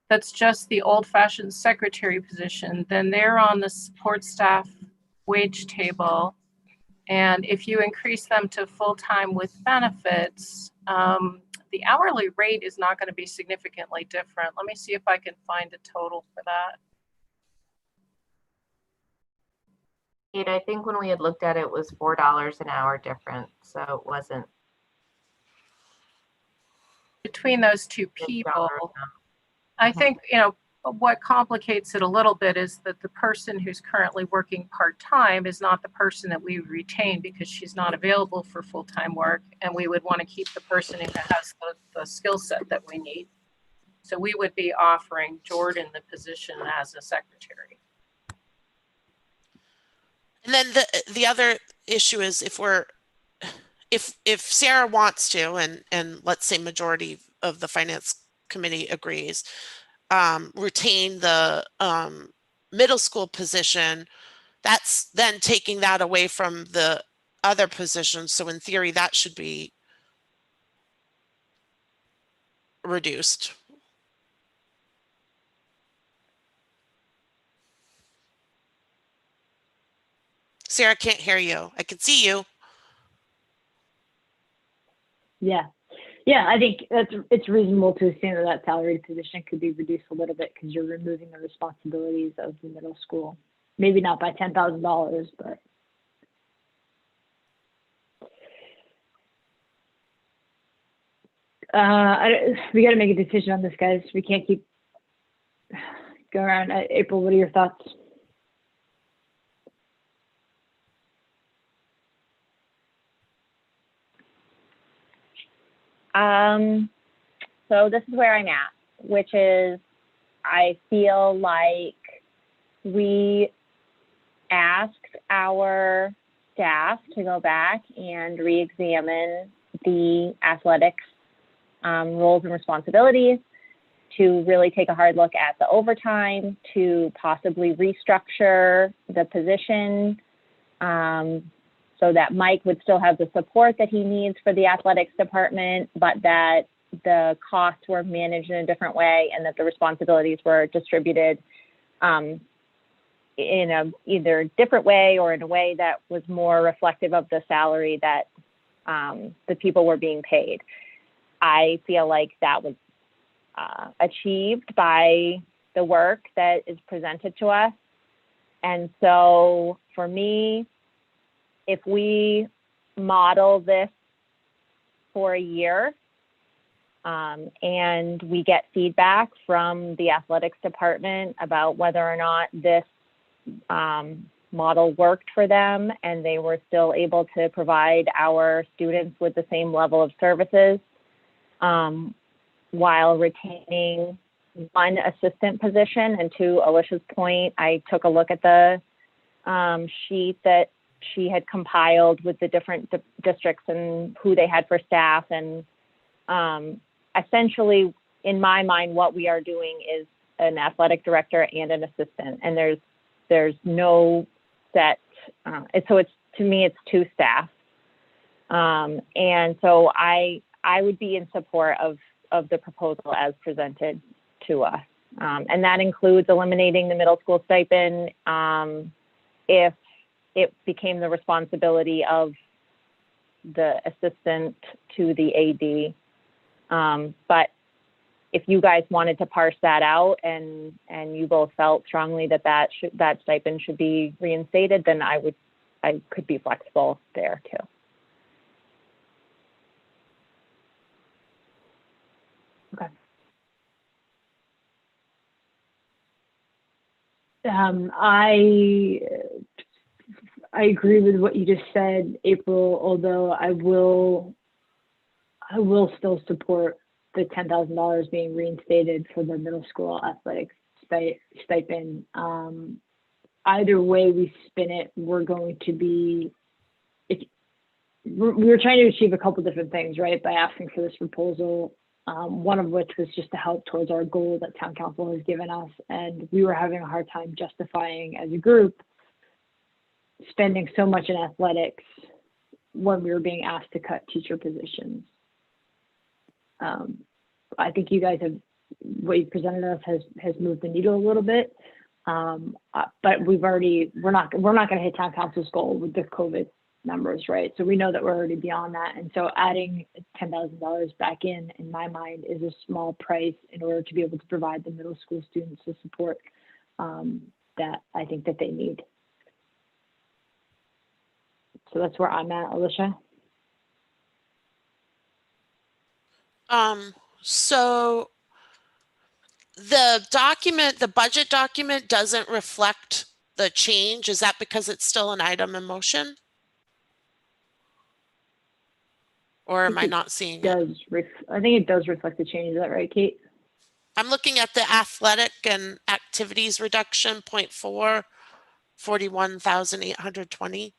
that's just the old-fashioned secretary position, then they're on the support staff wage table. And if you increase them to full-time with benefits, the hourly rate is not going to be significantly different. Let me see if I can find a total for that. Kate, I think when we had looked at it, it was $4 an hour different, so it wasn't between those two people. I think, what complicates it a little bit is that the person who's currently working part-time is not the person that we retain, because she's not available for full-time work, and we would want to keep the person who has the skill set that we need. So we would be offering Jordan the position as a secretary. And then the other issue is if Sarah wants to, and let's say majority of the finance committee agrees, retain the middle school position, that's then taking that away from the other positions. So in theory, that should be reduced. Sarah, can't hear you. I can see you. Yeah. Yeah, I think it's reasonable to assume that salaried position could be reduced a little bit because you're removing the responsibilities of the middle school. Maybe not by $10,000, but. We got to make a decision on this, guys. We can't keep going around. April, what are your thoughts? So this is where I'm at, which is I feel like we asked our staff to go back and re-examine the athletics roles and responsibilities, to really take a hard look at the overtime, to possibly restructure the position so that Mike would still have the support that he needs for the athletics department, but that the costs were managed in a different way and that the responsibilities were distributed in a either different way or in a way that was more reflective of the salary that the people were being paid. I feel like that was achieved by the work that is presented to us. And so for me, if we model this for a year and we get feedback from the athletics department about whether or not this model worked for them and they were still able to provide our students with the same level of services while retaining one assistant position. And to Alicia's point, I took a look at the sheet that she had compiled with the different districts and who they had for staff. And essentially, in my mind, what we are doing is an athletic director and an assistant. And there's no set, so it's, to me, it's two staff. And so I would be in support of the proposal as presented to us. And that includes eliminating the middle school stipend if it became the responsibility of the assistant to the AD. But if you guys wanted to parse that out and you both felt strongly that stipend should be reinstated, then I could be flexible there too. Okay. I agree with what you just said, April, although I will still support the $10,000 being reinstated for the middle school athletics stipend. Either way we spin it, we're trying to achieve a couple different things, right? By asking for this proposal, one of which was just to help towards our goal that town council has given us. And we were having a hard time justifying as a group spending so much in athletics when we were being asked to cut teacher positions. I think you guys what you presented us has moved the needle a little bit. But we're not going to hit town council's goal with the COVID numbers, right? So we know that we're already beyond that. And so adding $10,000 back in my mind, is a small price in order to be able to provide the middle school students the support that I think that they need. So that's where I'm at, Alicia. So the budget document doesn't reflect the change. Is that because it's still an item in motion? Or am I not seeing it? I think it does reflect the change. Is that right, Kate? I'm looking at the athletic and activities reduction, 0.4, 41,820.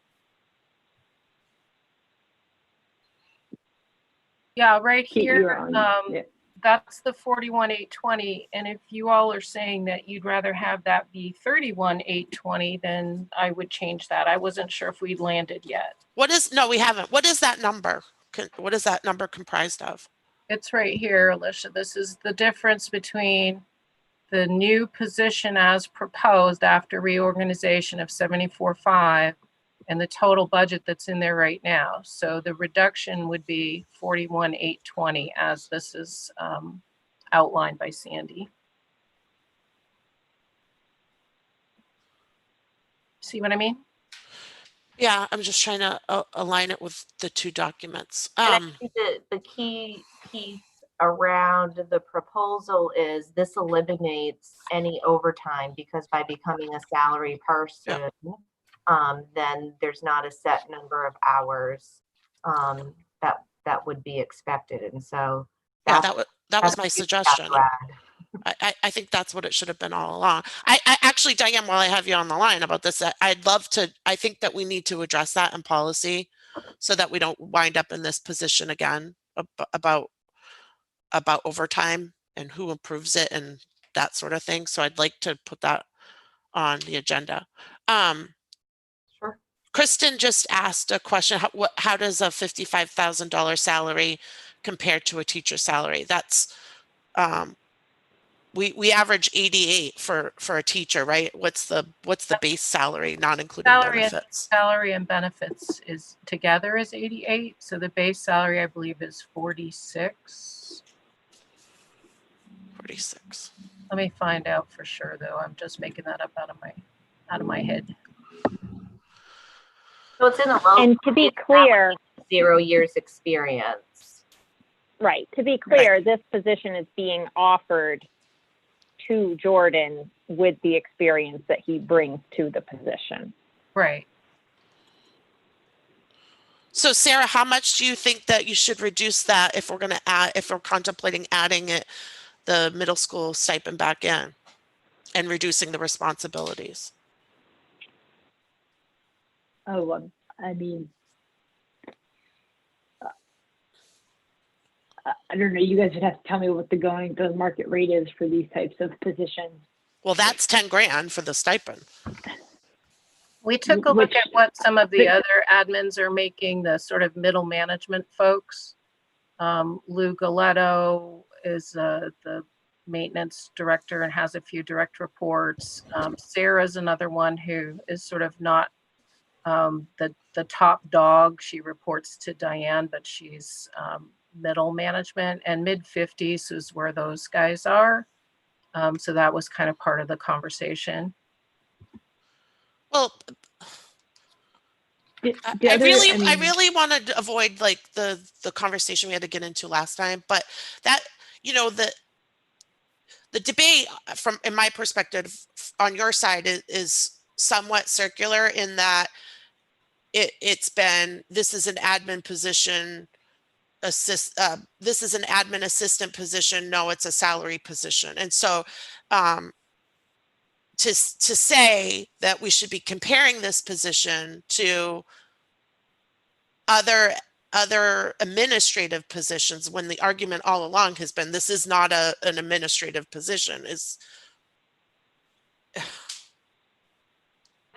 Yeah, right Kate, here, yeah. that's the 41,820. And if you all are saying that you'd rather have that be 31,820, then I would change that. I wasn't sure if we'd landed yet. No, we haven't. What is that number? What is that number comprised of? It's right here, Alicia. This is the difference between the new position as proposed after reorganization of 74.5 and the total budget that's in there right now. So the reduction would be 41,820 as this is outlined by Sandy. See what I mean? Yeah, I'm just trying to align it with the two documents. And I think the key piece around the proposal is this eliminates any overtime, because by becoming a salary person, then there's not a set number of hours that would be expected. And so that was my suggestion. I think that's what it should have been all along. I actually, Diane, while I have you on the line about this, I'd love to, I think that we need to address that in policy so that we don't wind up in this position again about overtime and who approves it and that sort of thing. So I'd like to put that on the agenda. Sure. Kristen just asked a question. How does a $55,000 salary compare to a teacher salary? That's we average 88 for a teacher, right? What's the base salary, not including benefits? Salary and benefits is together is 88. So the base salary, I believe, is 46. 46. Let me find out for sure, though. I'm just making that up out of my head. So it's in the low. And to be clear, 0 years experience. right, to be clear, this position is being offered to Jordan with the experience that he brings to the position. Right. So Sarah, how much do you think that you should reduce that if we're going to add, if we're contemplating adding it, the middle school stipend back in and reducing the responsibilities? Oh, I mean, I don't know. You guys would have to tell me what the market rate is for these types of positions. Well, that's 10 grand for the stipend. We took a look at what some of the other admins are making, the sort of middle management folks. Lou Galetto is the maintenance director and has a few direct reports. Sarah's another one who is sort of not the top dog. She reports to Diane, but she's middle management, and mid 50s is where those guys are. So that was kind of part of the conversation. Well, I really wanted to avoid like the conversation we had to get into last time, but that, you know, the debate from, in my perspective, on your side is somewhat circular in that it's been, this is an admin position, this is an admin assistant position. No, it's a salary position. And so to say that we should be comparing this position to other administrative positions, when the argument all along has been this is not an administrative position, is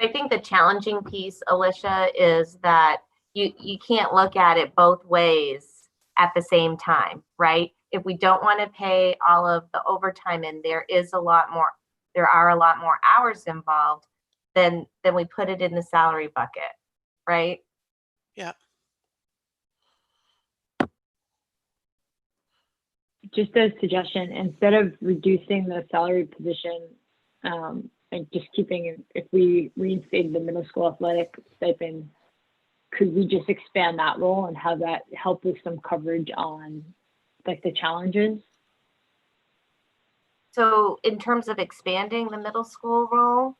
I think the challenging piece, Alicia, is that you can't look at it both ways at the same time, right? If we don't want to pay all of the overtime and there are a lot more hours involved, then we put it in the salary bucket, right? Yeah. Just a suggestion, instead of reducing the salary position and just keeping, if we reinstate the middle school athletic stipend, could we just expand that role and have that help with some coverage on like the challenges? So in terms of expanding the middle school role,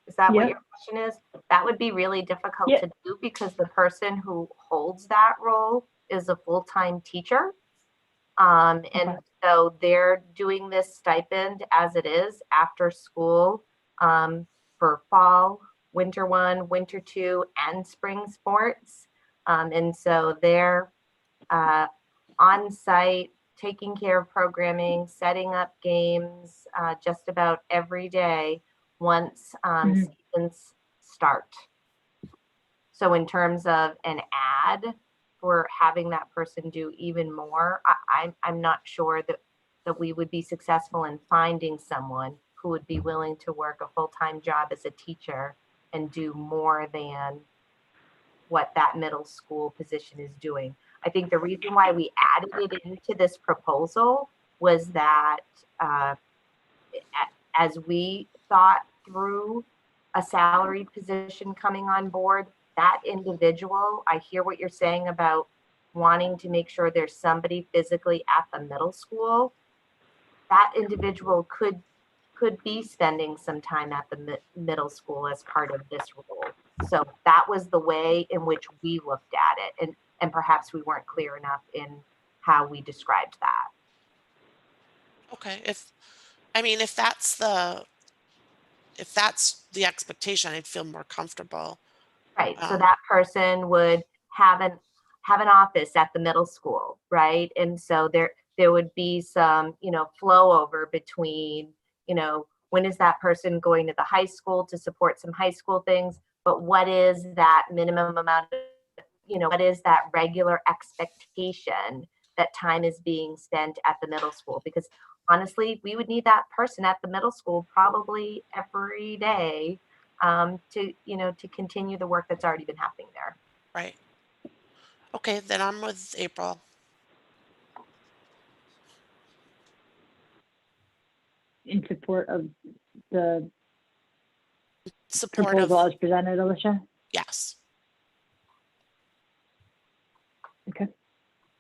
is that what your question is? That would be really difficult to do because the person who holds that role is a full-time teacher. And so they're doing this stipend as it is after school for fall, winter 1, winter 2, and spring sports. And so they're on site, taking care of programming, setting up games just about every day once seasons start. So in terms of an ad for having that person do even more, I'm not sure that we would be successful in finding someone who would be willing to work a full-time job as a teacher and do more than what that middle school position is doing. I think the reason why we added it into this proposal was that as we thought through a salary position coming on board, that individual, I hear what you're saying about wanting to make sure there's somebody physically at the middle school. That individual could be spending some time at the middle school as part of this role. So that was the way in which we looked at it. And perhaps we weren't clear enough in how we described that. Okay. If that's the expectation, I'd feel more comfortable. Right. So that person would have an office at the middle school, right? And so there would be some, flow over between, when is that person going to the high school to support some high school things? but what is that minimum amount of, what is that regular expectation that time is being spent at the middle school? Because honestly, we would need that person at the middle school probably every day to continue the work that's already been happening there. Right. Okay, then I'm with April. In support of the Support proposal of, as presented, Alicia? yes. Okay.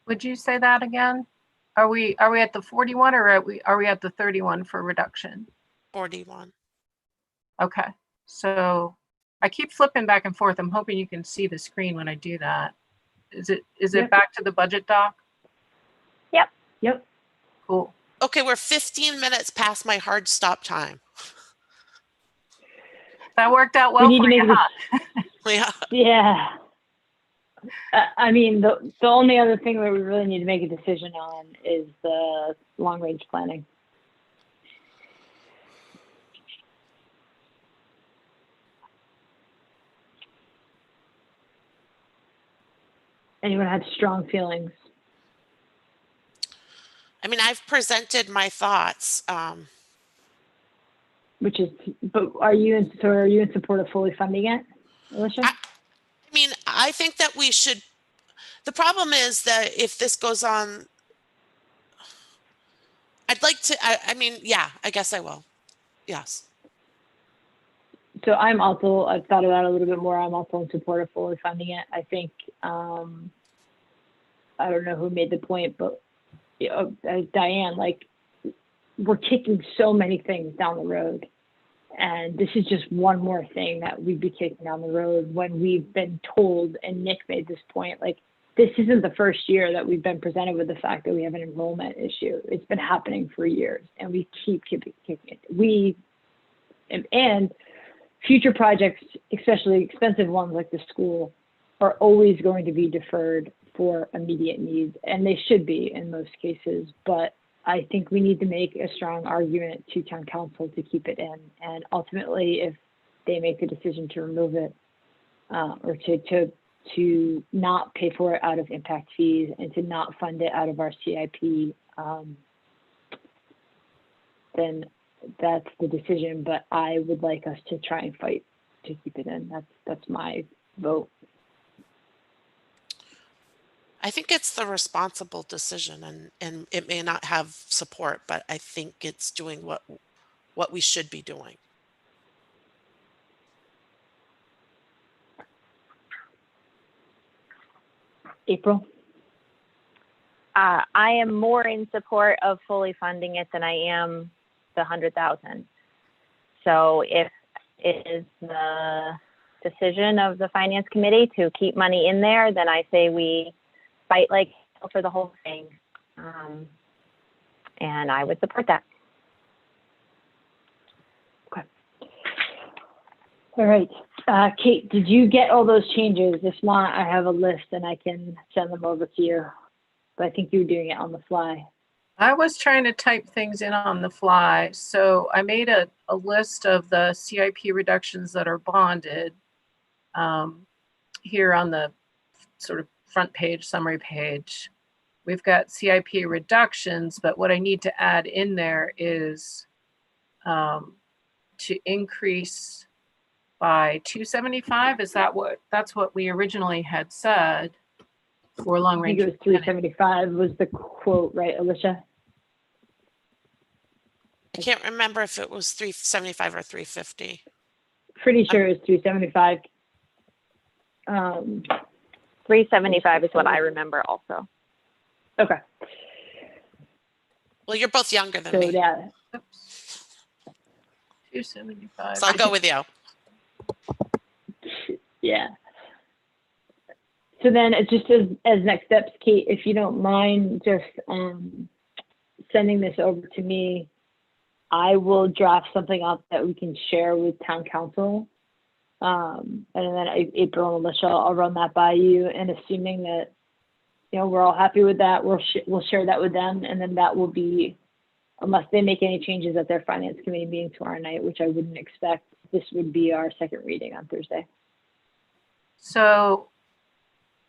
Would you say that again? Are we at the 41 or are we at the 31 for reduction? 41. Okay. So I keep flipping back and forth. I'm hoping you can see the screen when I do that. Is it Yep. back to the budget doc? Yep. Cool. Okay, we're 15 minutes past my hard stop time. That worked out well We need for to you, make huh? Yeah. Yeah. I mean, the only other thing that we really need to make a decision on is the long-range planning. Anyone have strong feelings? I mean, I've presented my thoughts. But are you in support of fully funding it, Alicia? I mean, I think that we should, the problem is that if this goes on, I'd like to, I mean, yeah, I guess I will. Yes. So I've thought about it a little bit more. I'm also in support of fully funding it. I think, I don't know who made the point, but Diane, like, we're kicking so many things down the road. And this is just one more thing that we'd be kicking down the road when we've been told, and Nick made this point, like, this isn't the first year that we've been presented with the fact that we have an enrollment issue. It's been happening for years, and we keep kicking it. And future projects, especially expensive ones like the school, are always going to be deferred for immediate needs, and they should be in most cases. But I think we need to make a strong argument to town council to keep it in, and ultimately, if they make the decision to remove it or to not pay for it out of impact fees and to not fund it out of our CIP, then that's the decision. But I would like us to try and fight to keep it in. That's my vote. I think it's the responsible decision, and it may not have support, but I think it's doing what we should be doing. April? I am more in support of fully funding it than I am the 100,000. So if it is the decision of the finance committee to keep money in there, then I say we fight like hell for the whole thing. And I would support that. Okay. All right. Kate, did you get all those changes? If not, I have a list and I can send them over to you. But I think you were doing it on the fly. I was trying to type things in on the fly. So I made a list of the CIP reductions that are bonded here on the sort of front page, summary page. We've got CIP reductions, but what I need to add in there is to increase by 275. Is that's what we originally had said for long range? I think it was 375 was the quote, right, Alicia? I can't remember if it was 375 or 350. Pretty sure it's 375. 375 is what I remember also. Okay. Well, you're both younger than So me, yeah. 275. so I'll go with you. Yeah. So then just as next steps, Kate, if you don't mind just sending this over to me, I will draft something up that we can share with town council. And then April and Alicia, I'll run that by you, and assuming that, we're all happy with that, we'll share that with them, and then that will be, unless they make any changes at their finance committee meeting tomorrow night, which I wouldn't expect, this would be our second reading on Thursday. So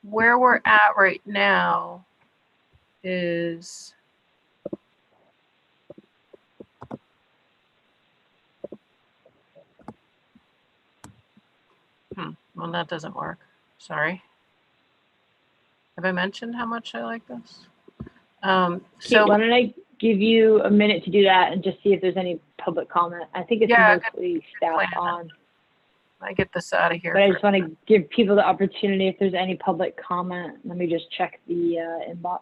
where we're at right now is well, that doesn't work. Sorry. Have I mentioned how much I like this? Kate, why don't I give you a minute to do that and just see if there's any public comment? I think it's mostly staff on. I get this out of here. But I just want to give people the opportunity if there's any public comment. Let me just check the inbox.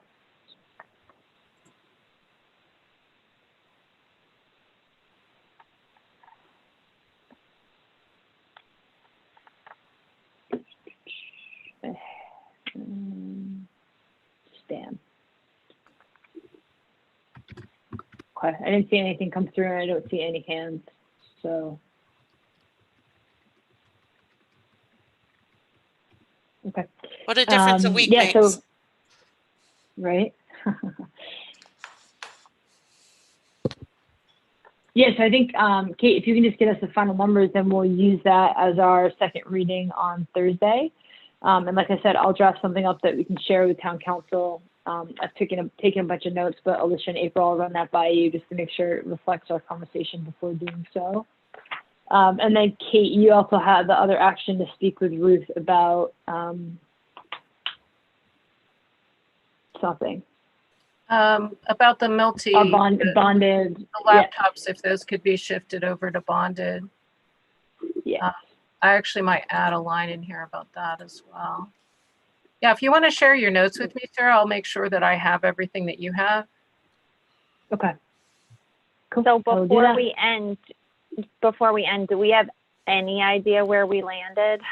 Spam. Okay, I didn't see anything come through, and I don't see any hands, so. Okay. What a difference a week makes. So, right. Yes, I think, Kate, if you can just get us the final numbers, then we'll use that as our second reading on Thursday. And like I said, I'll draft something up that we can share with town council. I've taken a bunch of notes, but Alicia and April, I'll run that by you just to make sure it reflects our conversation before doing so. And then Kate, you also had the other action to speak with Ruth about something. About the multi bonded the laptops, if those could be shifted over to bonded. Yeah. I actually might add a line in here about that as well. Yeah, if you want to share your notes with me, Sarah, I'll make sure that I have everything that you have. Okay. Cool. So before we end, do we have any idea where we landed?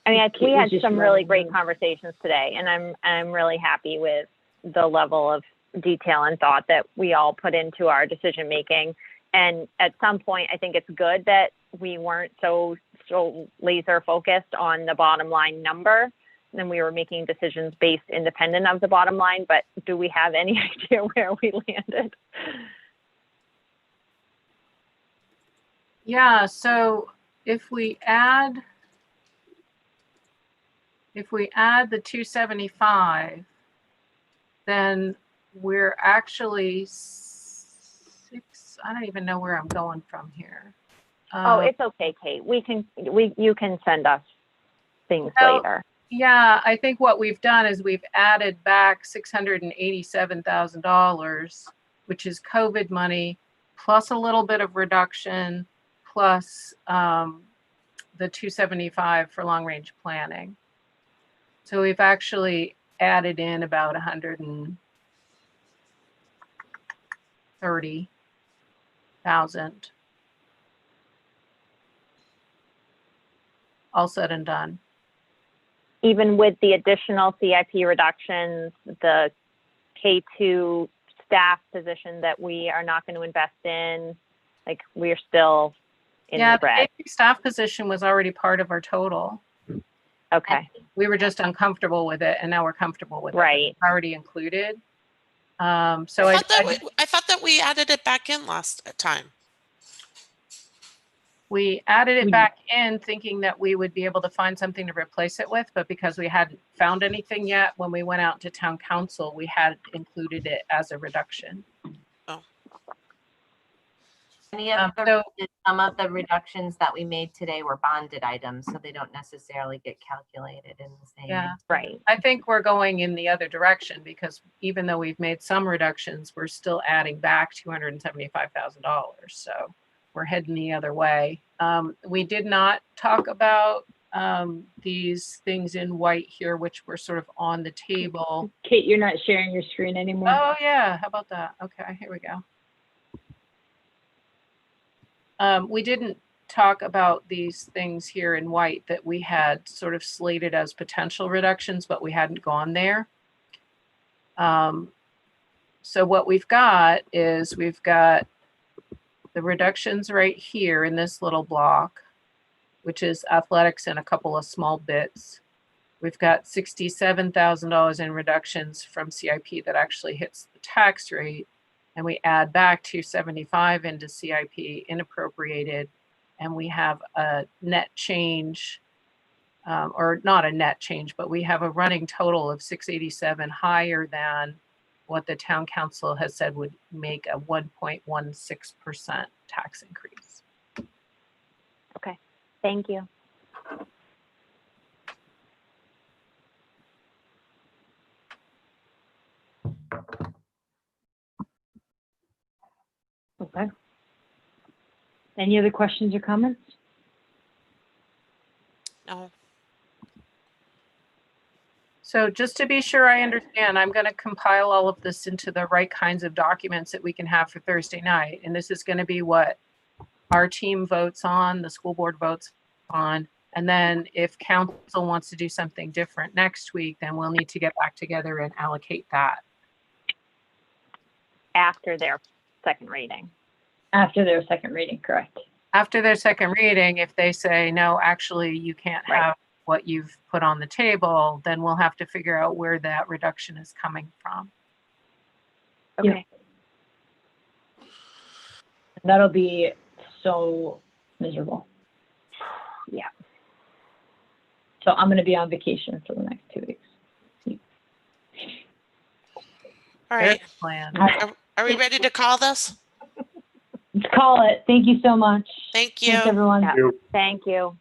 I mean, we had some really great conversations today, and I'm really happy with the level of detail and thought that we all put into our decision making. And at some point, I think it's good that we weren't so laser focused on the bottom line number, and we were making decisions based independent of the bottom line. But do we have any idea where we landed? Yeah, so if we add the 275, then we're actually I don't even know where I'm going from here. Oh, it's okay, Kate. You can send us things later. Yeah, I think what we've done is we've added back $687,000, which is COVID money, plus a little bit of reduction, plus the 275 for long range planning. So we've actually added in about 130,000. All said and done. Even with the additional CIP reductions, the K2 staff position that we are not going to invest in, like we're still in the red. The K2 staff position was already part of our total. Okay. We were just uncomfortable with it, and now we're comfortable with it. It's already included. So I thought that we added it back in last time. We added it back in thinking that we would be able to find something to replace it with, but because we hadn't found anything yet, when we went out to town council, we had included it as a reduction. Oh. Some of the reductions that we made today were bonded items, so they don't necessarily get calculated in the same. Yeah, right. I think we're going in the other direction because even though we've made some reductions, we're still adding back $275,000. So we're heading the other way. We did not talk about these things in white here, which were sort of on the table. Kate, you're not sharing your screen anymore. Oh yeah, how about that? Okay, here we go. We didn't talk about these things here in white that we had sort of slated as potential reductions, but we hadn't gone there. So what we've got is we've got the reductions right here in this little block, which is athletics and a couple of small bits. We've got $67,000 in reductions from CIP that actually hits the tax rate. And we add back $275 into CIP inappropriated. And we have a net change or not a net change, but we have a running total of 687 higher than what the town council has said would make a 1.16% tax increase. Okay, thank you. Okay. Any other questions or comments? No. So just to be sure I understand, I'm going to compile all of this into the right kinds of documents that we can have for Thursday night. And this is going to be what our team votes on, the school board votes on. And then if council wants to do something different next week, then we'll need to get back together and allocate that. After their second reading. After their second reading, correct. After their second reading, if they say, no, actually, you can't have what you've put on the table, then we'll have to figure out where that reduction is coming from. Okay. Yeah. That'll be so miserable. Yeah. So I'm going to be on vacation for the next 2 weeks. All right. Plan. Are we ready to call this? Let's call it. Thank you so much. Thank you. Thanks, everyone. Yeah. Thank you.